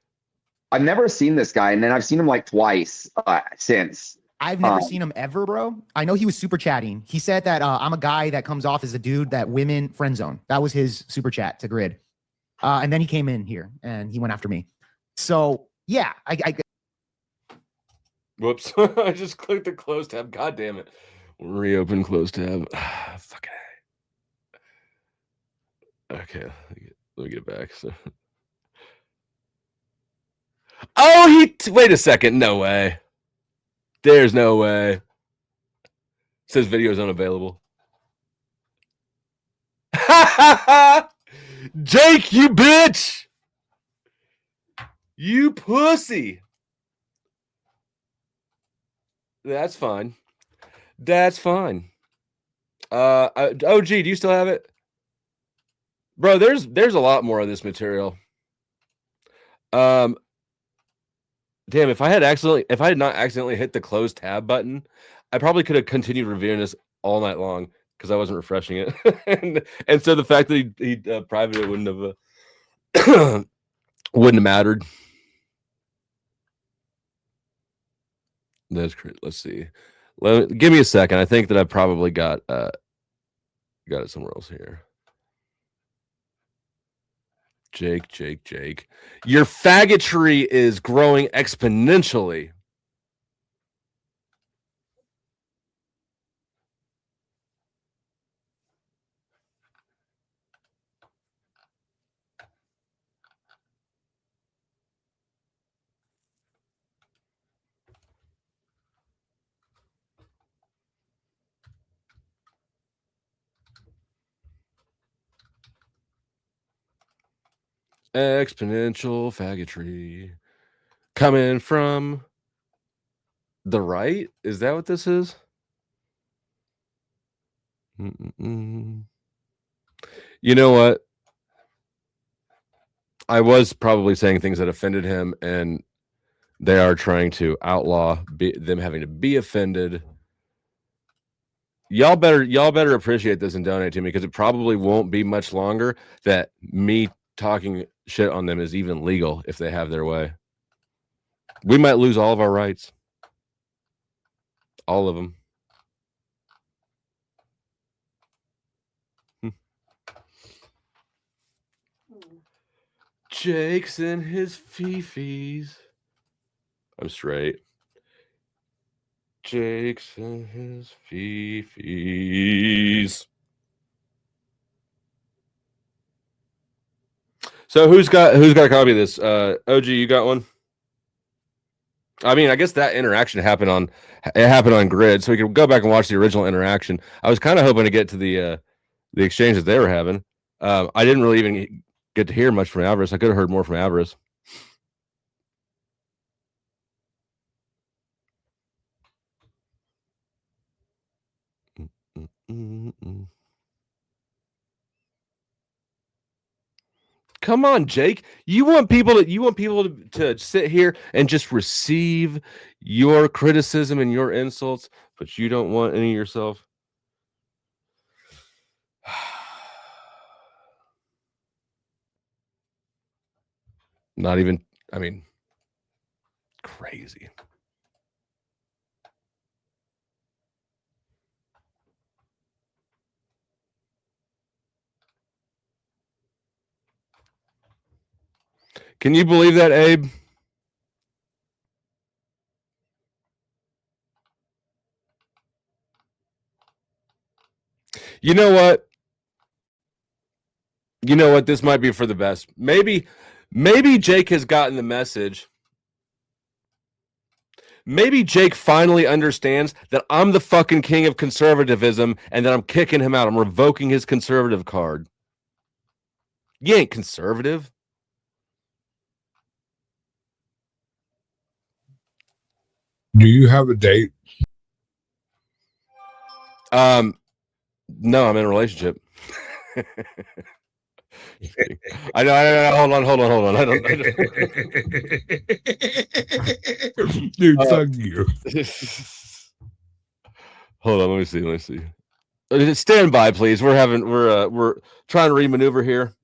I've never seen this guy, and then I've seen him like twice since. I've never seen him ever, bro. I know he was super chatting. He said that I'm a guy that comes off as a dude that women friend zone. That was his super chat to Grid. And then he came in here and he went after me. So yeah, I Whoops. I just clicked the close tab. God damn it. Reopen close tab. Fucking okay. Let me get it back. So. Oh, wait a second. No way. There's no way. It says video is unavailable. Jake, you bitch. You pussy. That's fine. That's fine. OG, do you still have it? Bro, there's a lot more of this material. Damn, if I had not accidentally hit the close tab button, I probably could have continued reviewing this all night long because I wasn't refreshing it. and so the fact that he privated it wouldn't have mattered. That's great. Let's see. Give me a second. I think that I probably got it somewhere else here. Jake. Your faggotry is growing exponentially. Exponential faggotry coming from the right. Is that what this is? You know what? I was probably saying things that offended him, and they are trying to outlaw them having to be offended. Y'all better appreciate this and donate to me, because it probably won't be much longer that me talking shit on them is even legal if they have their way. We might lose all of our rights. All of them. Jake's in his fifis. I'm straight. Jake's in his fifis. So who's got a copy of this? OG, you got one? I mean, I guess that interaction happened on Grid, so we could go back and watch the original interaction. I was kind of hoping to get to the exchange that they were having. I didn't really even get to hear much from Avarice. I could have heard more from Avarice. Come on, Jake. You want people to sit here and just receive your criticism and your insults, but you don't want any yourself. Not even, I mean, crazy. Can you believe that, Abe? You know what? You know what? This might be for the best. Maybe Jake has gotten the message. Maybe Jake finally understands that I'm the fucking king of conservatism and that I'm kicking him out. I'm revoking his conservative card. You ain't conservative. Do you have a date? No, I'm in a relationship. I know. Hold on. I don't. Dude, fuck you. Hold on. Let me see. Stand by, please. We're trying to remaneuver here.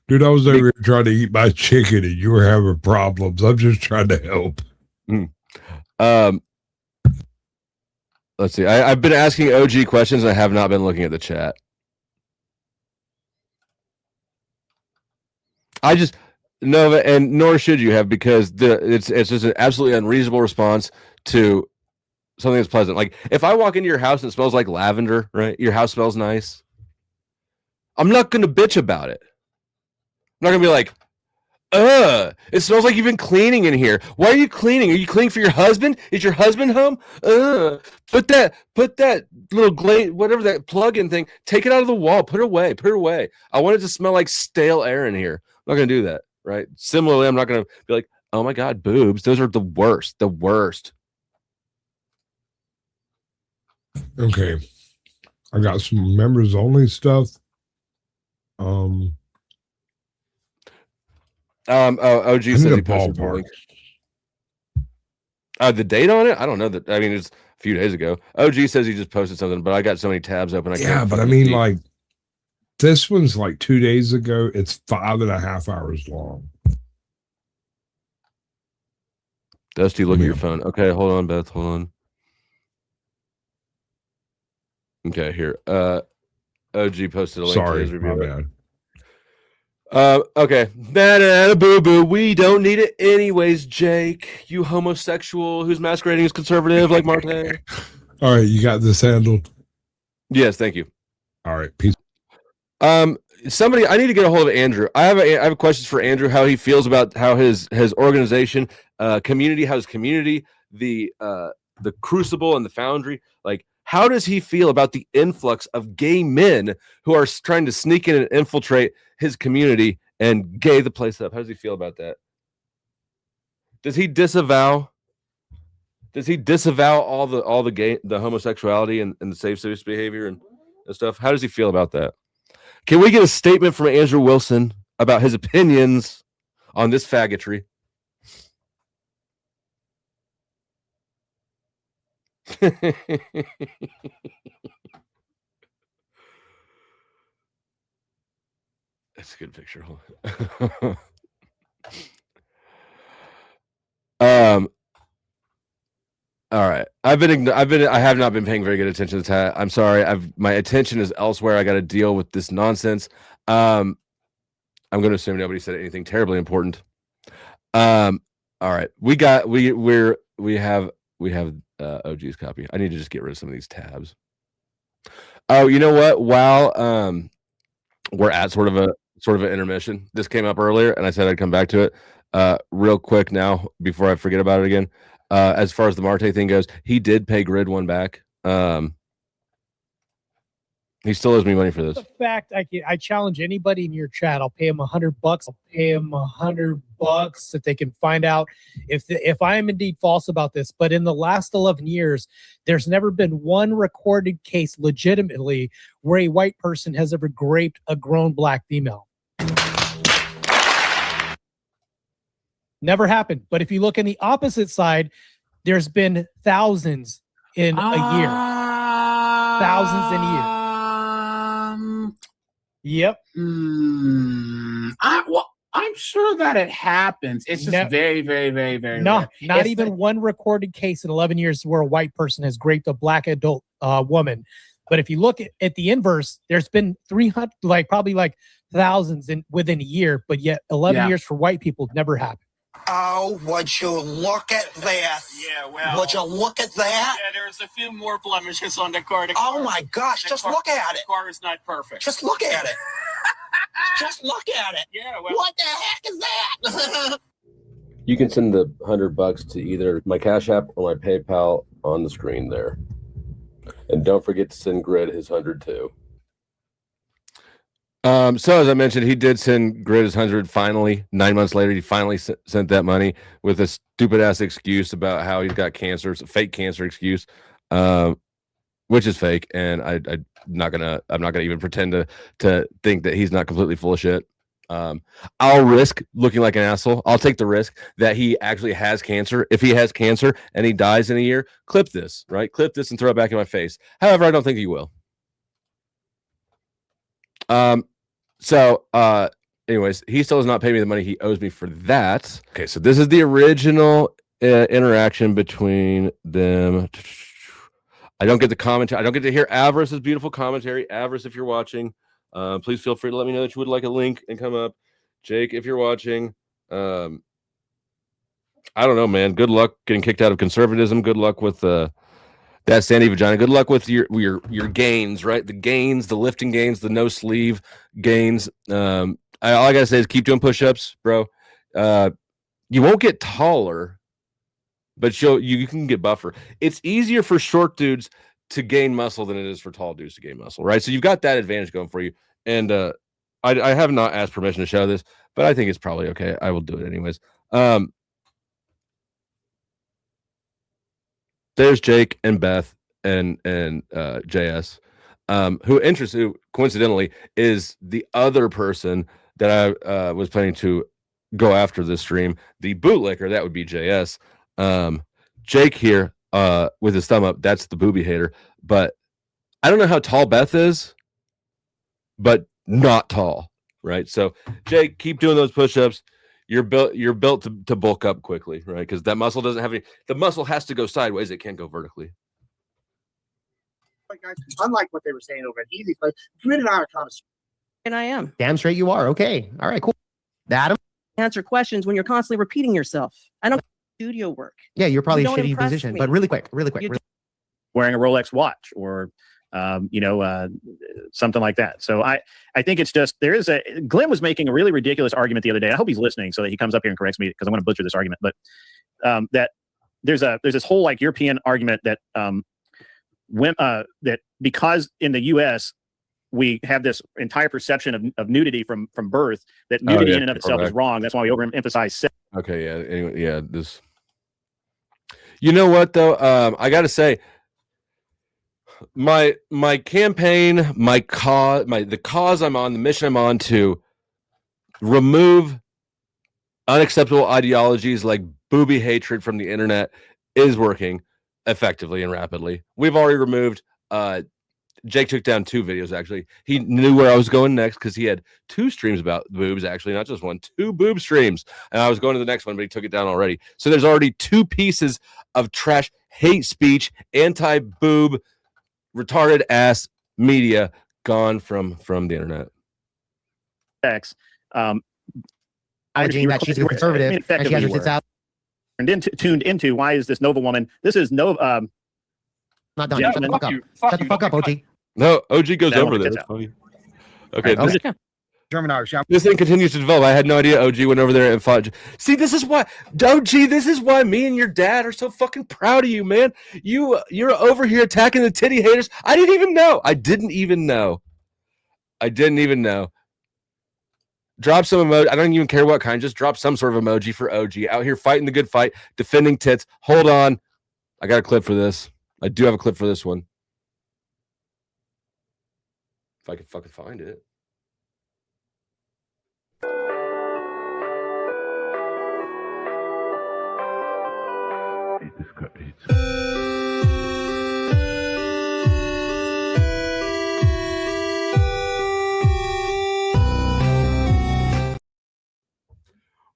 Dude, I was over here trying to eat my chicken and you were having problems. I'm just trying to help. Let's see. I've been asking OG questions and I have not been looking at the chat. I just no, and nor should you have, because it's just an absolutely unreasonable response to something that's pleasant. Like if I walk into your house and it smells like lavender, right? Your house smells nice. I'm not gonna bitch about it. I'm not gonna be like, it smells like you've been cleaning in here. Why are you cleaning? Are you cleaning for your husband? Is your husband home? Put that little whatever that plug-in thing, take it out of the wall, put it away. I want it to smell like stale air in here. I'm not gonna do that, right? Similarly, I'm not gonna be like, oh my god, boobs. Those are the worst. Okay. I got some members only stuff. OG says he posted the link. The date on it? I don't know that. I mean, it's a few days ago. OG says he just posted something, but I got so many tabs open. But I mean, like, this one's like 2 days ago. It's 5.5 hours long. Dusty, look at your phone. Okay, hold on, Beth. Hold on. Okay, here. OG posted a link to his review. My bad. Okay. Boo boo. We don't need it anyways, Jake. You homosexual who's masquerading as conservative like Marte. All right, you got this handled. Yes, thank you. All right, peace. Somebody, I need to get a hold of Andrew. I have questions for Andrew, how he feels about how his organization, community, the Crucible and the Foundry, like, how does he feel about the influx of gay men who are trying to sneak in and infiltrate his community and gay the place up? How does he feel about that? Does he disavow all the homosexuality and the safe space behavior and stuff? How does he feel about that? Can we get a statement from Andrew Wilson about his opinions on this faggotry? That's a good picture. All right. I have not been paying very good attention to that. I'm sorry. My attention is elsewhere. I got to deal with this nonsense. I'm going to assume nobody said anything terribly important. All right. We have OG's copy. I need to just get rid of some of these tabs. Oh, you know what? While we're at sort of an intermission, this came up earlier, and I said I'd come back to it real quick now before I forget about it again. As far as the Marte thing goes, he did pay Grid one back. He still owes me money for this. The fact I challenge anybody in your chat. I'll pay him $100. I'll pay him $100 if they can find out if I am indeed false about this. But in the last 11 years, there's never been one recorded case legitimately where a white person has ever raped a grown black female. Never happened. But if you look on the opposite side, there's been thousands in a year. Thousands in a year. Yep. I'm sure that it happens. It's just very, very, very, very not rare. even one recorded case in 11 years where a white person has raped a black adult woman. But if you look at the inverse, there's been 300, probably thousands within a year, but yet 11 years for white people never happened. Oh, would you look at this? Yeah, well. Would you look at that? Yeah, there's a few more blemishes on the car. Oh my gosh, just look at it. The car is not perfect. Just look at it. Just look at it. Yeah, well. What the heck is that? You can send the $100 to either my Cash App or my PayPal on the screen there. And don't forget to send Grid his 100 too. So as I mentioned, he did send Grid his 100 finally. 9 months later, he finally sent that money with a stupid ass excuse about how he's got cancer. It's a fake cancer excuse. which is fake, and I'm not gonna even pretend to think that he's not completely full of shit. I'll risk looking like an asshole. I'll take the risk that he actually has cancer. If he has cancer and he dies in a year, clip this, right? Clip this and throw it back in my face. However, I don't think he will. Anyways, he still has not paid me the money he owes me for that. Okay, so this is the original interaction between them. I don't get the commentary. I don't get to hear Avarice's beautiful commentary. Avarice, if you're watching, please feel free to let me know that you would like a link and come up. Jake, if you're watching, I don't know, man. Good luck getting kicked out of conservatism. Good luck with that sandy vagina. Good luck with your gains, right? The gains, the lifting gains, the no sleeve gains. All I gotta say is keep doing push-ups, bro. You won't get taller, but you can get buffer. It's easier for short dudes to gain muscle than it is for tall dudes to gain muscle, right? So you've got that advantage going for you. And I have not asked permission to show this, but I think it's probably okay. I will do it anyways. There's Jake and Beth and JS, who coincidentally is the other person that I was planning to go after this stream. The bootlicker, that would be JS. Jake here with his thumb up, that's the booby hater. But I don't know how tall Beth is, but not tall, right? So Jake, keep doing those push-ups. You're built to bulk up quickly, right? Because that muscle doesn't have the muscle has to go sideways, it can't go vertically. Guys, unlike what they were saying over at Easy Play, Grid and I are kind of. And I am. Damn straight you are. Okay. All right, cool. Adam? Answer questions when you're constantly repeating yourself. I don't studio work. Yeah, you're probably You a don't shitty impress position, me. but really quick. Wearing a Rolex watch or something like that. So I think it's just Glenn was making a really ridiculous argument the other day. I hope he's listening so that he comes up here and corrects me because I'm going to butcher this argument. But that there's this whole like European argument that that because in the U.S. we have this entire perception of nudity from birth, that nudity in and of itself is wrong. That's why we overemphasize sex. Okay, yeah. Anyway, yeah. This. You know what though? I got to say, my campaign, the cause I'm on, the mission I'm on to remove unacceptable ideologies like booby hatred from the internet is working effectively and rapidly. We've already removed. Jake took down 2 videos, actually. He knew where I was going next because he had 2 streams about boobs, actually, not just 1, 2 boob streams. And I was going to the next one, but he took it down already. So there's already 2 pieces of trash, hate speech, anti-boob, retarded ass media gone from the internet. Sex. That she's a conservative and she has her tits out. And then tuned into why is this Nova woman? This is Nova. Not done. Shut the fuck up. Shut the fuck up, OG. No, OG goes over there. That's funny. Okay. German Irish. This thing continues to develop. I had no idea OG went over there and fought. See, this is why OG. This is why me and your dad are so fucking proud of you, man. You're over here attacking the titty haters. I didn't even know. Drop some emoji. I don't even care what kind. Just drop some sort of emoji for OG out here fighting the good fight, defending tits. Hold on, I got a clip for this. I do have a clip for this one. If I can fucking find it.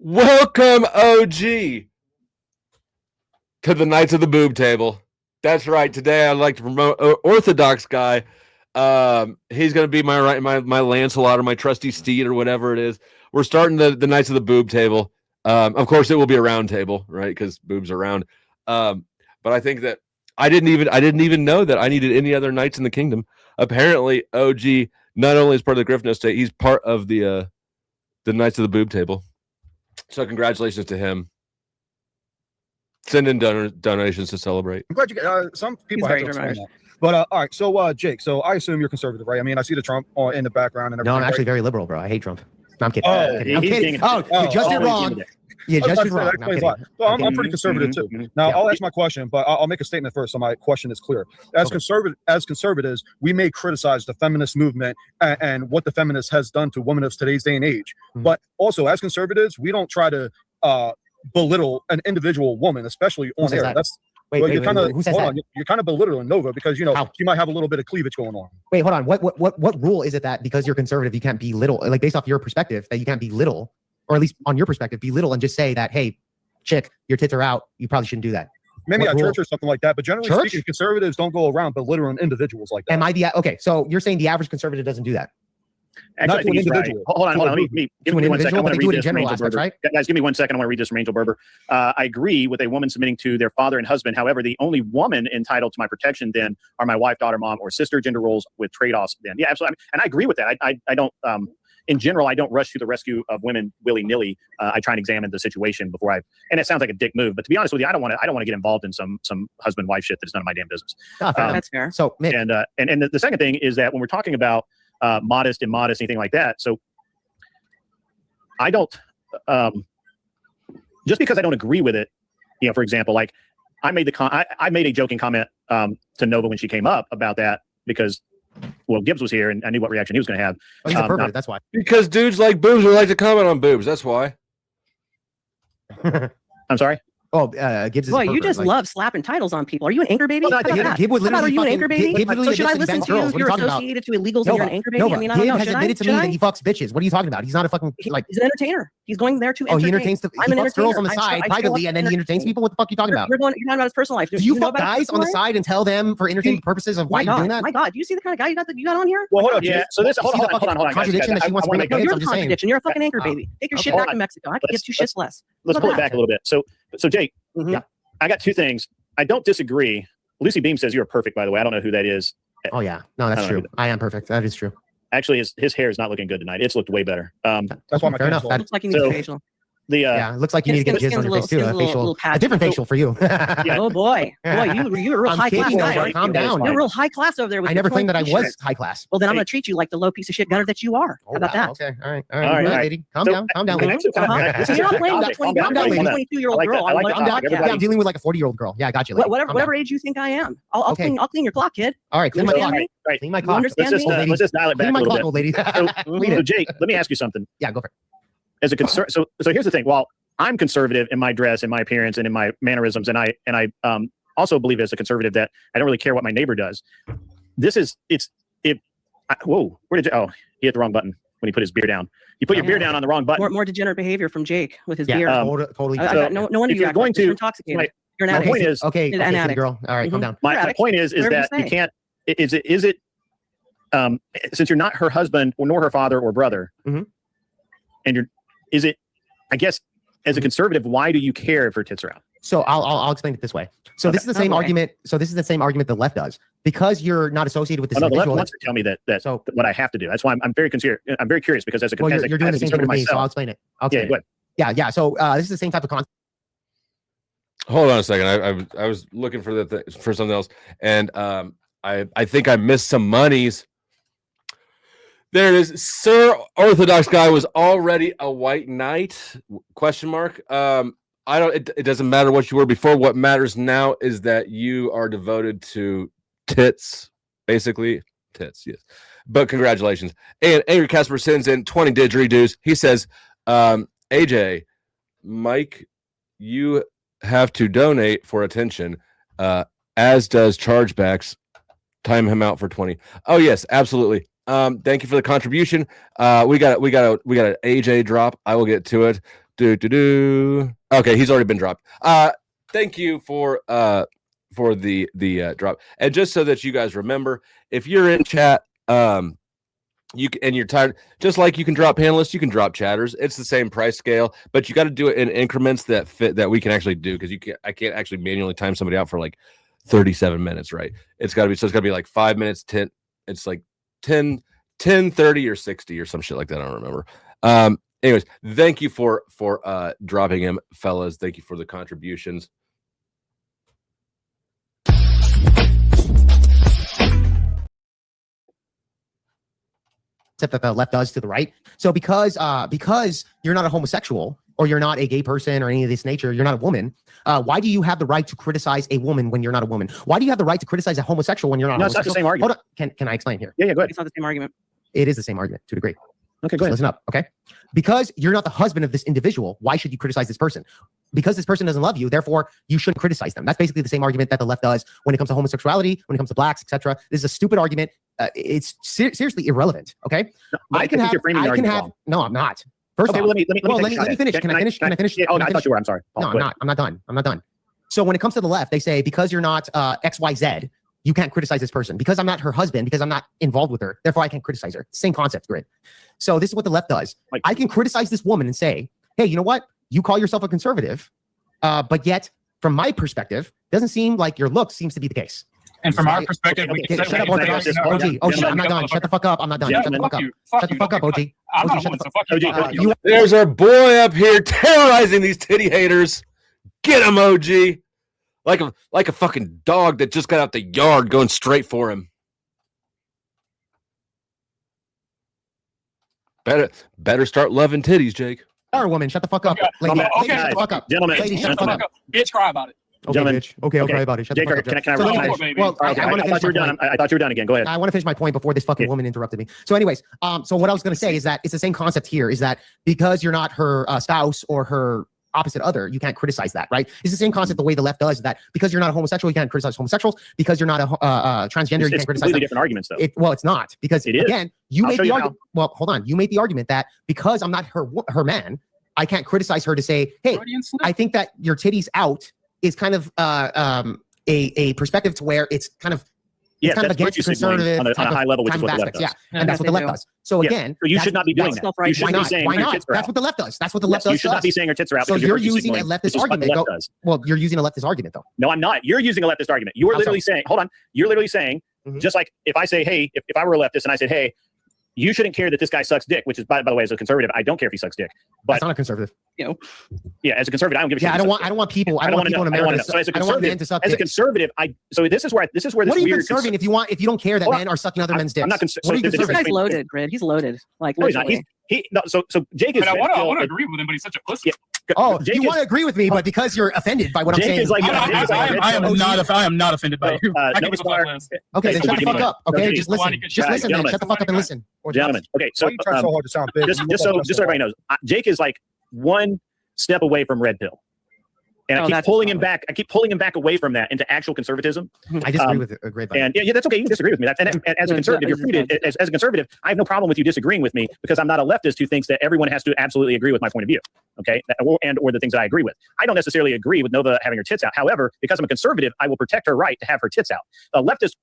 Welcome, OG, to the Knights of the Boob Table. That's right. Today, I'd like to promote Orthodox guy. He's going to be my Lancelot or my trusty steed or whatever it is. We're starting the Knights of the Boob Table. Of course, it will be a round table, right? Because boobs are round. But I think that I didn't even know that I needed any other knights in the kingdom. Apparently, OG not only is part of the Griffin estate, he's part of the Knights of the Boob Table. So congratulations to him. Send in donations to celebrate. I'm glad you some people have to explain that. But all right, so Jake, so I assume you're conservative, right? I mean, I see the Trump in the background and everything. No, I'm actually very liberal, bro. I hate Trump. No, I'm kidding. I'm kidding. Oh, you just did wrong. Yeah, just that wrong. No, explains a lot. So I'm pretty conservative too. Now I'll ask my question, but I'll make a statement first, so my question is clear. As conservatives, we may criticize the feminist movement and what the feminist has done to women of today's day and age. But also, as conservatives, we don't try to belittle an individual woman, especially on air. That's you're kind of belittling Nova because she might have a little bit of cleavage going on. Wait, hold on. What rule is it that because you're conservative you can't belittle, like based off your perspective, that you can't belittle, or at least on your perspective, belittle and just say that, hey, chick, your tits are out, you probably shouldn't do that? Maybe at church or something like that, but generally speaking, conservatives don't go around belittling individuals like that. Okay, so you're saying the average conservative doesn't do that? Actually, Not to an individual. Hold on. Let me give me 1 second. I want to read this from Angel aspects, Berber. right? Guys, give me 1 second. I want to read this from Angel Berber. I agree with a woman submitting to their father and husband. However, the only woman entitled to my protection then are my wife, daughter, mom, or sister. Gender roles with trade-offs then. Yeah, absolutely. And I agree with that. I don't, in general, I don't rush to the rescue of women willy-nilly. I try and examine the situation before and it sounds like a dick move, but to be honest with you, I don't want to get involved in some husband-wife shit that's none of my damn business. That's fair. So, and the second thing is that when we're talking about modest, anything like that. So I don't, just because I don't agree with it, for example, like I made I made a joking comment to Nova when she came up about that because, well, Gibbs was here and I knew what reaction he was going to have. Oh, he's a pervert, that's why. Because dudes like boobs or like to comment on boobs. That's why. I'm sorry? Oh, Gibbs is Boy, you just love slapping titles on people. Are you an anchor baby? Well, no, Gib would literally are you an anchor baby? So should I listen to you? You're associated to illegals and you're an anchor baby? I mean, I don't know. Gib has admitted to me that he fucks bitches. What are you talking about? He's not a fucking like. He's an entertainer. He's going there to entertain. He entertains he fucks girls on the side privately, and then he entertains people. What the fuck are you talking about? You're talking about his personal life. Do you fuck guys on the side and tell them for entertainment purposes of why you're doing that? My God, do you see the kind of guy you got on here? Well, hold on. Yeah. So this hold on. Contradiction that she wants to make. You're a contradiction. You're a fucking anchor baby. Take your shit back to Mexico. I could give two shits less. Let's pull it back a little bit. So Jake, I got two things. I don't disagree. Lucy Beam says you're perfect, by the way. I don't know who that is. Oh, yeah. No, that's true. I am perfect. That is true. Actually, his hair is not looking good tonight. It's looked way better. That's why my fair enough. That looks like you need a facial. It looks like you need to get jizz on your face too. A different facial for you. Oh boy, you're a real high class guy. Right? Calm down. You're real high class over there. I never claimed that I was high class. Well, then I'm going to treat you like the low piece of shit gutter that you are. How about that? Okay. All right, lady. Calm down, lady. You're not playing that 22-year-old girl. I'm dealing with like a 40-year-old girl. Yeah, I got you. Whatever age you think I am, I'll clean your clock, kid. All right, clean my clock. Clean my clock. Let's just dial it back a little bit. So, Jake, let me ask you something. Yeah, go for it. As a concern, so here's the thing. While I'm conservative in my dress, in my appearance, and in my mannerisms, and I also believe as a conservative that I don't really care what my neighbor does. Whoa, where did you? Oh, he hit the wrong button when he put his beer down. You put your beer down on the wrong button. More degenerate behavior from Jake with his beer. Totally. No wonder you're going to intoxicated. You're an addict. My point is, okay, an addict. Girl. All right, calm down. My point is that you can't. Is it? Since you're not her husband or nor her father or brother, and is it? I guess as a conservative, why do you care if her tits are out? So I'll explain it this way. So this is the same argument. So this is the same argument the left does because you're not associated with this. The left wants to tell me that what I have to do. That's why I'm very curious. I'm very curious because as a you're doing the same thing with me. So I'll explain it. Yeah. So this is the same type of concept. Hold on a second. I was looking for for something else, and I think I missed some monies. There it is. Sir Orthodox guy was already a white knight? Question mark. It doesn't matter what you were before. What matters now is that you are devoted to tits, basically tits. Yes, but congratulations. And Angry Casper sends in 20 didgeridoos. He says, AJ, Mike, you have to donate for attention, as does chargebacks. Time him out for 20. Oh yes, absolutely. Thank you for the contribution. We got an AJ drop. I will get to it. Okay, he's already been dropped. Thank you for the drop. And just so that you guys remember, if you're in chat, you're tired, just like you can drop panelists, you can drop chatters. It's the same price scale, but you got to do it in increments that fit that we can actually do because I can't actually manually time somebody out for like 37 minutes, right? It's got to be like 5 minutes, 10. It's like 10, 30 or 60 or some shit like that. I don't remember. Anyways, thank you for dropping him, fellas. Thank you for the contributions. That the left does to the right. So because you're not a homosexual or you're not a gay person or any of this nature, you're not a woman, why do you have the right to criticize a woman when you're not a woman? Why do you have the right to criticize a homosexual when you're not? No, a it's not the homosexual? same argument. Hold on. Can I explain here? Yeah, go ahead. It's not the same argument. It is the same argument to a degree. Okay, go ahead. Listen up, okay? Because you're not the husband of this individual, why should you criticize this person? Because this person doesn't love you, therefore you shouldn't criticize them. That's basically the same argument that the left does when it comes to homosexuality, when it comes to blacks, etc. This is a stupid argument. It's seriously irrelevant. Okay, no, I can have. No, I'm not. First okay, off, let me finish. Can I finish? Can I finish? Yeah, I thought you were. I'm sorry. No, I'm not. I'm not done. I'm not done. So when it comes to the left, they say because you're not XYZ, you can't criticize this person. Because I'm not her husband, because I'm not involved with her, therefore I can't criticize her. Same concept, Grid. So this is what the left does. I can criticize this woman and say, hey, you know what? You call yourself a conservative, but yet, from my perspective, doesn't seem like your look seems to be the case. And from our perspective, we can shut up, Orthodox. OG, I'm not done. Shut the fuck up. I'm not done. Shut the fuck up. Shut the fuck up, OG. OG, there's our boy up here terrorizing these titty haters. Get him, OG. Like a fucking dog that just got out the yard going straight for him. Better start loving titties, Jake. Our woman, shut the fuck up. Lady, shut the fuck up. Gentlemen, lady, shut the fuck up. Bitch, cry about it. Okay, bitch. Okay, I'll cry about it. Shut the fuck up. Can I Well, I thought you were done. I thought you were done again. Go ahead. I want to finish my point before this fucking woman interrupted me. So anyways, so what I was going to say is that it's the same concept here, is that because you're not her spouse or her opposite other, you can't criticize that, right? It's the same concept the way the left does, that because you're not a homosexual, you can't criticize homosexuals. Because you're not a transgender, you can't criticize completely different arguments, though. Well, it's not, because again, you made the argument. Well, hold on. You made the argument that because I'm not her man, I can't criticize her to say, hey, I think that your titties out is kind of a perspective to where it's kind of kind of against the conservative on a high level, which is what the left does. Yeah, and that's what the left does. So again, so you should not be doing that. You should be saying why not? That's what the left does. That's what the left does. You should not be saying her tits are out. So you're using a leftist argument. Well, you're using a leftist argument, though. No, I'm not. You're using a leftist argument. You are literally saying, hold on. You're literally saying, just like if I say, hey, if I were a leftist and I said, hey, you shouldn't care that this guy sucks dick, which is, by the way, as a conservative, I don't care if he sucks dick. But that's not a conservative. Yeah, as a conservative, I don't give a shit. Yeah, I don't want people. I don't want people in America. So as a conservative, this is where this what are you conserving if you don't care that men are sucking other men's dicks? I'm not conserving. This guy's loaded, Grid. He's loaded. Like, literally. So Jake is. I want to agree with him, but he's such a pussy. Oh, you want to agree with me, but because you're offended by what I'm saying. I am not offended by you. Okay, then shut the fuck up. Okay, just listen. Just listen, man. Shut the fuck up and listen. Gentlemen, okay, so just so everybody knows, Jake is like one step away from red pill. And I keep pulling him back. I keep pulling him back away from that into actual conservatism. I disagree with it. And yeah, that's okay. You can disagree with me. And as a conservative, you're free to. As a conservative, I have no problem with you disagreeing with me because I'm not a leftist who thinks that everyone has to absolutely agree with my point of view. Okay, or the things that I agree with. I don't necessarily agree with Nova having her tits out. However, because I'm a conservative, I will protect her right to have her tits out. A leftist.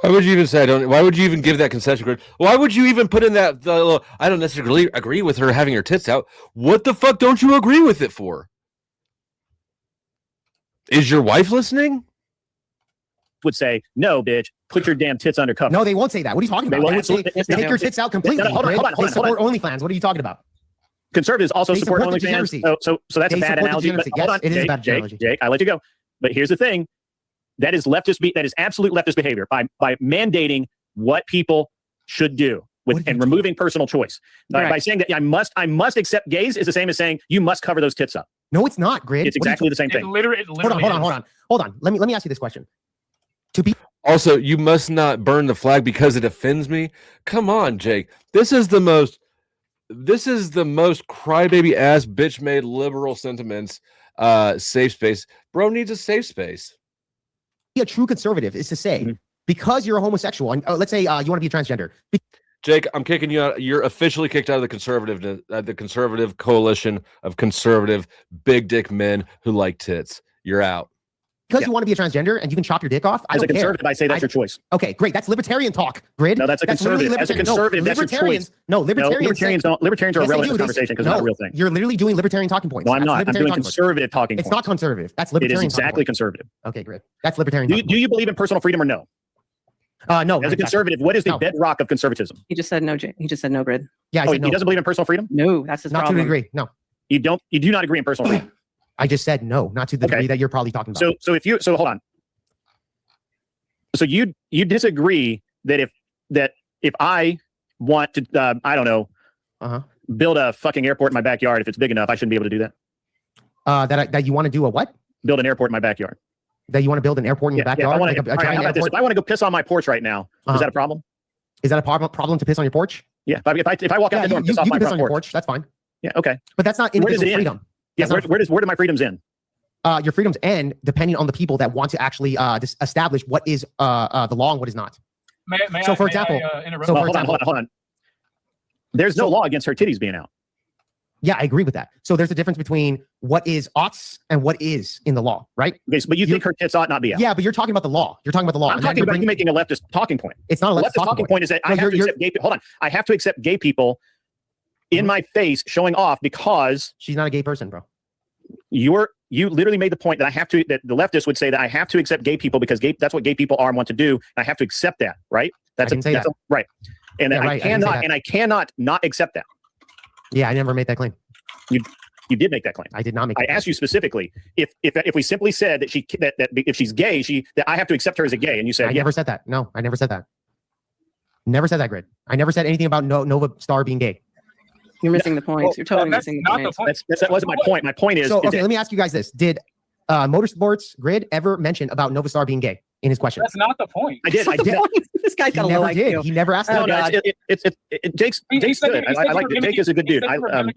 Why would you even say I don't? Why would you even give that concession grid? Why would you even put in that? I don't necessarily agree with her having her tits out. What the fuck don't you agree with it for? Is your wife listening? Would say, no, bitch, put your damn tits under cover. No, they won't say that. What are you talking about? They would say, take your tits out completely. Hold on. They support OnlyFans. What are you talking about? Conservatives also support OnlyFans. So that's a bad analogy. But hold on, it is a bad analogy. Jake, I let you go. But here's the thing. That is that is absolute leftist behavior by mandating what people should do and removing personal choice. By saying that I must accept gays is the same as saying you must cover those tits up. No, it's not, Grid. It's exactly the same thing. Hold on. Let me ask you this question. Also, you must not burn the flag because it offends me. Come on, Jake. This is the most crybaby ass bitch made liberal sentiments safe space. Bro needs a safe space. A true conservative is to say, because you're a homosexual, and let's say you want to be a transgender. Jake, I'm kicking you out. You're officially kicked out of the conservative coalition of conservative big dick men who like tits. You're out. Because you want to be a transgender and you can chop your dick off. As a conservative, I say that's your choice. Okay, great. That's libertarian talk, Grid. No, that's a conservative. As a conservative, that's your choice. Libertarians are irrelevant in this conversation because it's not a real thing. You're literally doing libertarian talking points. No, I'm not. I'm doing conservative talking points. It's not conservative. That's libertarian. It is exactly conservative. Okay, Grid. That's libertarian. Do you believe in personal freedom or no? No. As a conservative, what is the bedrock of conservatism? He just said no, Jake. He just said no, Grid. Yeah, he doesn't believe in personal freedom? No, that's his problem. Not to a degree. No. You do not agree in personal freedom. I just said no, not to the degree that you're probably talking about. So hold on. So you disagree that if I want to I don't know, build a fucking airport in my backyard, if it's big enough, I shouldn't be able to do that? That you want to do a what? Build an airport in my backyard. That you want to build an airport in your backyard? If I want to go piss on my porch right now, is that a problem? Is that a problem to piss on your porch? Yeah. If I walk out the door and piss off my front porch, that's fine. Yeah. Okay. But that's not individual freedom. Yeah. Where do my freedoms end? Your freedoms end depending on the people that want to actually establish what is the law and what is not. For example, hold on. There's no law against her titties being out. Yeah, I agree with that. So there's a difference between what is oughts and what is in the law, right? Okay, but you think her tits ought not be out? Yeah, but you're talking about the law. You're talking about the law. I'm talking about you making a leftist talking point. It's not a leftist talking point. Is that I have to accept gay people. Hold on. I have to accept gay people in my face showing off because she's not a gay person, bro. You literally made the point that that the leftists would say that I have to accept gay people because that's what gay people are and want to do. And I have to accept that, right? Right. And I cannot not accept that. Yeah, I never made that claim. You did make that claim. I did not make. I asked you specifically if we simply said that that if she's gay, that I have to accept her as a gay, and you said I never said that. No, I never said that. Never said that, Grid. I never said anything about Nova Star being gay. You're missing the point. You're totally missing the point. That wasn't my point. My point is. Let me ask you guys this: did Motorsports Grid ever mention about Nova Star being gay in his question? That's not the point. I did. This guy's got a low IQ. He never asked that. Jake's good. I like it. Jake is a good dude.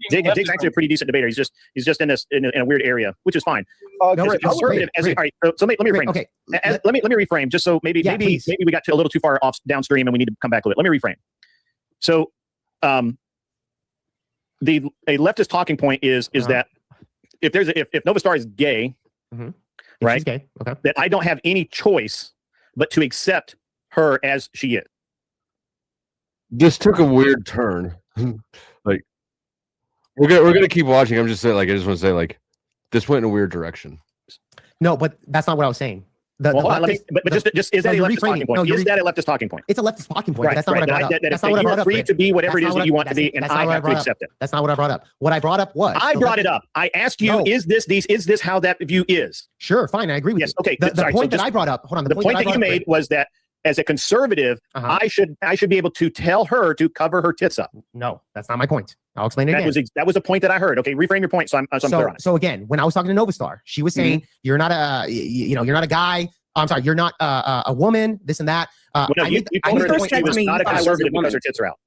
Jake's actually a pretty decent debater. He's just in a weird area, which is fine. All right. So let me reframe. Okay. Let me reframe just so maybe we got a little too far off downstream and we need to come back a little bit. Let me reframe. So, a leftist talking point is that if Nova Star is gay, right? Gay. Okay. That I don't have any choice but to accept her as she is. This took a weird turn. Like we're gonna keep watching. I'm just saying, I just want to say, this went in a weird direction. No, but that's not what I was saying. Is that a leftist talking point? Is that a leftist talking point? It's a leftist talking point. Right, that's not what I brought up. That's not what I brought up. Free to be whatever it is that you want to be, and I have to accept it. That's not what I brought up. What I brought up was I brought it up. I asked you, is this how that view is? Sure, fine. I agree with you. Okay. The point that I brought up. Hold on. The point that you made was that as a conservative, I should be able to tell her to cover her tits up. No, that's not my point. I'll explain it again. That was a point that I heard. Okay, reframe your point. So I'm clear on it. So again, when I was talking to Nova Star, she was saying you're not you're not a guy. I'm sorry, you're not a woman. This and that. You told her that she was not a conservative because her tits are out.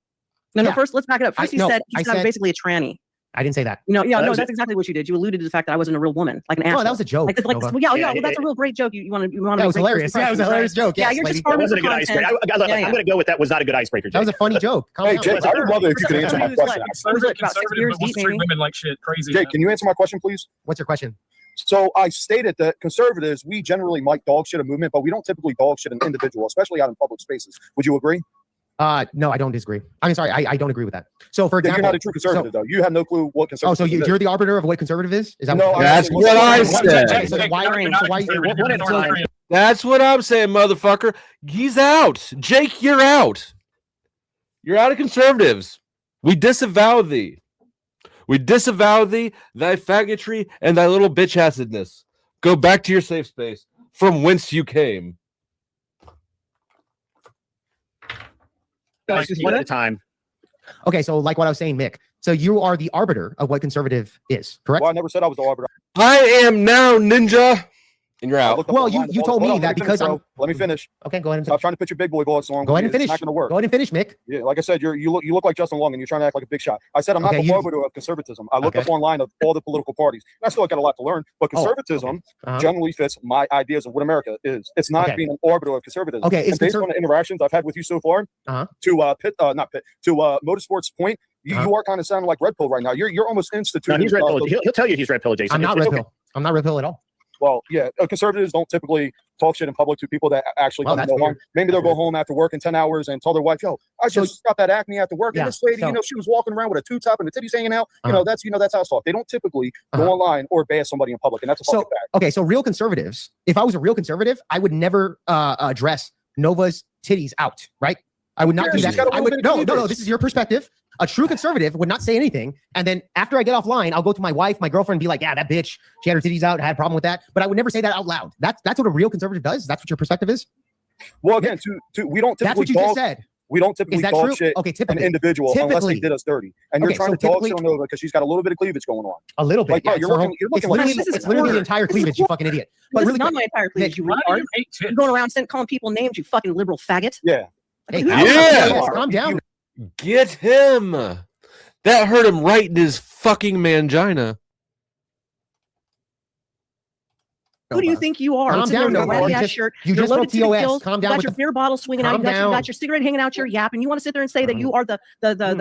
No. First, let's back it up. First, you said she's basically a tranny. I didn't say that. No, that's exactly what you did. You alluded to the fact that I wasn't a real woman, like an asshole. Oh, that was a joke. Well, that's a real great joke. You want to. That was hilarious. Yeah, it was a hilarious joke. Yeah, you're just farming a good icebreaker. I'm going to go with that was not a good icebreaker. That was a funny joke. Hey, Jake, I would love it if you could answer my question. Women like shit, crazy. Jake, can you answer my question, please? What's your question? So I stated that conservatives, we generally might dog shit a movement, but we don't typically dog shit an individual, especially out in public spaces. Would you agree? No, I don't disagree. I'm sorry, I don't agree with that. So, for example, you're not a true conservative, though. You have no clue what conservative. Oh, so you're the arbiter of what conservative is? Is that no? That's what I said. That's what I'm saying, motherfucker. He's out. Jake, you're out. You're out of conservatives. We disavow thee. We disavow thee, thy faggotry, and thy little bitch assedness. Go back to your safe space from whence you came. One at a time. Okay, so like what I was saying, Mick. So you are the arbiter of what conservative is, correct? Well, I never said I was the arbiter. I am now, ninja. And you're out. Well, you told me that because I'm... Let me finish. Okay, go ahead and stop trying to put your big boy voice on. Go ahead and finish. It's not going to work. Go ahead and finish, Mick. Yeah, like I said, you look like Justin Long and you're trying to act like a big shot. I said I'm not the arbiter of conservatism. I looked up online of all the political parties. I still got a lot to learn, but conservatism generally fits my ideas of what America is. It's not being an arbiter of conservatism. Okay, it's based on the interactions I've had with you so far. To Motorsports point. You are kind of sounding like Red Pill right now. You're almost instituting. No, he's Red Pill. He'll tell you he's Red Pill, Jason. I'm not Red Pill. I'm not Red Pill at all. Well, yeah, conservatives don't typically talk shit in public to people that actually come to go home. Maybe they'll go home after work in 10 hours and tell their wife, yo, I just got that acne after work. And this lady, she was walking around with a two-top and the titties hanging out. That's how it's talk. They don't typically go online or bash somebody in public. And that's a fucking fact. Okay, so real conservatives, if I was a real conservative, I would never address Nova's titties out, right? I would not do that. I would no, this is your perspective. A true conservative would not say anything. And then after I get offline, I'll go to my wife, my girlfriend, and be like, yeah, that bitch, she had her titties out, I had a problem with that. But I would never say that out loud. That's what a real conservative does. That's what your perspective is. Well, again, we don't typically that's what you just said. We don't typically that dog true? shit Okay, typically. an individual unless they Typically. did us dirty. And you're Okay, trying so to dog typically- shit on Nova because she's got a little bit of cleavage going on. A little bit. Like, bro, yeah, you're it's looking it's like literally, this is it's literally the quarter. entire This is cleavage, you fucking idiot. But This really is not quick, my entire cleavage, you Why do retard. you hate You're tits? going around calling people names, you fucking liberal faggot. Yeah. hey, Yeah. calm down. Get him. That hurt him right in his fucking mangina. Who do you think you are? Calm Sitting there down, in your Nova. ratty You ass just- shirt. you You're just loaded wrote to the TOS. gills. Calm You down got with your the- beer bottle swinging out. Calm You got down. your cigarette hanging out your yap, and you want to sit there and say that you are the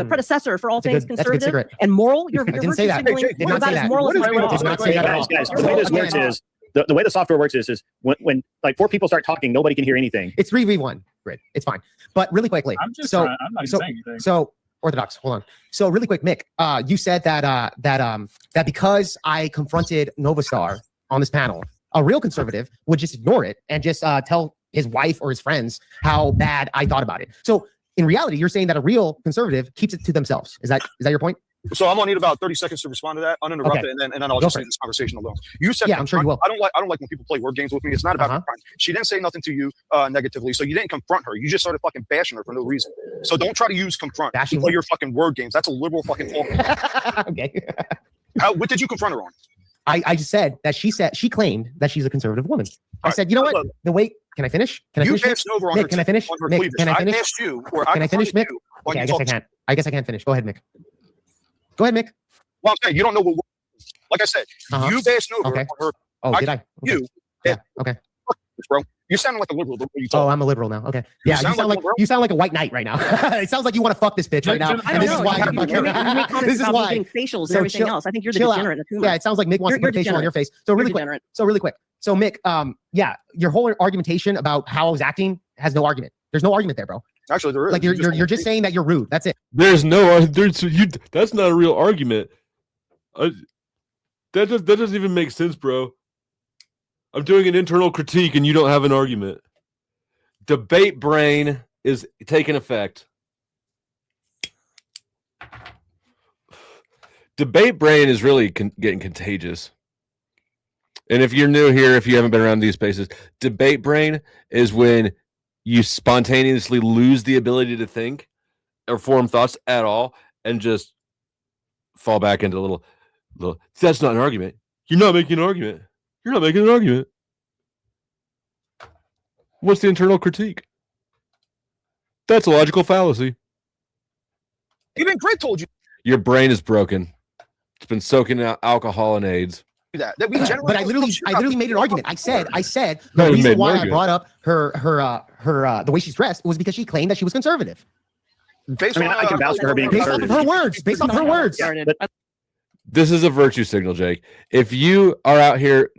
predecessor for all That's a things good- that's a good conservative cigarette. and moral. You're I didn't say that. signaling. Did You're not about say as that. moral as Did you not say that at all. Guys, the way this works is the way the software works is when like 4 people start talking, nobody can hear anything. It's 3v1 grid. It's fine. But really quickly. I'm just so, trying, I'm not even so, saying anything. so Orthodox, hold on. So really quick, Mick, you said that because I confronted Novastar on this panel, a real conservative would just ignore it and just tell his wife or his friends how bad I thought about it. So in reality, you're saying that a real conservative keeps it to themselves. Is that your point? So I'm gonna need about 30 seconds to respond to that, uninterrupted, Okay. and then I'll Go just for leave it. this conversation alone. You said, Yeah, I'm sure you will. I don't like when people play word games with me. It's not about confront. She didn't say nothing to you negatively, so you didn't confront her. You just started fucking bashing her for no reason. So don't try to use confront to play your fucking word games. That's a liberal fucking talk. Okay. What did you confront her on? I just said that she claimed that she's a conservative woman. I said, you know what? The way, can I finish? Can I You finish? asked over on Mick, her can I finish? on her Mick, cleavage. can I finish? I asked you, or Can I finish, Mick? you on Okay, you I guess I talking- can't. I guess I can't finish. Go ahead, Mick. Go ahead, Mick. Well, I'm saying you don't know what. Like I said, Uh-huh. you bashed over Okay. on her. Oh, did I? Okay. You, Yeah. Okay. bro. You sound like a liberal. The way you talk. Oh, I'm a liberal now. Okay. Yeah, you sound sound like like one, bro. you sound like a white knight right now. It sounds like you want to fuck this bitch right now. I And don't this is know. why You I'm make comments This is about me why. getting facials and So everything chill- else. I think you're the chill out. degenerate. Yeah, it sounds like Mick wants to You're put a facial on degenerate. your face. So really You're quick. degenerate. So really quick. So Mick, yeah, your whole argumentation about how I was acting has no argument. There's no argument there, bro. Actually, there is. Like you're just saying that you're rude. That's it. There's no that's not a real argument. That doesn't even make sense, bro. I'm doing an internal critique and you don't have an argument. Debate brain is taking effect. Debate brain is really getting contagious. And if you're new here, if you haven't been around these spaces, debate brain is when you spontaneously lose the ability to think or form thoughts at all and just fall back into a little that's not an argument. You're not making an argument. You're not making an argument. What's the internal critique? That's a logical fallacy. Even Greg told you Your brain is broken. It's been soaking out alcohol and AIDS. that we generate. But I literally made an argument. I said No, the you reason made why no I argument. brought up her the way she's dressed was because she claimed that she was conservative. Based I mean, I can vouch for her being Based off of conservative. her words. Based off her words. This is a virtue signal, Jake. If you are out here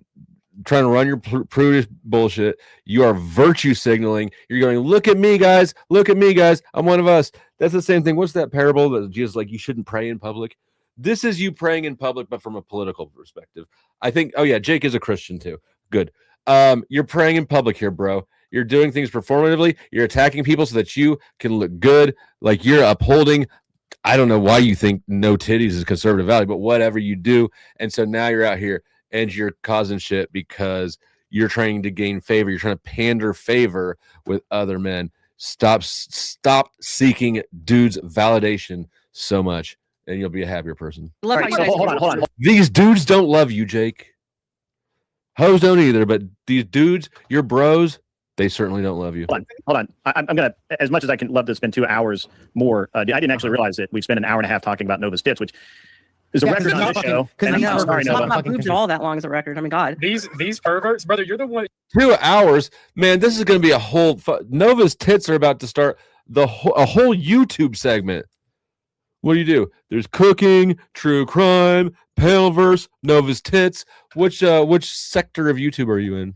trying to run your prudish bullshit, you are virtue signaling. You're going, look at me, guys. Look at me, guys. I'm one of us. That's the same thing. What's that parable that Jesus like you shouldn't pray in public? This is you praying in public, but from a political perspective. I think, oh yeah, Jake is a Christian too. Good. You're praying in public here, bro. You're doing things performatively. You're attacking people so that you can look good. Like you're upholding, I don't know why you think no titties is conservative value, but whatever you do. And so now you're out here and you're causing shit because you're trying to gain favor. You're trying to pander favor with other men. Stop seeking dudes' validation so much, and you'll be a happier person. Right, so hold on. These dudes don't love you, Jake. Hoes don't either, but these dudes, your bros, they certainly don't love you. Hold on. I'm gonna, as much as I can love to spend 2 hours more. I didn't actually realize that we've spent an hour and a half talking about Nova's tits, which is a record on this show. And I'm sorry, Talk Nova. about boobs all that long as a record. I mean, God. These perverts, brother. You're the one. 2 hours, man. This is going to be a whole. Nova's tits are about to start a whole YouTube segment. What do? There's cooking, true crime, Paleverse, Nova's tits. Which sector of YouTube are you in?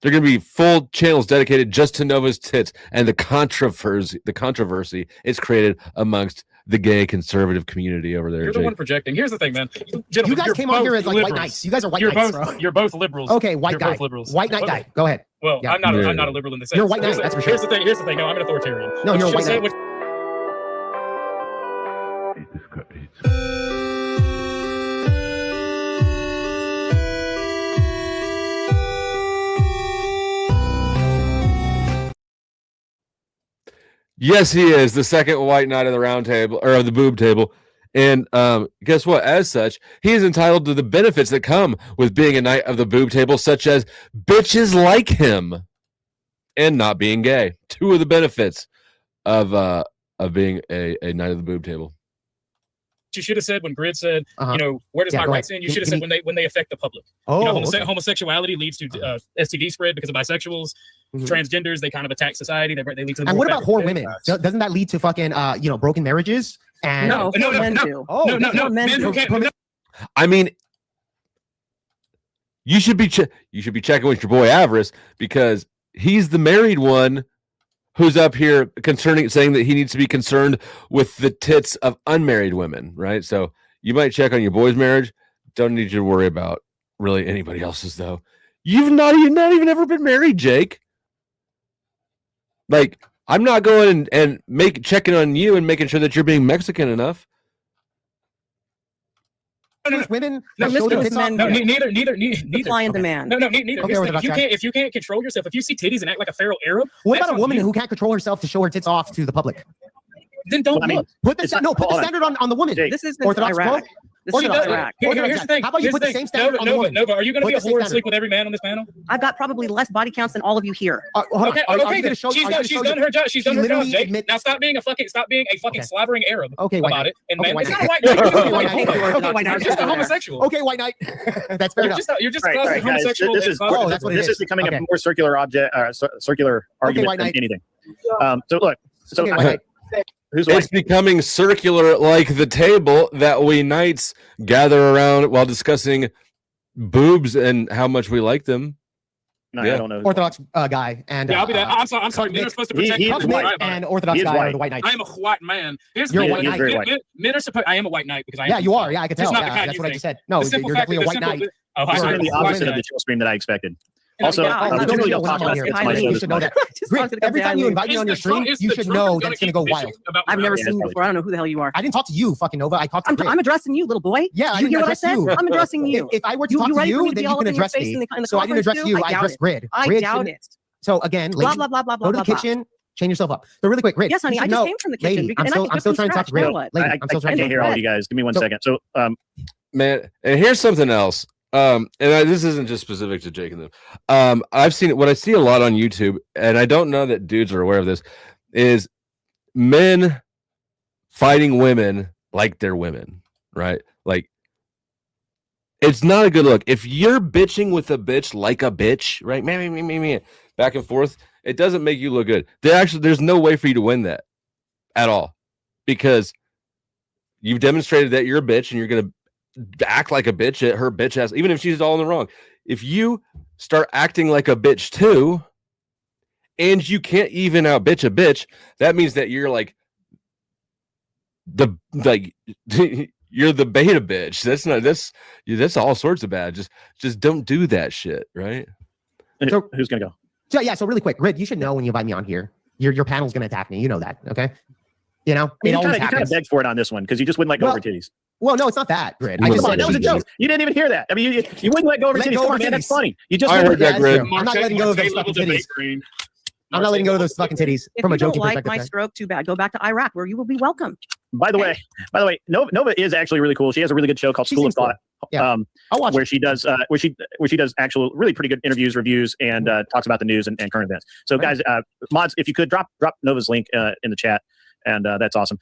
They're going to be full channels dedicated just to Nova's tits and the controversy it's created amongst the gay conservative community over there. You're the Jake. one projecting. Here's the thing, man. You Gentlemen, guys you're came on here both as like white liberals. knights. You guys are white You're knights, both, bro. You're both liberals. Okay, white You're guy. both liberals. White knight guy. Go ahead. Well, Yeah. I'm not a liberal in the sense. You're a white knight, that's for sure. Here's the thing. Here's the thing. No, I'm an authoritarian. No, What you're a you white said knight. Yes, he is the second white knight of the round table or of the boob table. And guess what? As such, he is entitled to the benefits that come with being a knight of the boob table, such as bitches like him and not being gay. Two of the benefits of being a knight of the boob table. You should have said when Grid said, you know, where does my rights end? You should have said when they affect the public. Oh, you know, homosexuality leads to STD spread because of bisexuals, transgenders. They kind of attack society. They lead to. And what about whore women? Doesn't that lead to fucking broken marriages? And no. Men who can't. I mean, you should be checking with your boy Avarice because he's the married one who's up here saying that he needs to be concerned with the tits of unmarried women, right? So you might check on your boy's marriage. Don't need you to worry about really anybody else's though. You've not even ever been married, Jake. Like, I'm not going and checking on you and making sure that you're being Mexican enough. Women. Neither. Supply and demand. No, neither. Okay, if you can't control yourself, if you see titties and act like a feral Arab, what about a woman who can't control herself to show her tits off to the public? Then don't put the standard on the woman. This is Orthodox. Iraq. Here's the thing. How about you put the same standard on the woman? Nova, are you going to be a whore and sleep with every man on this panel? I've got probably less body counts than all of you here. Okay. She's done her job. She's done her job, Jake. Now stop being a fucking slobbering Arab about it. And man, it's not a white knight. You're just a homosexual. Okay, white knight. That's fair enough. You're just a homosexual. This is becoming a more circular argument than anything. So look. It's becoming circular like the table that we knights gather around while discussing boobs and how much we like them. No, I don't know. Orthodox guy and I'll be that. I'm sorry. Men are supposed to protect and Orthodox guy are the white knights. I am a white man. You're a white knight. Men are supposed. I am a white knight because I am. Yeah, you are. Yeah, I can tell. That's what I just said. No, you're definitely a white knight. You're the opposite of the chill stream that I expected. Also, generally don't talk about here. You should know that. Every time you invite me on your stream, you should know that it's going to go wild. I've never seen you before. I don't know who the hell you are. I didn't talk to you, fucking Nova. I talked to I'm addressing you, little boy. Yeah, I didn't hear what I said. I'm addressing you. If I were to talk to you, then you can address me. So I didn't address you. I addressed Grid. I doubt it. So again, blah blah blah blah blah. Go to the kitchen. Chain yourself up. So really quick, Grid. Yes, honey. I just came from the kitchen. I'm still trying to talk to Grid. I can't hear all you guys. Give me 1 second. So, man, and here's something else. This isn't just specific to Jake and them. I've seen what I see a lot on YouTube, and I don't know that dudes are aware of this, is men fighting women like they're women, right? Like, it's not a good look. If you're bitching with a bitch like a bitch, right? Me, back and forth, it doesn't make you look good. There's no way for you to win that at all, because you've demonstrated that you're a bitch and you're gonna act like a bitch at her bitch ass, even if she's all in the wrong. If you start acting like a bitch too, and you can't even out bitch a bitch, that means that you're like you're the beta bitch. That's all sorts of bad. Just don't do that shit, right? So who's gonna go? So really quick, Grid, you should know when you invite me on here, your panel's gonna attack me. You know that, okay? You know, it always happens. You kind of begged for it on this one because you just wouldn't let go over titties. Well, no, it's not that, Grid. I just said that was a joke. You didn't even hear that. I mean, you wouldn't let go over titties. Come on, man, that's funny. You just heard that, Grid. I'm not letting go of those fucking titties. I'm not letting go of those fucking titties from a joking perspective. If you don't like my stroke, too bad. Go back to Iraq where you will be welcome. By the way, Nova is actually really cool. She has a really good show called School of Thought. Yeah. I'll watch where she does actual really pretty good interviews, reviews, and talks about the news and current events. So guys, mods, if you could drop Nova's link in the chat, and that's awesome.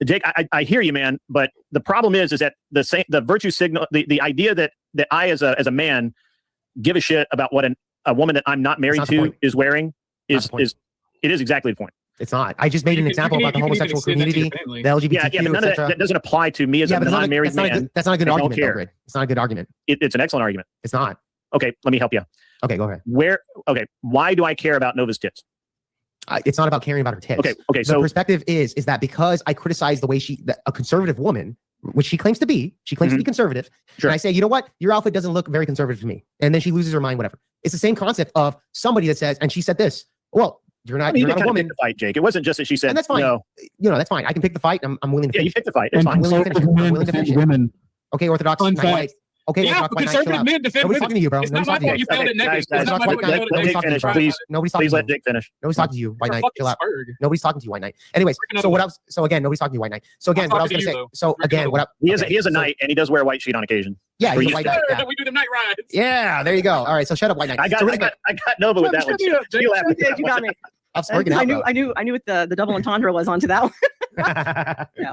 Jake, I hear you, man, but the problem is that the virtue signal, the idea that I as a man give a shit about what a woman that I'm not married to is wearing is exactly the point. It's not. I just made an example about the homosexual community, the LGBTQ, but none of that doesn't apply to me as a non-married man. That's not a good argument, though, Grid. It's not a good argument. It's an excellent argument. It's not. Okay, let me help you. Okay, go ahead. Why do I care about Nova's tits? It's not about caring about her tits. Okay. The perspective is that because I criticize the way a conservative woman, which she claims to be, to be conservative, and I say, you know what, your outfit doesn't look very conservative to me, and then she loses her mind, whatever. It's the same concept of somebody that says, and she said this, well, you're not a woman. The fight, Jake. It wasn't just that she said, and that's fine. No. You know, that's fine. I can pick the fight. I'm willing to finish. You pick the fight. It's fine. I'm willing to finish it. Women. Okay, Orthodox, white. Okay, Yeah, Rock White Knight, chill conservative out. men defend Nobody's women. talking to you, bro. It's Nobody's not my talking to fault you. you failed at naked. Guys, It's not my let fault you failed at Dick naked. finish, Try please. about it. Nobody's talking Please to you, let bro. Dick finish. Nobody's talking to you, White Knight. Fucking Chill out. Spurg. Nobody's talking to you, White Knight. Anyways, Freaking so other what one. I was so again, nobody's talking to you, White Knight. So again, what I was talking gonna to say. you, So Freaking again, other what I, He is, okay, he is a so- knight, and he does wear a white sheet on occasion. Yeah, he's a He's- white knight. Yeah. We do them night rides. Yeah, there you go. All right, so shut up, White Knight. I got, So really I got, I got Nova with that one. Shut up, Jake. You laughed at Yeah, that you one. got me. I'm sparking out, bro. I knew what the double entendre was onto that one.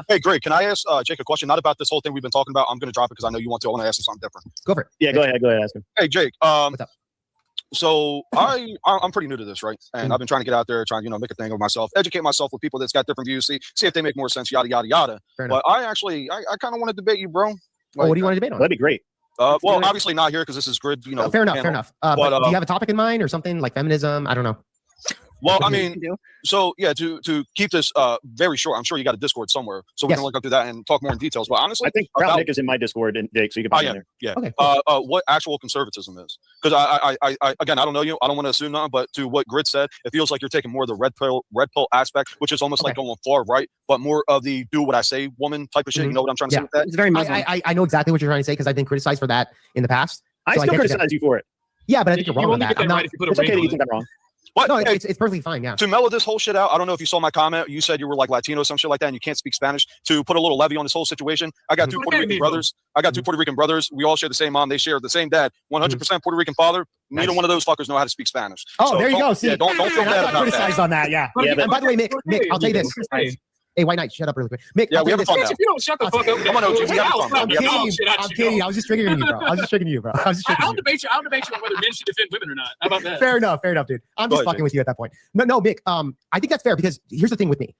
Hey, Greg, can I ask Jake a question? Not about this whole thing we've been talking about. I'm going to drop it because I know you want to. I want to ask him something different. Go for it. Yeah, go ahead. Go ahead. Ask him. Hey, Jake. What's up? So I'm pretty new to this, right? And I've been trying to get out there, trying make a thing of myself, educate myself with people that's got different views, see if they make more sense, yada yada yada. Fair But enough. I kind of want to debate you, bro. Well, what do you want to debate on? That'd be great. Well, obviously not here because this is grid. Fair enough. panel. Fair enough. But, But do you have a topic in mind or something like feminism? I don't know. Well, I mean, so yeah, to keep this very short, I'm sure you got a Discord somewhere, so we Yes. can look up through that and talk more in details. But honestly, I think Proud Nick is in my Discord, and Jake, so you can find him there. yeah. Okay, cool. What actual conservatism is? Because I again, I don't know you. I don't want to assume nothing, but to what Grid said, it feels like you're taking more of the red pill aspect, which is almost like going far right, but more of the do what I say woman type of shit. You know what I'm trying to say with that? It's very Muslim. I know exactly what you're trying to say because I've been criticized for that in the past. I So still get you criticize you for it. Yeah, but I think you're wrong on only that. get I'm that not. right if you put a It's okay ring that you on think it. I'm wrong. But No, hey, it's perfectly fine. Yeah. to mellow this whole shit out, I don't know if you saw my comment. You said you were like Latino, some shit like that, and you can't speak Spanish. To put a little levy on this whole situation, I got two Puerto Rican brothers. I got two Puerto Rican brothers. We all share the same mom. They share the same dad. 100% Puerto Rican father. Neither one of those fuckers know how to speak Spanish. Oh, So there you don't- go. See, yeah, don't feel And I bad got about criticized that. on that. Yeah. Yeah, And by the way, Mick, I'll tell you this. Hey, White Knight, shut up really quick. Mick, Yeah, I'll we tell have you fun this. now. If you don't shut the fuck up, Come on, OG, we have fun. I'm kidding. I was just triggering you, bro. I was just triggering you, bro. I was just I'll triggering you. debate you. I'll debate you on whether men should defend women or not. How about that? Fair enough, dude. I'm Go just ahead, fucking with you at that point. No, Mick. I think that's fair because here's the thing with me.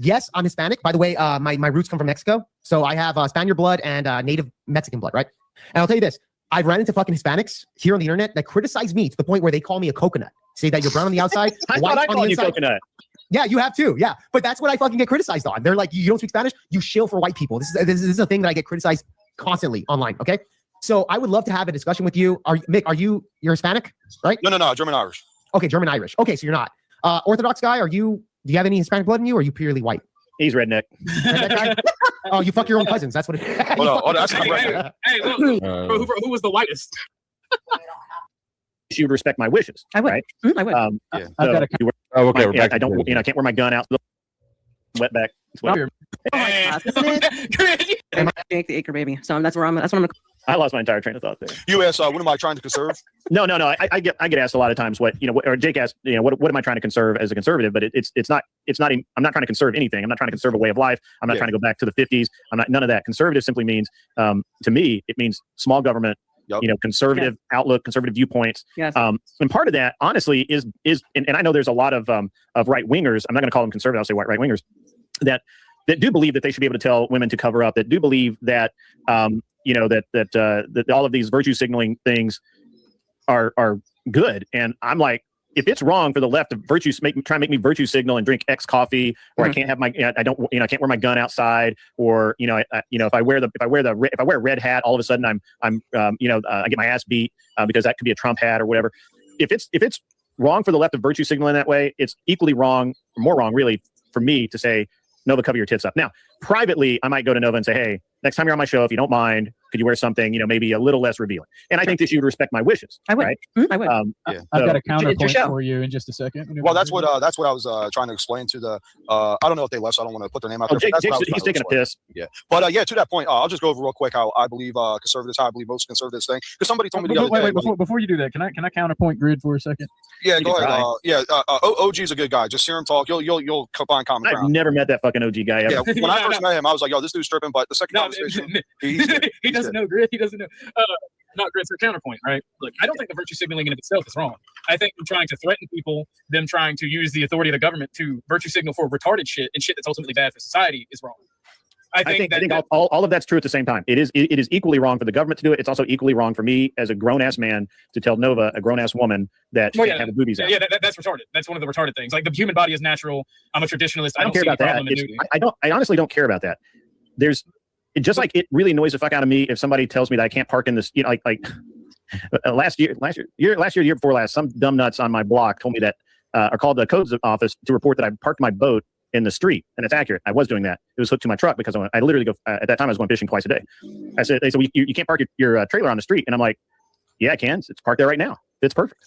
Yes, I'm Hispanic. By the way, my roots come from Mexico, so I have Spaniard blood and native Mexican blood, right? And I'll tell you this: I've ran into fucking Hispanics here on the internet that criticize me to the point where they call me a coconut. Say that you're brown on the outside, I white thought I on the called you inside. coconut. Yeah, you have too. Yeah, but that's what I fucking get criticized on. They're like, you don't speak Spanish, you shill for white people. This is a thing that I get criticized constantly online. Okay, so I would love to have a discussion with you. Mick, you're Hispanic, right? No, German Irish. Okay, German Irish. Okay, so you're not Orthodox guy. Do you have any Hispanic blood in you, or are you purely white? He's redneck. Redneck guy? Oh, you fuck your own cousins. That's what it is. That's not right. Hey, look, who was the whitest? You would respect my wishes. I would. Right? I would. Yeah. So Okay, you we're wear- back. I don't. I can't wear my gun out. Wet back. It's wet. Jake the Acre Baby. So that's what I'm gonna. I lost my entire train of thought there. You asked, what am I trying to conserve? No. I get asked a lot of times or Jake asked, what am I trying to conserve as a conservative? But it's not. I'm not trying to conserve anything. I'm not trying to conserve a way of life. I'm not trying to go back to the 50s. I'm not none of that. Conservative simply means, to me, it means small government. Yep. Conservative outlook, conservative viewpoints. Yes. And part of that, honestly, is and I know there's a lot of right wingers. I'm not going to call them conservative. I'll say right wingers that do believe that they should be able to tell women to cover up. That do believe that that all of these virtue signaling things are good. And I'm like, if it's wrong for the left to try and make me virtue signal and drink X coffee, or I can't have I can't wear my gun outside, or if I wear a red hat, all of a sudden I get my ass beat because that could be a Trump hat or whatever. If it's wrong for the left of virtue signaling that way, it's equally wrong, or more wrong really, for me to say, Nova, cover your tits up. Now, privately, I might go to Nova and say, hey, next time you're on my show, if you don't mind, could you wear something, maybe a little less revealing? And I think that you would respect my wishes. I would. Right? I would. Yeah. I've got a It's your counterpoint show. for you in just a second. Well, that's what I was trying to explain to the. I don't know if they left, so I don't want to put their name out there. Jake, but that's what I was he's trying to taking a explain. piss. Yeah, but to that point, I'll just go over real quick how I believe conservatives, how I believe most conservatives think. Because somebody told me the other day. Before you do that, can I counterpoint Grid for a second? Yeah, go ahead. OG's a good guy. Just hear him talk. You'll find common ground. I've never met that fucking OG guy ever. Yeah, when I first met him, I was like, yo, this dude's tripping. But the second conversation, he doesn't know Grid. He doesn't know. Not Grid for counterpoint, right? Look, I don't think the virtue signaling in of itself is wrong. I think them trying to threaten people, them trying to use the authority of the government to virtue signal for retarded shit and shit that's ultimately bad for society is wrong. I think all of that's true at the same time. It is equally wrong for the government to do it. It's also equally wrong for me as a grown ass man to tell Nova, a grown ass woman, that she can't have the boobies out. Yeah, that's retarded. That's one of the retarded things. Like the human body is natural. I'm a traditionalist. I don't care about that. I honestly don't care about that. Like it really annoys the fuck out of me if somebody tells me that I can't park in this. Last year, the year before last, some dumb nuts on my block told me that, or called the codes office to report that I parked my boat in the street, and it's accurate. I was doing that. It was hooked to my truck because I literally go at that time I was going fishing twice a day. They said you can't park your trailer on the street, and I'm like, yeah, I can. It's parked there right now. It's perfect.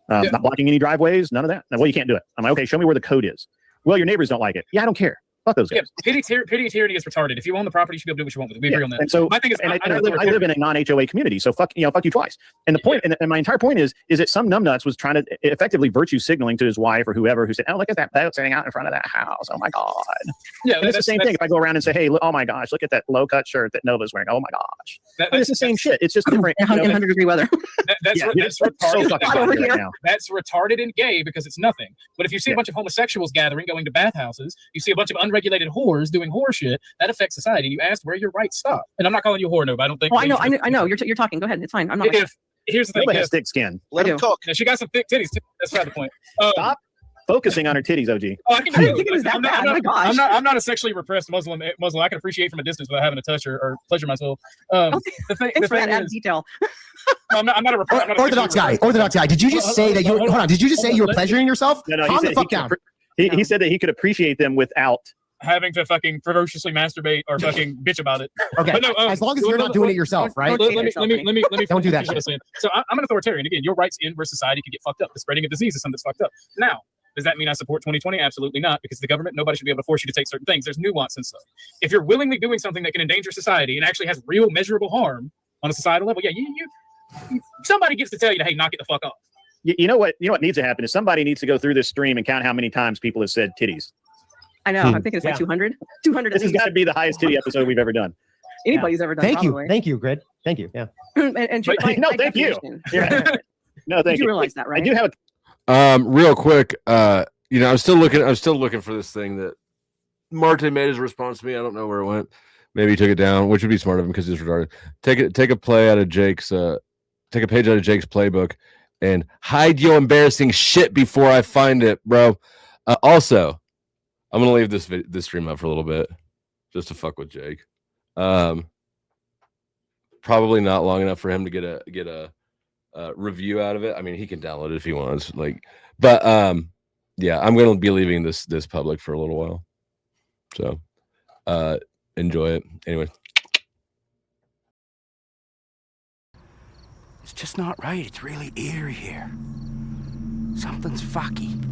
Not blocking any driveways, none of that. Well, you can't do it. I'm like, okay, show me where the code is. Well, your neighbors don't like it. Yeah, I don't care. Fuck those guys. Yeah, pity and tyranny is retarded. If you own the property, you should be able to do what you want with it. We agree on that. And so my thing is, I live in a non-HOA community, so fuck you twice. And the point, and my entire point is that some numbnuts was trying to effectively virtue signaling to his wife or whoever who said, "Oh, look at that boat sitting out in front of that house. Oh my god." Yeah, it's the same thing. If I go around and say, "Hey, look, oh my gosh, look at that low-cut shirt that Nova's wearing. Oh my gosh." It's the same shit. It's just different. In 100-degree weather. That's retarded. That's retarded and gay because it's nothing. But if you see a bunch of homosexuals gathering, going to bathhouses, you see a bunch of unregulated whores doing whore shit, that affects society. And you asked where your rights stop. And I'm not calling you a whore, no, but I don't think. Oh, I know. You're talking. Go ahead. It's fine. I'm not. Here's the thing. Nobody has thick skin. Let him cook. She got some thick titties too. That's not the point. Stop focusing on her titties, OG. Oh, I didn't think it was that bad. Oh my gosh. I'm not a sexually repressed Muslim. I can appreciate from a distance without having to touch or pleasure myself. Thanks for that added detail. I'm not a Orthodox guy. Did you just say that you? Hold on. Did you just say you were pleasuring yourself? No. Calm the fuck down. He said that he could appreciate them without having to fucking ferociously masturbate or fucking bitch about it. Okay. But no, as long as you're not doing it yourself, right? Let me don't do that shit. So I'm an authoritarian. Again, your rights in where society can get fucked up. The spreading of disease is something that's fucked up. Now, does that mean I support 2020? Absolutely not, because the government, nobody should be able to force you to take certain things. There's nuance and stuff. If you're willingly doing something that can endanger society and actually has real measurable harm on a societal level, yeah, somebody gets to tell you to, hey, knock it the fuck off. You know what needs to happen is somebody needs to go through this stream and count how many times people have said titties. I know. I'm thinking it's like 200. 200. This has got to be the highest titty episode we've ever done. Anybody's ever done. Thank you, Grid. Thank you. Yeah. No, thank you. Yeah. No, thank you. You realize that, right? I do have real quick. I'm still looking for this thing that Marte made as a response to me. I don't know where it went. Maybe he took it down, which would be smart of him because he's retarded. Take a play out of Jake's. Take a page out of Jake's playbook and hide your embarrassing shit before I find it, bro. Also, I'm gonna leave this stream up for a little bit just to fuck with Jake. Probably not long enough for him to get a review out of it. I mean, he can download it if he wants. But yeah, I'm gonna be leaving this public for a little while. So enjoy it. Anyway. It's just not right. It's really eerie here. Something's fucky.